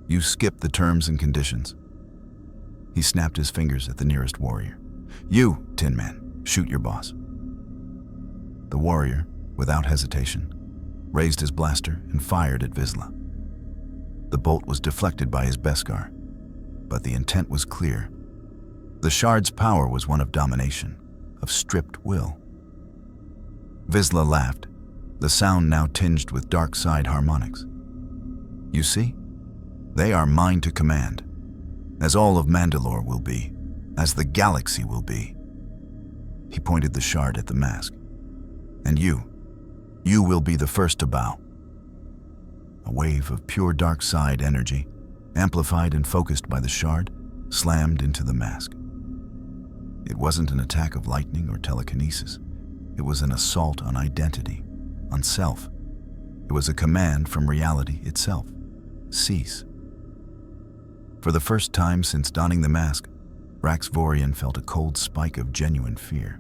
You skip the terms and conditions." He snapped his fingers at the nearest warrior. "You, Tin Man, shoot your boss." The warrior, without hesitation, raised his blaster and fired at Vizsla. The bolt was deflected by his Beskar, but the intent was clear. The shard's power was one of domination, of stripped will. Vizsla laughed, the sound now tinged with dark side harmonics. "You see? They are mine to command, as all of Mandalore will be, as the galaxy will be." He pointed the shard at the mask. "And you will be the first to bow." A wave of pure dark side energy, amplified and focused by the shard, slammed into the mask. It wasn't an attack of lightning or telekinesis. It was an assault on identity, on self. It was a command from reality itself. Cease. For the first time since donning the mask, Rax Vorian felt a cold spike of genuine fear.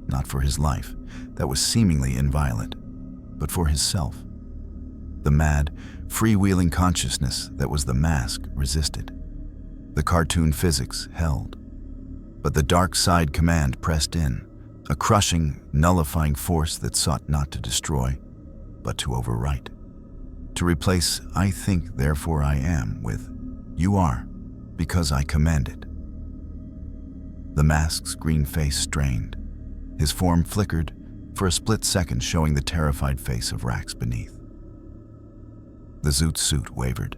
Not for his life, that was seemingly inviolate, but for his self. The mad, freewheeling consciousness that was the mask resisted. The cartoon physics held. But the dark side command pressed in, a crushing, nullifying force that sought not to destroy, but to overwrite. To replace "I think, therefore I am" with "You are, because I command it." The mask's green face strained. His form flickered, for a split second showing the terrified face of Rax beneath. The Zoot suit wavered.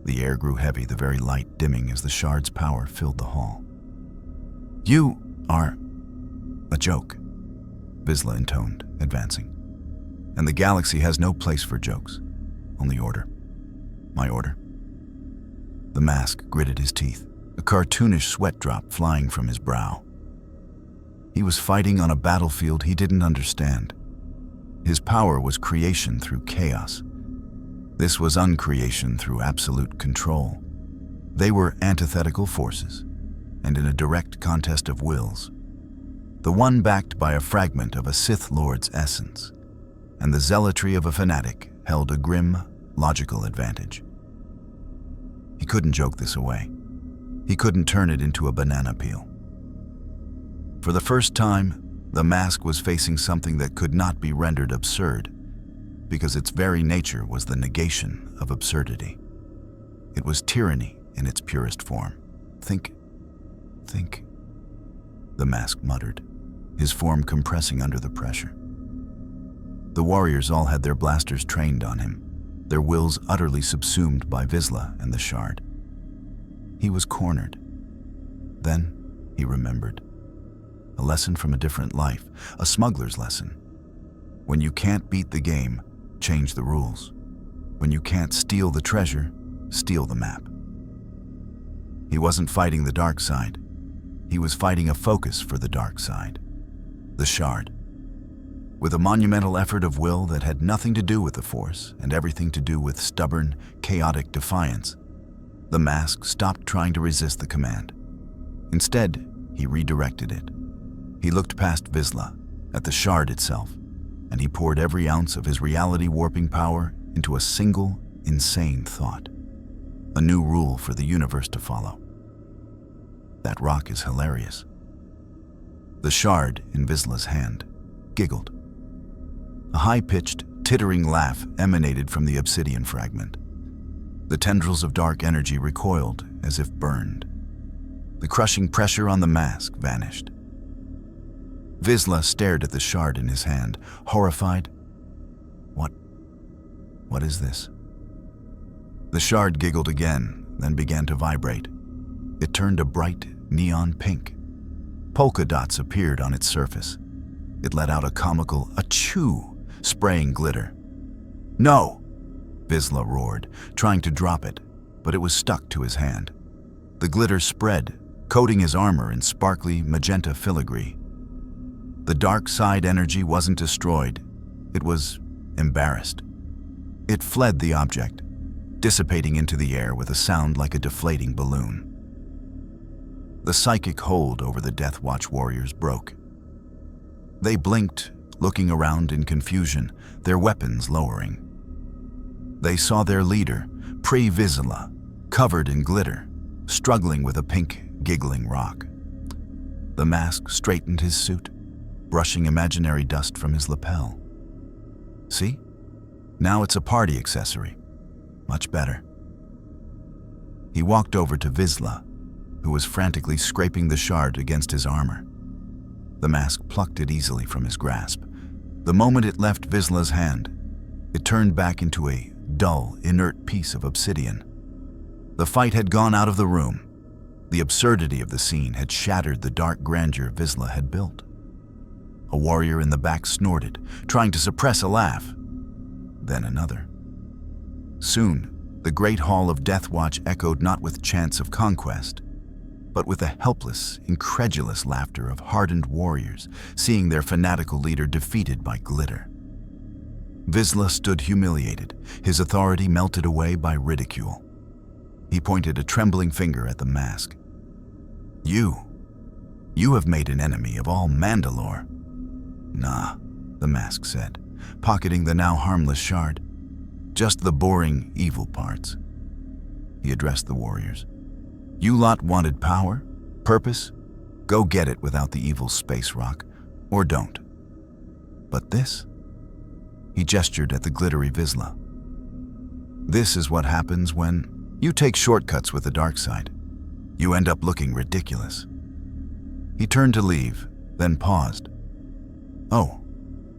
The air grew heavy, the very light dimming as the shard's power filled the hall. "You are a joke," Vizsla intoned, advancing. "And the galaxy has no place for jokes, only order. My order." The mask gritted his teeth, a cartoonish sweat drop flying from his brow. He was fighting on a battlefield he didn't understand. His power was creation through chaos. This was uncreation through absolute control. They were antithetical forces, and in a direct contest of wills. The one backed by a fragment of a Sith Lord's essence, and the zealotry of a fanatic held a grim, logical advantage. He couldn't joke this away. He couldn't turn it into a banana peel. For the first time, the mask was facing something that could not be rendered absurd, because its very nature was the negation of absurdity. It was tyranny in its purest form. Think, the mask muttered, his form compressing under the pressure. The warriors all had their blasters trained on him, their wills utterly subsumed by Vizsla and the Shard. He was cornered. Then he remembered. A lesson from a different life, a smuggler's lesson. When you can't beat the game, change the rules. When you can't steal the treasure, steal the map. He wasn't fighting the dark side. He was fighting a focus for the dark side, the Shard. With a monumental effort of will that had nothing to do with the Force and everything to do with stubborn, chaotic defiance, the mask stopped trying to resist the command. Instead, he redirected it. He looked past Vizsla, at the Shard itself, and he poured every ounce of his reality-warping power into a single, insane thought. A new rule for the universe to follow. That rock is hilarious. The Shard in Vizsla's hand giggled. A high-pitched, tittering laugh emanated from the obsidian fragment. The tendrils of dark energy recoiled as if burned. The crushing pressure on the mask vanished. Vizsla stared at the Shard in his hand, horrified. What is this? The Shard giggled again, then began to vibrate. It turned a bright, neon pink. Polka dots appeared on its surface. It let out a comical achoo, spraying glitter. "No!" Vizsla roared, trying to drop it, but it was stuck to his hand. The glitter spread, coating his armor in sparkly magenta filigree. The dark side energy wasn't destroyed. It was embarrassed. It fled the object, dissipating into the air with a sound like a deflating balloon. The psychic hold over the Death Watch warriors broke. They blinked, looking around in confusion, their weapons lowering. They saw their leader, Vizsla, covered in glitter, struggling with a pink, giggling rock. The mask straightened his suit, brushing imaginary dust from his lapel. See? Now it's a party accessory. Much better. He walked over to Vizsla, who was frantically scraping the Shard against his armor. The mask plucked it easily from his grasp. The moment it left Vizsla's hand, it turned back into a dull, inert piece of obsidian. The fight had gone out of the room. The absurdity of the scene had shattered the dark grandeur Vizsla had built. A warrior in the back snorted, trying to suppress a laugh. Then another. Soon, the great hall of Death Watch echoed not with chants of conquest, but with the helpless, incredulous laughter of hardened warriors, seeing their fanatical leader defeated by glitter. Vizsla stood humiliated, his authority melted away by ridicule. He pointed a trembling finger at the mask. You have made an enemy of all Mandalore." "Nah," the mask said, pocketing the now harmless Shard. "Just the boring, evil parts." He addressed the warriors. "You lot wanted power? Purpose? Go get it without the evil space rock, or don't. But this?" He gestured at the glittery Vizsla. "This is what happens when you take shortcuts with the dark side. You end up looking ridiculous." He turned to leave, then paused. "Oh,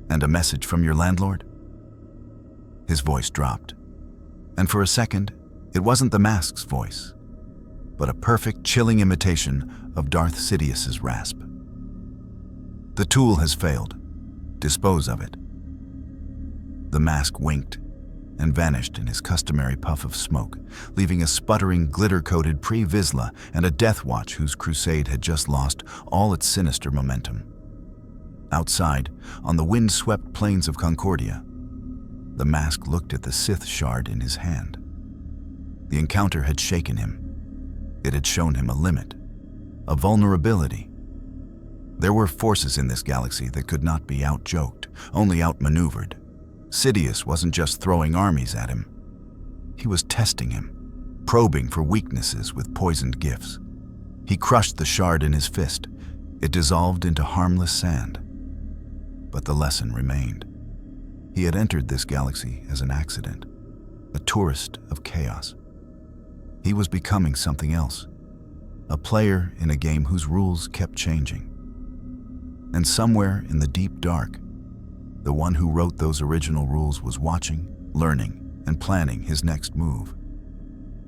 and a message from your landlord?" His voice dropped, and for a second, it wasn't the mask's voice, but a perfect, chilling imitation of Darth Sidious's rasp. "The tool has failed. Dispose of it." The mask winked and vanished in his customary puff of smoke, leaving a sputtering, glitter-coated Vizsla and a Death Watch whose crusade had just lost all its sinister momentum. Outside, on the wind-swept plains of Concordia, the mask looked at the Sith Shard in his hand. The encounter had shaken him. It had shown him a limit, a vulnerability. There were forces in this galaxy that could not be out-joked, only outmaneuvered. Sidious wasn't just throwing armies at him. He was testing him, probing for weaknesses with poisoned gifts. He crushed the Shard in his fist. It dissolved into harmless sand. But the lesson remained. He had entered this galaxy as an accident, a tourist of chaos. He was becoming something else, a player in a game whose rules kept changing. And somewhere in the deep dark, the one who wrote those original rules was watching, learning, and planning his next move.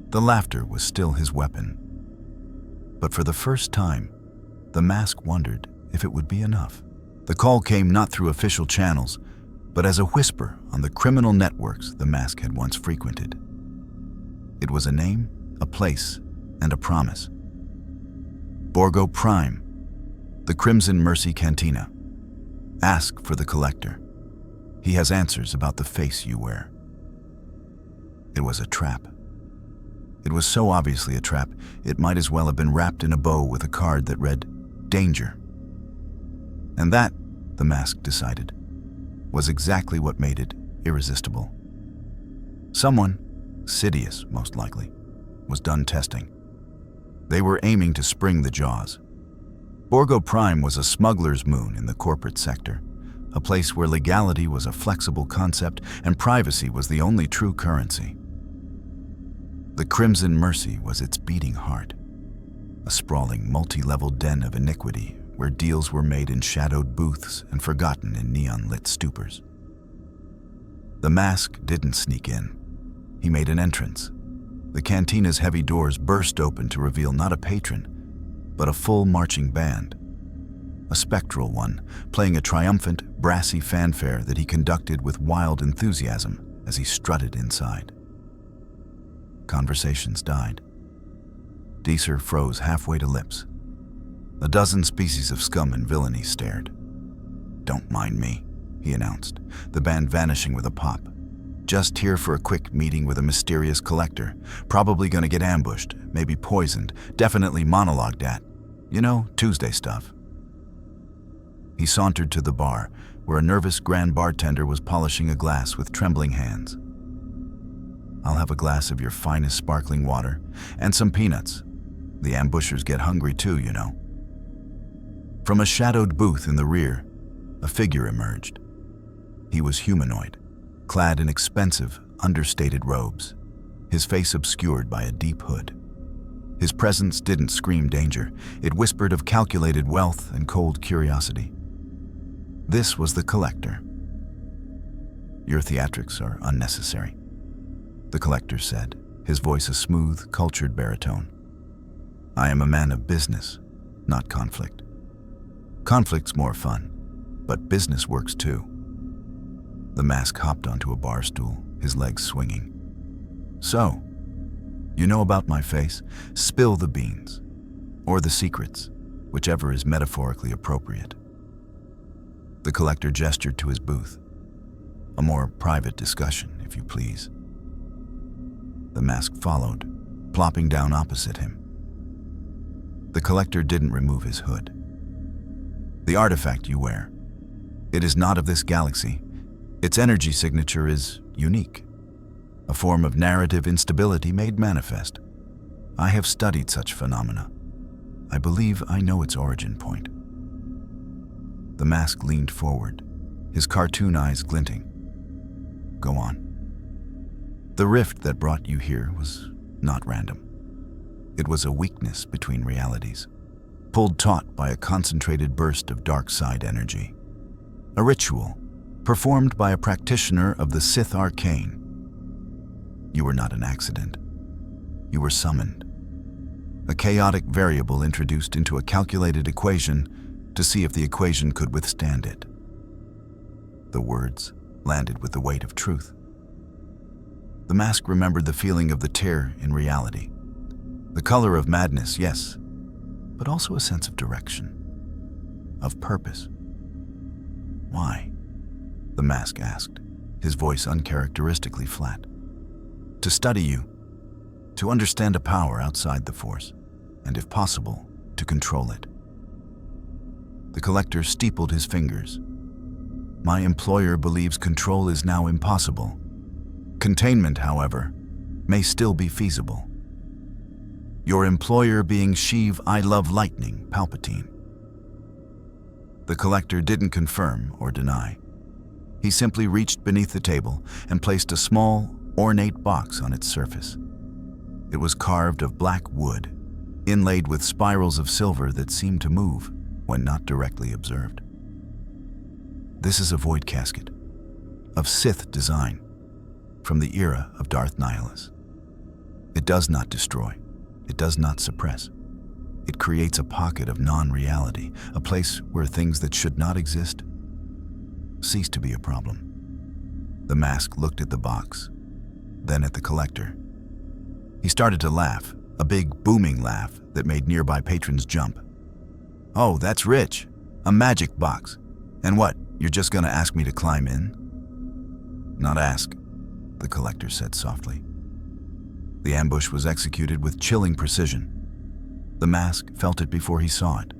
The laughter was still his weapon. But for the first time, the mask wondered if it would be enough. The call came not through official channels, but as a whisper on the criminal networks the mask had once frequented. It was a name, a place, and a promise. Borgo Prime, the Crimson Mercy Cantina. Ask for the Collector. He has answers about the face you wear. It was a trap. It was so obviously a trap, it might as well have been wrapped in a bow with a card that read, "Danger." And that, the mask decided, was exactly what made it irresistible. Someone, Sidious most likely, was done testing. They were aiming to spring the jaws. Borgo Prime was a smuggler's moon in the corporate sector, a place where legality was a flexible concept and privacy was the only true currency. The Crimson Mercy was its beating heart, a sprawling multi-level den of iniquity where deals were made in shadowed booths and forgotten in neon-lit stupors. The mask didn't sneak in. He made an entrance. The cantina's heavy doors burst open to reveal not a patron, but a full marching band. A spectral one, playing a triumphant, brassy fanfare that he conducted with wild enthusiasm as he strutted inside. Conversations died. Deeser froze halfway to lips. A dozen species of scum and villainy stared. "Don't mind me," he announced, the band vanishing with a pop. "Just here for a quick meeting with a mysterious collector. Probably gonna get ambushed, maybe poisoned, definitely monologued at. You know, Tuesday stuff." He sauntered to the bar, where a nervous grand bartender was polishing a glass with trembling hands. "I'll have a glass of your finest sparkling water, and some peanuts. The ambushers get hungry too, you know." From a shadowed booth in the rear, a figure emerged. He was humanoid, clad in expensive, understated robes, his face obscured by a deep hood. His presence didn't scream danger, it whispered of calculated wealth and cold curiosity. This was the Collector. "Your theatrics are unnecessary," the Collector said, his voice a smooth, cultured baritone. "I am a man of business, not conflict. Conflict's more fun, but business works too." The mask hopped onto a bar stool, his legs swinging. "So, you know about my face? Spill the beans. Or the secrets, whichever is metaphorically appropriate." The Collector gestured to his booth. "A more private discussion, if you please." The mask followed, plopping down opposite him. The Collector didn't remove his hood. "The artifact you wear. It is not of this galaxy. Its energy signature is unique, a form of narrative instability made manifest. I have studied such phenomena. I believe I know its origin point." The mask leaned forward, his cartoon eyes glinting. "Go on." "The rift that brought you here was not random. It was a weakness between realities, pulled taut by a concentrated burst of dark side energy. A ritual, performed by a practitioner of the Sith Arcane. You were not an accident. You were summoned. A chaotic variable introduced into a calculated equation to see if the equation could withstand it." The words landed with the weight of truth. The mask remembered the feeling of the tear in reality. The color of madness, yes, but also a sense of direction, of purpose. "Why?" the mask asked, his voice uncharacteristically flat. "To study you, to understand a power outside the Force, and if possible, to control it." The Collector steepled his fingers. "My employer believes control is now impossible. Containment, however, may still be feasible. Your employer being Sheev I Love Lightning Palpatine." The Collector didn't confirm or deny. He simply reached beneath the table and placed a small, ornate box on its surface. It was carved of black wood, inlaid with spirals of silver that seemed to move when not directly observed. This is a void casket, of Sith design, from the era of Darth Nihilus. It does not destroy, it does not suppress. It creates a pocket of non-reality, a place where things that should not exist cease to be a problem. The mask looked at the box, then at the collector. He started to laugh, a big booming laugh that made nearby patrons jump. "Oh, that's rich. A magic box. And what, you're just gonna ask me to climb in?" "Not ask," the collector said softly. The ambush was executed with chilling precision. The mask felt it before he saw it.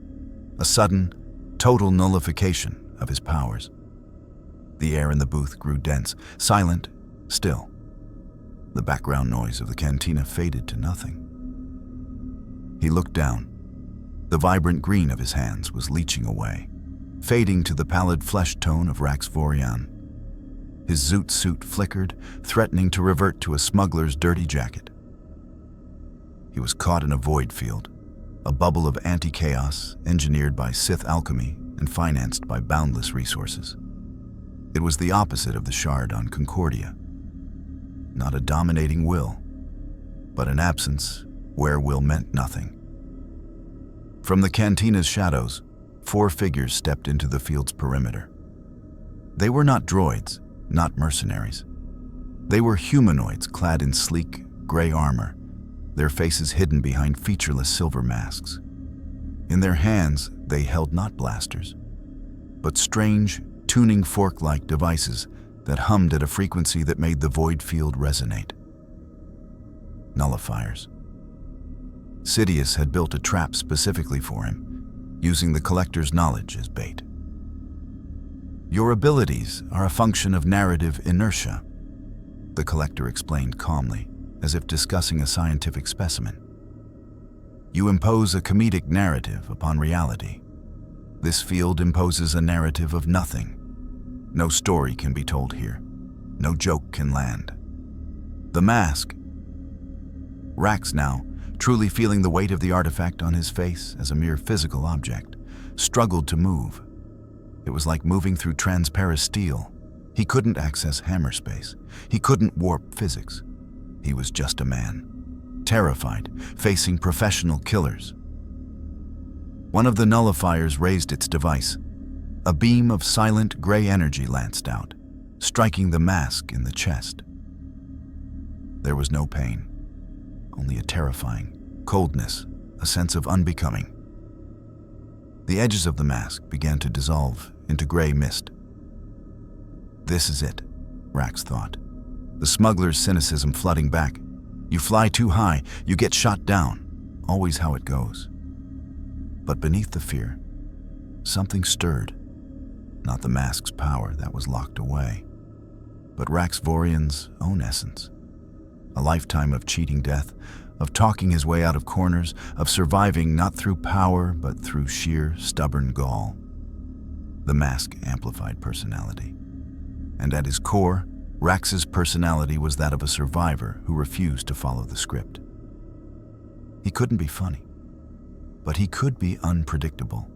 A sudden, total nullification of his powers. The air in the booth grew dense, silent, still. The background noise of the cantina faded to nothing. He looked down. The vibrant green of his hands was leaching away, fading to the pallid flesh tone of Rax Vorian. His zoot suit flickered, threatening to revert to a smuggler's dirty jacket. He was caught in a void field, a bubble of anti-chaos engineered by Sith alchemy and financed by boundless resources. It was the opposite of the shard on Concordia. Not a dominating will, but an absence where will meant nothing. From the cantina's shadows, 4 figures stepped into the field's perimeter. They were not droids, not mercenaries. They were humanoids clad in sleek, gray armor, their faces hidden behind featureless silver masks. In their hands, they held not blasters, but strange, tuning fork-like devices that hummed at a frequency that made the void field resonate. Nullifiers. Sidious had built a trap specifically for him, using the collector's knowledge as bait. "Your abilities are a function of narrative inertia," the collector explained calmly, as if discussing a scientific specimen. "You impose a comedic narrative upon reality. This field imposes a narrative of nothing. No story can be told here. No joke can land." The mask. Rax now, truly feeling the weight of the artifact on his face as a mere physical object, struggled to move. It was like moving through transparent steel. He couldn't access hammer space. He couldn't warp physics. He was just a man, terrified, facing professional killers. One of the nullifiers raised its device. A beam of silent gray energy lanced out, striking the mask in the chest. There was no pain, only a terrifying coldness, a sense of unbecoming. The edges of the mask began to dissolve into gray mist. This is it, Rax thought. The smuggler's cynicism flooding back. You fly too high, you get shot down. Always how it goes. But beneath the fear, something stirred. Not the mask's power that was locked away, but Rax Vorian's own essence. A lifetime of cheating death, of talking his way out of corners, of surviving not through power, but through sheer, stubborn gall. The mask amplified personality. And at his core, Rax's personality was that of a survivor who refused to follow the script. He couldn't be funny, but he could be unpredictable.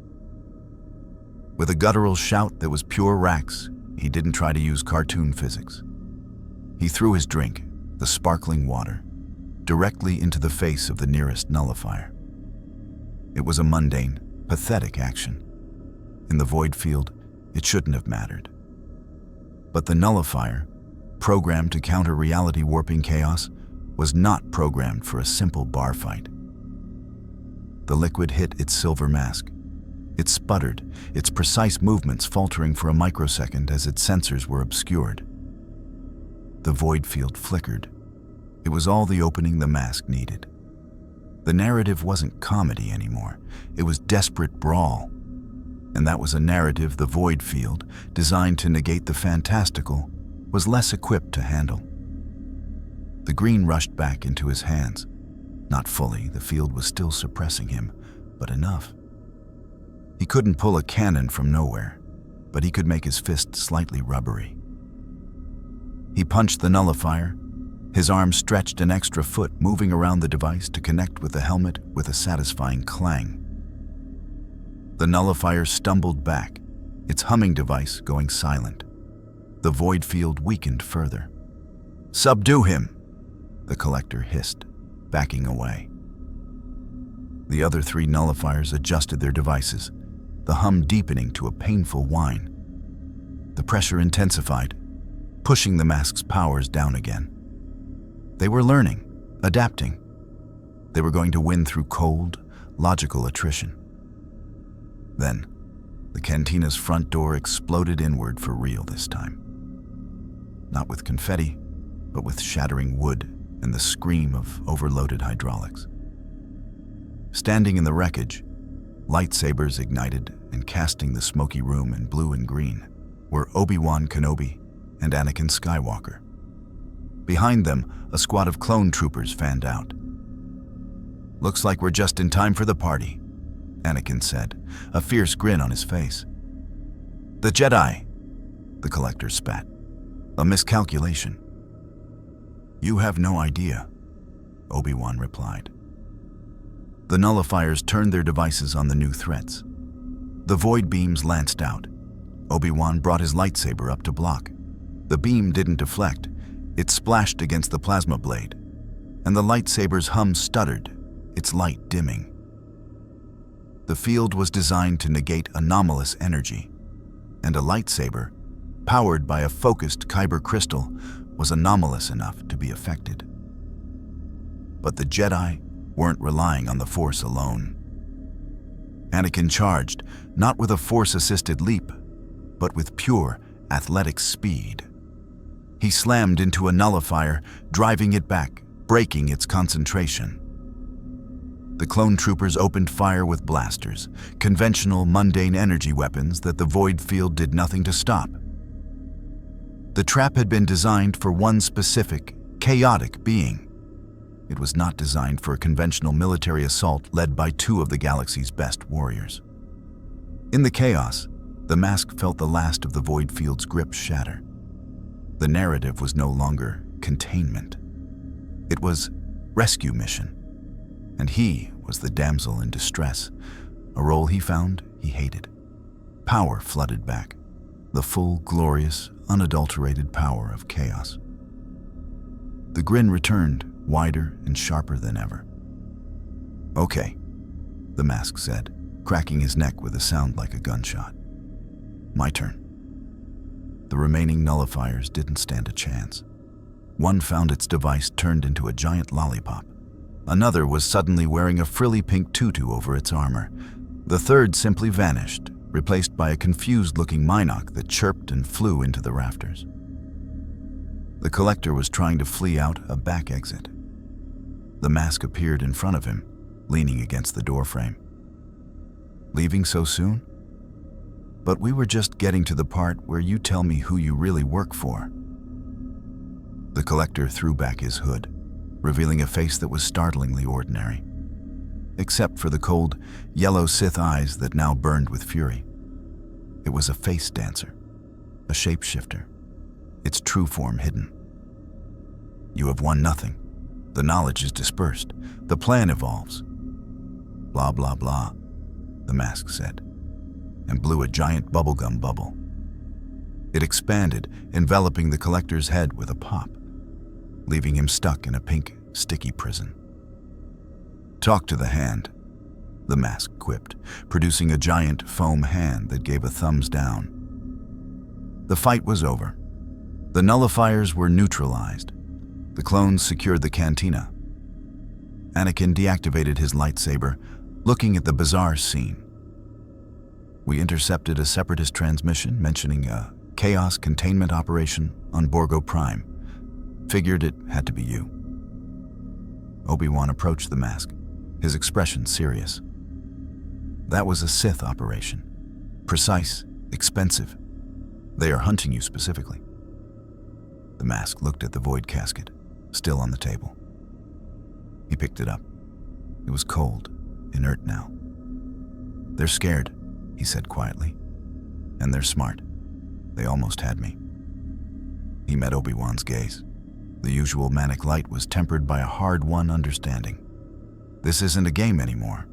With a guttural shout that was pure Rax, he didn't try to use cartoon physics. He threw his drink, the sparkling water, directly into the face of the nearest nullifier. It was a mundane, pathetic action. In the void field, it shouldn't have mattered. But the nullifier, programmed to counter reality warping chaos, was not programmed for a simple bar fight. The liquid hit its silver mask. It sputtered, its precise movements faltering for a microsecond as its sensors were obscured. The void field flickered. It was all the opening the mask needed. The narrative wasn't comedy anymore. It was desperate brawl. And that was a narrative the void field, designed to negate the fantastical, was less equipped to handle. The green rushed back into his hands. Not fully, the field was still suppressing him, but enough. He couldn't pull a cannon from nowhere, but he could make his fist slightly rubbery. He punched the nullifier, His arm stretched an extra foot, moving around the device to connect with the helmet with a satisfying clang. The nullifier stumbled back, its humming device going silent. The void field weakened further. "Subdue him," the collector hissed, backing away. The other 3 nullifiers adjusted their devices, the hum deepening to a painful whine. The pressure intensified, pushing the mask's powers down again. They were learning, adapting. They were going to win through cold, logical attrition. Then, the cantina's front door exploded inward for real this time. Not with confetti, but with shattering wood and the scream of overloaded hydraulics. Standing in the wreckage, lightsabers ignited and casting the smoky room in blue and green, were Obi-Wan Kenobi and Anakin Skywalker. Behind them, a squad of clone troopers fanned out. "Looks like we're just in time for the party," Anakin said, a fierce grin on his face. "The Jedi," the collector spat. "A miscalculation." "You have no idea," Obi-Wan replied. The nullifiers turned their devices on the new threats. The void beams lanced out. Obi-Wan brought his lightsaber up to block. The beam didn't deflect. It splashed against the plasma blade, and the lightsaber's hum stuttered, its light dimming. The field was designed to negate anomalous energy, and a lightsaber, powered by a focused kyber crystal, was anomalous enough to be affected. But the Jedi weren't relying on the Force alone. Anakin charged, not with a Force-assisted leap, but with pure, athletic speed. He slammed into a nullifier, driving it back, breaking its concentration. The clone troopers opened fire with blasters, conventional, mundane energy weapons that the void field did nothing to stop. The trap had been designed for one specific, chaotic being. It was not designed for a conventional military assault led by 2 of the galaxy's best warriors. In the chaos, the mask felt the last of the void field's grip shatter. The narrative was no longer containment. It was rescue mission. And he was the damsel in distress, a role he found he hated. Power flooded back, the full, glorious, unadulterated power of chaos. The grin returned, wider and sharper than ever. "Okay," the mask said, cracking his neck with a sound like a gunshot. "My turn." The remaining nullifiers didn't stand a chance. One found its device turned into a giant lollipop. Another was suddenly wearing a frilly pink tutu over its armor. The third simply vanished, replaced by a confused-looking Minoc that chirped and flew into the rafters. The collector was trying to flee out a back exit. The mask appeared in front of him, leaning against the doorframe. "Leaving so soon? But we were just getting to the part where you tell me who you really work for." The collector threw back his hood, revealing a face that was startlingly ordinary, except for the cold, yellow Sith eyes that now burned with fury. It was a face dancer, a shapeshifter, its true form hidden. "You have won nothing. The knowledge is dispersed. The plan evolves." "Blah, blah, blah," the mask said, and blew a giant bubblegum bubble. It expanded, enveloping the collector's head with a pop, leaving him stuck in a pink, sticky prison. "Talk to the hand," the mask quipped, producing a giant foam hand that gave a thumbs down. The fight was over. The nullifiers were neutralized. The clones secured the cantina. Anakin deactivated his lightsaber, looking at the bizarre scene. "We intercepted a Separatist transmission mentioning a chaos containment operation on Borgo Prime. Figured it had to be you." Obi-Wan approached the mask, his expression serious. "That was a Sith operation. Precise, expensive. They are hunting you specifically." The mask looked at the void casket, still on the table. He picked it up. It was cold, inert now. "They're scared," he said quietly. "And they're smart. They almost had me." He met Obi-Wan's gaze. The usual manic light was tempered by a hard-won understanding. This isn't a game anymore.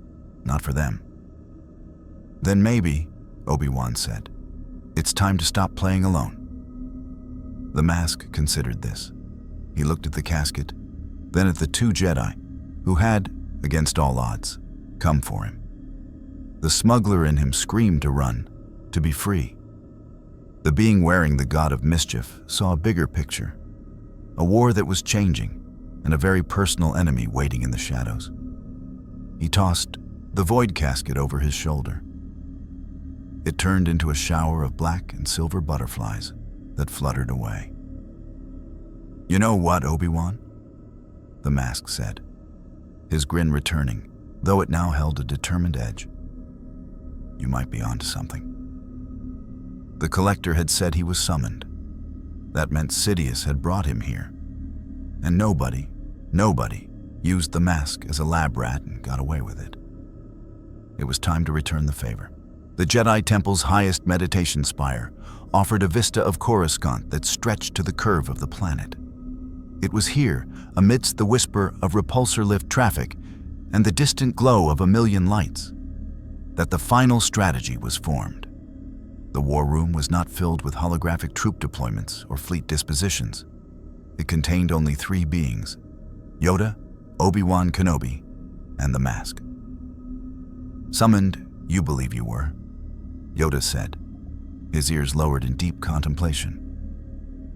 Not for them. Then maybe, Obi-Wan said, it's time to stop playing alone. The mask considered this. He looked at the casket, then at the two Jedi, who had, against all odds, come for him. The smuggler in him screamed to run, to be free. The being wearing the god of mischief saw a bigger picture, a war that was changing, and a very personal enemy waiting in the shadows. He tossed the void casket over his shoulder. It turned into a shower of black and silver butterflies that fluttered away. "You know what, Obi-Wan?" the mask said, his grin returning, though it now held a determined edge. "You might be onto something." The collector had said he was summoned. That meant Sidious had brought him here. And nobody used the mask as a lab rat and got away with it. It was time to return the favor. The Jedi Temple's highest meditation spire offered a vista of Coruscant that stretched to the curve of the planet. It was here, amidst the whisper of repulsor lift traffic and the distant glow of a million lights, that the final strategy was formed. The war room was not filled with holographic troop deployments or fleet dispositions. It contained only three beings: Yoda, Obi-Wan Kenobi, and the mask. "Summoned, you believe you were," Yoda said, his ears lowered in deep contemplation.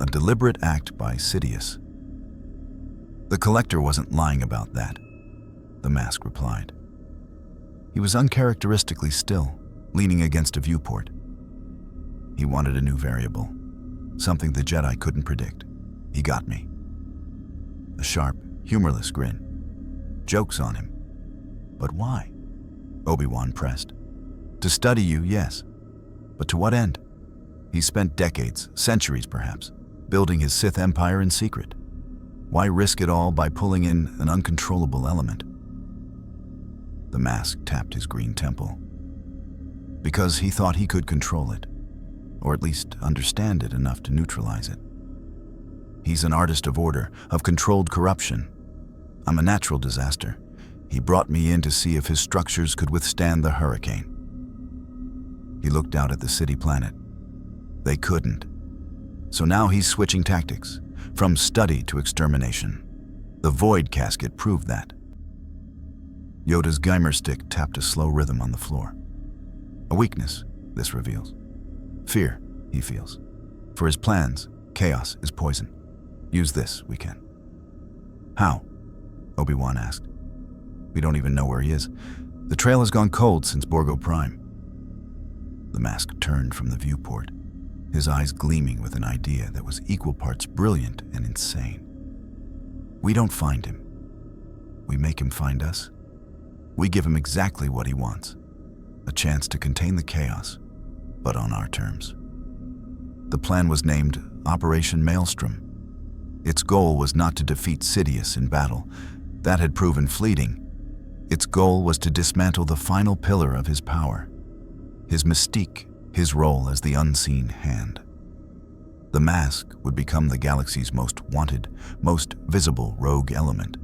"A deliberate act by Sidious." The collector wasn't lying about that, the mask replied. He was uncharacteristically still, leaning against a viewport. He wanted a new variable, something the Jedi couldn't predict. "He got me." A sharp, humorless grin. "Joke's on him." "But why?" Obi-Wan pressed. "To study you, yes. But to what end? He spent decades, centuries perhaps, building his Sith empire in secret. Why risk it all by pulling in an uncontrollable element?" The mask tapped his green temple. "Because he thought he could control it, or at least understand it enough to neutralize it. He's an artist of order, of controlled corruption. I'm a natural disaster. He brought me in to see if his structures could withstand the hurricane." He looked out at the city planet. They couldn't. So now he's switching tactics, from study to extermination. The void casket proved that. Yoda's Geimer stick tapped a slow rhythm on the floor. "A weakness, this reveals. Fear, he feels. For his plans, chaos is poison. Use this, we can." "How?" Obi-Wan asked. "We don't even know where he is. The trail has gone cold since Borgo Prime." The mask turned from the viewport, his eyes gleaming with an idea that was equal parts brilliant and insane. "We don't find him. We make him find us. We give him exactly what he wants, a chance to contain the chaos, but on our terms." The plan was named Operation Maelstrom. Its goal was not to defeat Sidious in battle. That had proven fleeting. Its goal was to dismantle the final pillar of his power, his mystique, his role as the unseen hand. The mask would become the galaxy's most wanted, most visible rogue element,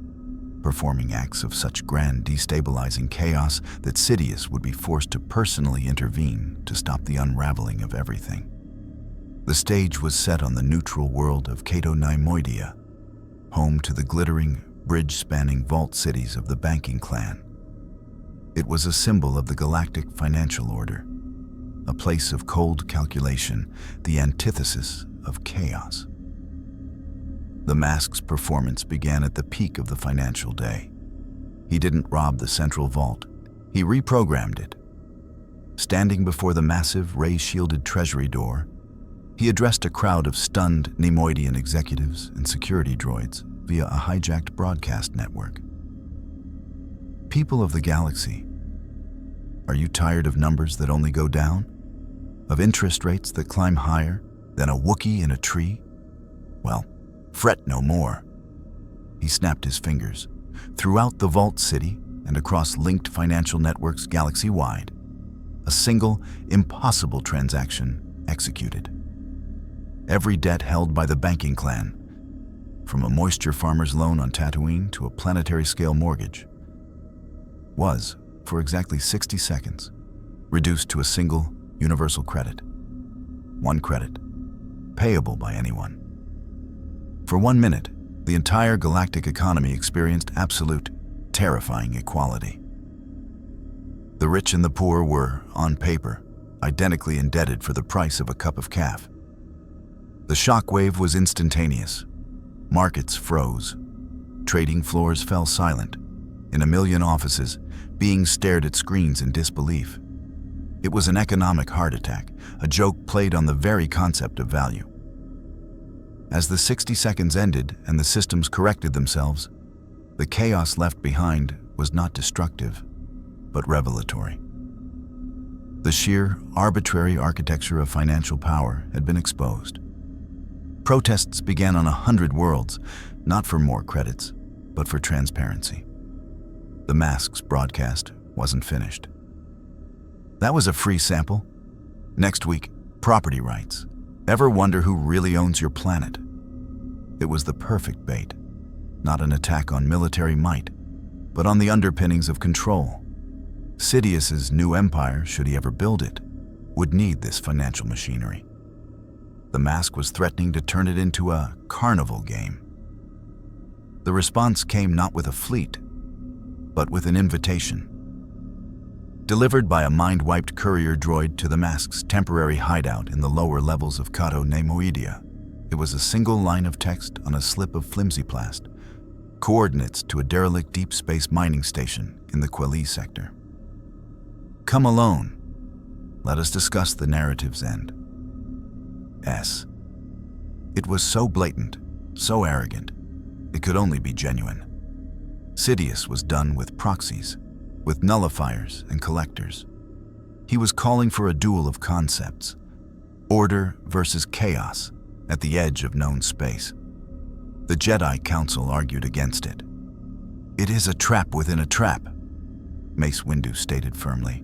performing acts of such grand destabilizing chaos that Sidious would be forced to personally intervene to stop the unraveling of everything. The stage was set on the neutral world of Cato Neimoidia, home to the glittering, bridge-spanning vault cities of the banking clan. It was a symbol of the galactic financial order, a place of cold calculation, the antithesis of chaos. The mask's performance began at the peak of the financial day. He didn't rob the central vault. He reprogrammed it. Standing before the massive, ray-shielded treasury door, he addressed a crowd of stunned Neimoidian executives and security droids via a hijacked broadcast network. "People of the galaxy, are you tired of numbers that only go down? Of interest rates that climb higher than a Wookiee in a tree? Well, fret no more." He snapped his fingers. Throughout the Vault City and across linked financial networks galaxy-wide, a single, impossible transaction executed. Every debt held by the banking clan, from a moisture farmer's loan on Tatooine to a planetary-scale mortgage, was, for exactly 60 seconds, reduced to a single universal credit. One credit, payable by anyone. For 1 minute, the entire galactic economy experienced absolute, terrifying equality. The rich and the poor were, on paper, identically indebted for the price of a cup of caf. The shockwave was instantaneous. Markets froze. Trading floors fell silent. In a million offices, beings stared at screens in disbelief. It was an economic heart attack, a joke played on the very concept of value. As the 60 seconds ended and the systems corrected themselves, the chaos left behind was not destructive, but revelatory. The sheer, arbitrary architecture of financial power had been exposed. Protests began on 100 worlds, not for more credits, but for transparency. The Mask's broadcast wasn't finished. That was a free sample. Next week, property rights. Ever wonder who really owns your planet? It was the perfect bait. Not an attack on military might, but on the underpinnings of control. Sidious's new empire, should he ever build it, would need this financial machinery. The Mask was threatening to turn it into a carnival game. The response came not with a fleet, but with an invitation. Delivered by a mind-wiped courier droid to the Mask's temporary hideout in the lower levels of Cato Nemoidia, it was a single line of text on a slip of flimsy plast, coordinates to a derelict deep space mining station in the Quelli sector. Come alone. Let us discuss the narrative's end. It was so blatant, so arrogant, it could only be genuine. Sidious was done with proxies, with nullifiers and collectors. He was calling for a duel of concepts, order versus chaos at the edge of known space. The Jedi Council argued against it. It is a trap within a trap, Mace Windu stated firmly.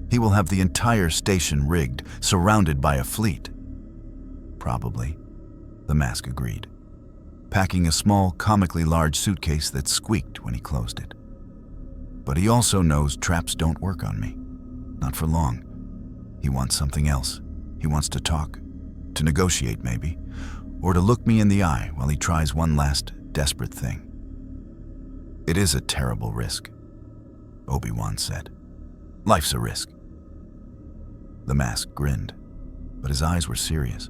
He will have the entire station rigged, surrounded by a fleet. Probably, the Mask agreed, packing a small, comically large suitcase that squeaked when he closed it. But he also knows traps don't work on me. Not for long. He wants something else. He wants to talk, to negotiate maybe, or to look me in the eye while he tries one last desperate thing. It is a terrible risk, Obi-Wan said. Life's a risk. The Mask grinned, but his eyes were serious.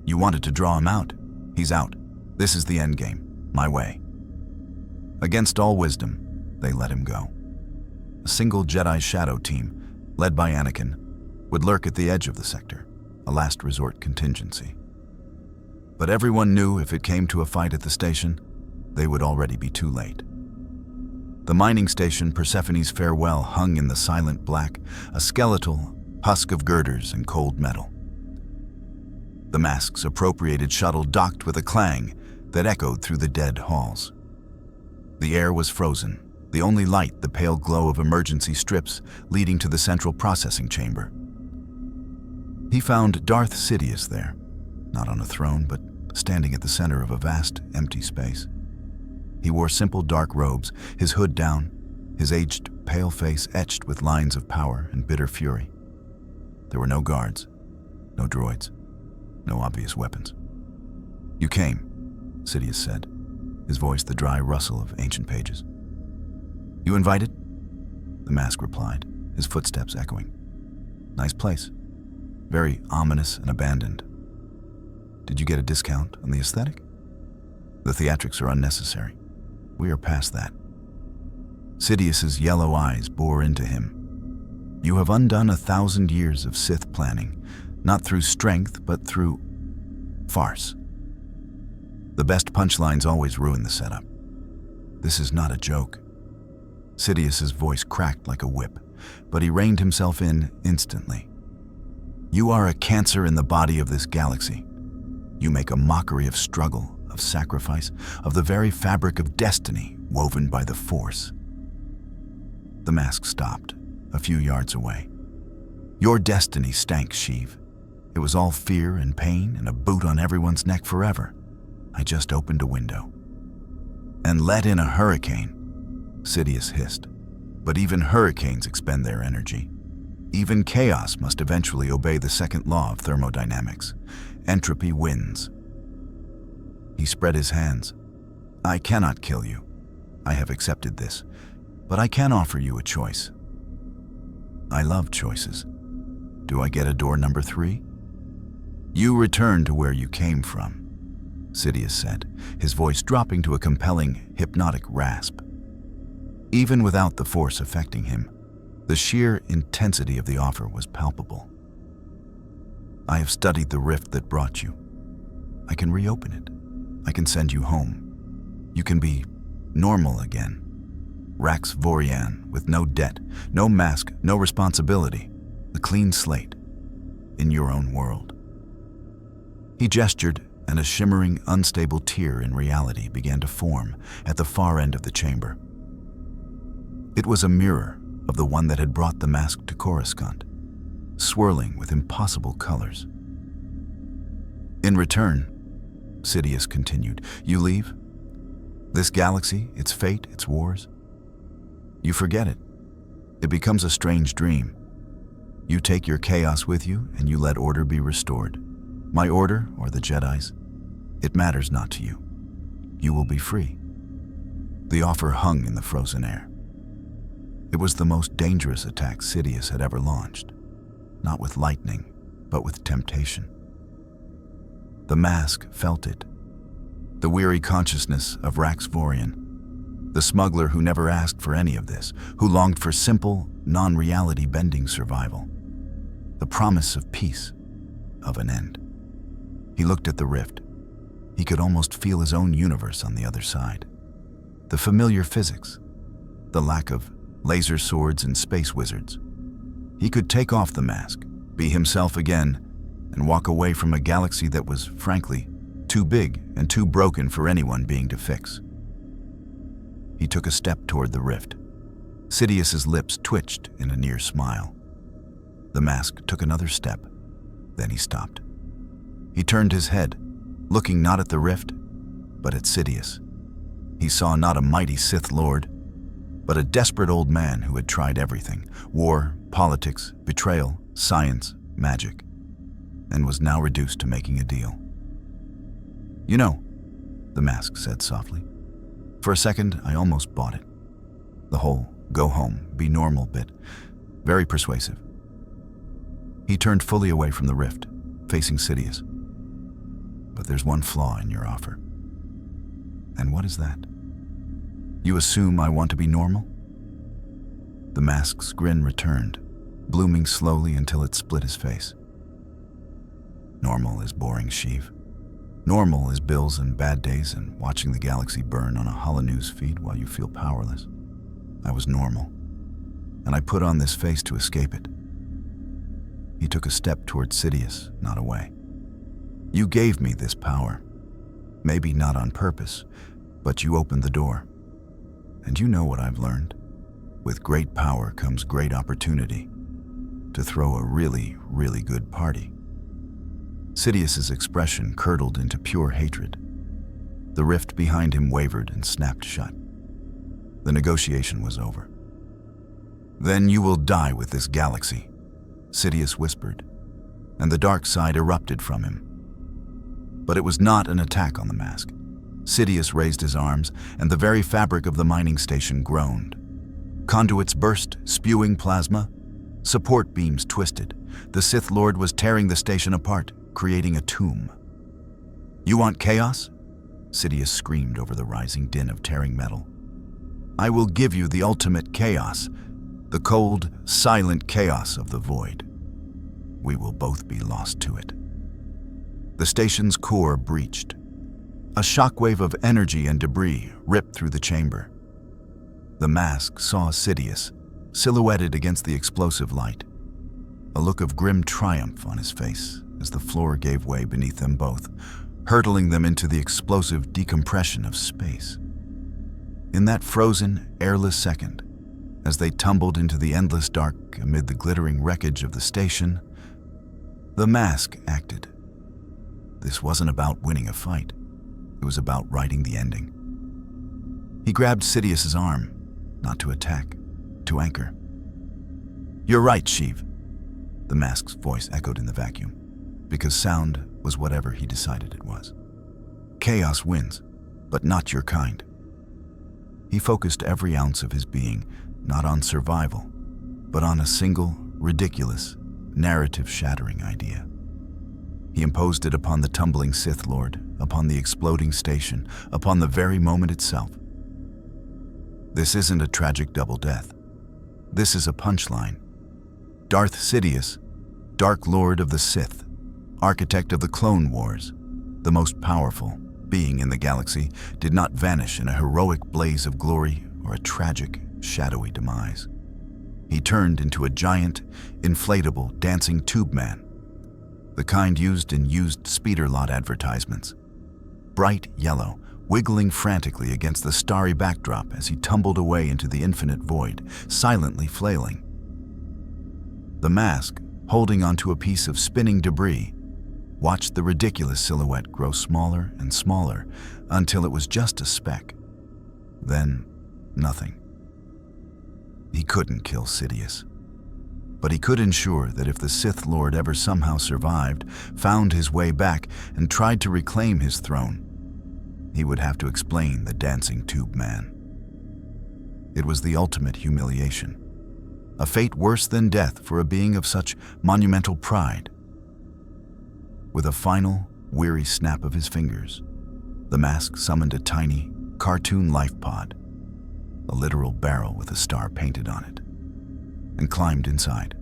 You wanted to draw him out. He's out. This is the endgame. My way. Against all wisdom, they let him go. A single Jedi shadow team, led by Anakin, would lurk at the edge of the sector, a last resort contingency. But everyone knew if it came to a fight at the station, they would already be too late. The mining station Persephone's farewell hung in the silent black, a skeletal husk of girders and cold metal. The Mask's appropriated shuttle docked with a clang that echoed through the dead halls. The air was frozen, the only light the pale glow of emergency strips leading to the central processing chamber. He found Darth Sidious there, not on a throne, but standing at the center of a vast, empty space. He wore simple dark robes, his hood down, his aged, pale face etched with lines of power and bitter fury. There were no guards, no droids, no obvious weapons. You came, Sidious said, his voice the dry rustle of ancient pages. You invited? The Mask replied, his footsteps echoing. Nice place. Very ominous and abandoned. Did you get a discount on the aesthetic? The theatrics are unnecessary. We are past that. Sidious's yellow eyes bore into him. You have undone 1,000 years of Sith planning, not through strength, but through farce. The best punchlines always ruin the setup. This is not a joke. Sidious's voice cracked like a whip, but he reined himself in instantly. You are a cancer in the body of this galaxy. You make a mockery of struggle, of sacrifice, of the very fabric of destiny woven by the Force. The Mask stopped, a few yards away. Your destiny stank, Sheev. It was all fear and pain and a boot on everyone's neck forever. I just opened a window. And let in a hurricane, Sidious hissed. But even hurricanes expend their energy. Even chaos must eventually obey the second law of thermodynamics. Entropy wins. He spread his hands. I cannot kill you. I have accepted this, but I can offer you a choice. I love choices. Do I get a door number 3? You return to where you came from, Sidious said, his voice dropping to a compelling, hypnotic rasp. Even without the force affecting him, the sheer intensity of the offer was palpable. I have studied the rift that brought you. I can reopen it. I can send you home. You can be normal again. Rax Vorian, with no debt, no mask, no responsibility, a clean slate, in your own world. He gestured, and a shimmering, unstable tear in reality began to form at the far end of the chamber. It was a mirror of the one that had brought the mask to Coruscant, swirling with impossible colors. In return, Sidious continued, you leave? This galaxy, its fate, its wars? You forget it. It becomes a strange dream. You take your chaos with you and you let order be restored. My order, or the Jedi's, it matters not to you. You will be free. The offer hung in the frozen air. It was the most dangerous attack Sidious had ever launched, not with lightning, but with temptation. The mask felt it. The weary consciousness of Rax Vorian, the smuggler who never asked for any of this, who longed for simple, non-reality bending survival. The promise of peace, of an end. He looked at the rift. He could almost feel his own universe on the other side. The familiar physics, the lack of laser swords and space wizards. He could take off the mask, be himself again, and walk away from a galaxy that was, frankly, too big and too broken for anyone being to fix. He took a step toward the rift. Sidious's lips twitched in a near smile. The mask took another step, then he stopped. He turned his head, looking not at the rift, but at Sidious. He saw not a mighty Sith Lord, but a desperate old man who had tried everything: war, politics, betrayal, science, magic, and was now reduced to making a deal. You know, the mask said softly. For a second, I almost bought it. The whole go home, be normal bit, very persuasive. He turned fully away from the rift, facing Sidious. But there's one flaw in your offer. And what is that? You assume I want to be normal? The mask's grin returned, blooming slowly until it split his face. Normal is boring, Sheev. Normal is bills and bad days and watching the galaxy burn on a holonews feed while you feel powerless. I was normal, and I put on this face to escape it. He took a step toward Sidious, not away. You gave me this power. Maybe not on purpose, but you opened the door. And you know what I've learned. With great power comes great opportunity to throw a really, really good party. Sidious's expression curdled into pure hatred. The rift behind him wavered and snapped shut. The negotiation was over. Then you will die with this galaxy, Sidious whispered, and the dark side erupted from him. But it was not an attack on the mask. Sidious raised his arms, and the very fabric of the mining station groaned. Conduits burst, spewing plasma. Support beams twisted. The Sith Lord was tearing the station apart, creating a tomb. You want chaos? Sidious screamed over the rising din of tearing metal. I will give you the ultimate chaos, the cold, silent chaos of the void. We will both be lost to it. The station's core breached. A shockwave of energy and debris ripped through the chamber. The mask saw Sidious, silhouetted against the explosive light, a look of grim triumph on his face as the floor gave way beneath them both, hurtling them into the explosive decompression of space. In that frozen, airless second, as they tumbled into the endless dark amid the glittering wreckage of the station, the mask acted. This wasn't about winning a fight. It was about writing the ending. He grabbed Sidious's arm, not to attack, to anchor. "You're right, Sheev," the mask's voice echoed in the vacuum, because sound was whatever he decided it was. "Chaos wins, but not your kind." He focused every ounce of his being not on survival, but on a single, ridiculous, narrative-shattering idea. He imposed it upon the tumbling Sith Lord, upon the exploding station, upon the very moment itself. This isn't a tragic double death. This is a punchline. Darth Sidious, Dark Lord of the Sith, architect of the Clone Wars, the most powerful being in the galaxy, did not vanish in a heroic blaze of glory or a tragic, shadowy demise. He turned into a giant, inflatable, dancing tube man, the kind used in used speeder lot advertisements. Bright yellow, wiggling frantically against the starry backdrop as he tumbled away into the infinite void, silently flailing. The mask, holding onto a piece of spinning debris, watched the ridiculous silhouette grow smaller and smaller until it was just a speck. Then, nothing. He couldn't kill Sidious, but he could ensure that if the Sith Lord ever somehow survived, found his way back, and tried to reclaim his throne, he would have to explain the dancing tube man. It was the ultimate humiliation, a fate worse than death for a being of such monumental pride. With a final, weary snap of his fingers, the mask summoned a tiny, cartoon life pod, a literal barrel with a star painted on it, and climbed inside.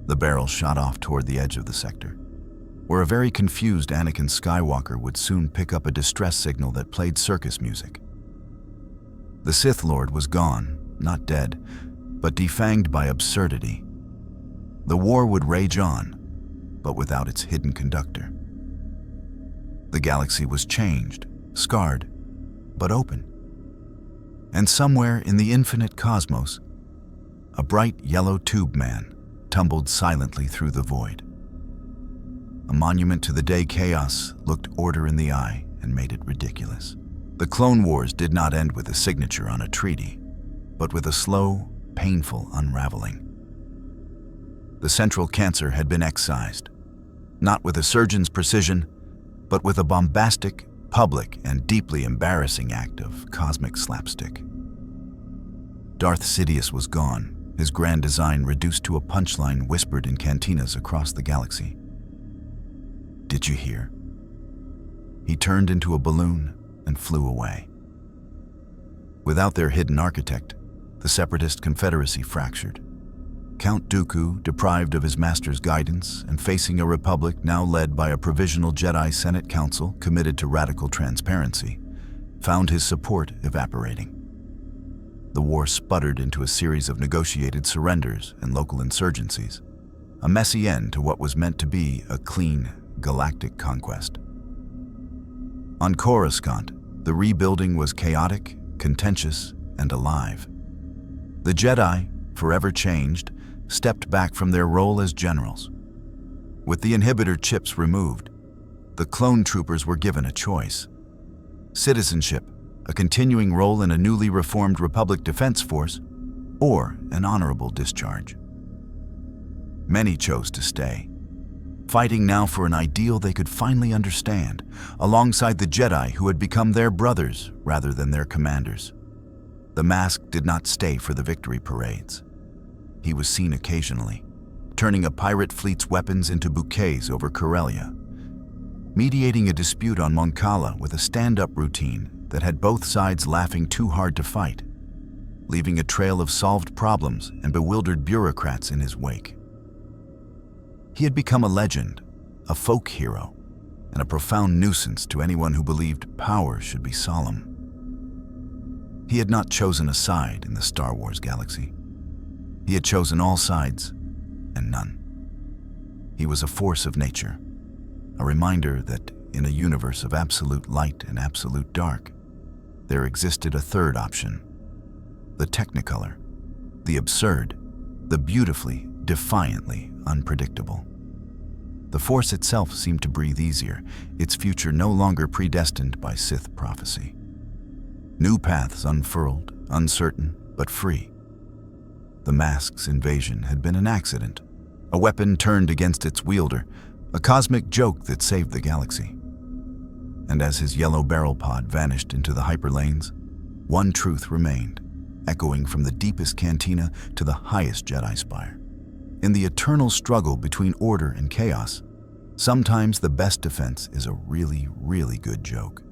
The barrel shot off toward the edge of the sector, where a very confused Anakin Skywalker would soon pick up a distress signal that played circus music. The Sith Lord was gone, not dead, but defanged by absurdity. The war would rage on, but without its hidden conductor. The galaxy was changed, scarred, but open. And somewhere in the infinite cosmos, a bright yellow tube man tumbled silently through the void. A monument to the day chaos looked order in the eye and made it ridiculous. The Clone Wars did not end with a signature on a treaty, but with a slow, painful unraveling. The central cancer had been excised, not with a surgeon's precision, but with a bombastic, public, and deeply embarrassing act of cosmic slapstick. Darth Sidious was gone, his grand design reduced to a punchline whispered in cantinas across the galaxy. "Did you hear?" He turned into a balloon and flew away. Without their hidden architect, the Separatist Confederacy fractured. Count Dooku, deprived of his master's guidance and facing a republic now led by a provisional Jedi Senate Council committed to radical transparency, found his support evaporating. The war sputtered into a series of negotiated surrenders and local insurgencies, a messy end to what was meant to be a clean, galactic conquest. On Coruscant, the rebuilding was chaotic, contentious, and alive. The Jedi, forever changed, stepped back from their role as generals. With the inhibitor chips removed, the clone troopers were given a choice: citizenship, a continuing role in a newly reformed Republic Defense Force, or an honorable discharge. Many chose to stay, fighting now for an ideal they could finally understand, alongside the Jedi who had become their brothers rather than their commanders. The mask did not stay for the victory parades. He was seen occasionally, turning a pirate fleet's weapons into bouquets over Corellia, mediating a dispute on Mon Cala with a stand-up routine that had both sides laughing too hard to fight, leaving a trail of solved problems and bewildered bureaucrats in his wake. He had become a legend, a folk hero, and a profound nuisance to anyone who believed power should be solemn. He had not chosen a side in the Star Wars galaxy. He had chosen all sides and none. He was a force of nature, a reminder that in a universe of absolute light and absolute dark, there existed a third option: the technicolor, the absurd, the beautifully, defiantly unpredictable. The Force itself seemed to breathe easier, its future no longer predestined by Sith prophecy. New paths unfurled, uncertain, but free. The Mask's invasion had been an accident, a weapon turned against its wielder, a cosmic joke that saved the galaxy. And as his yellow barrel pod vanished into the hyperlanes, one truth remained, echoing from the deepest cantina to the highest Jedi spire. In the eternal struggle between order and chaos, sometimes the best defense is a really, really good joke.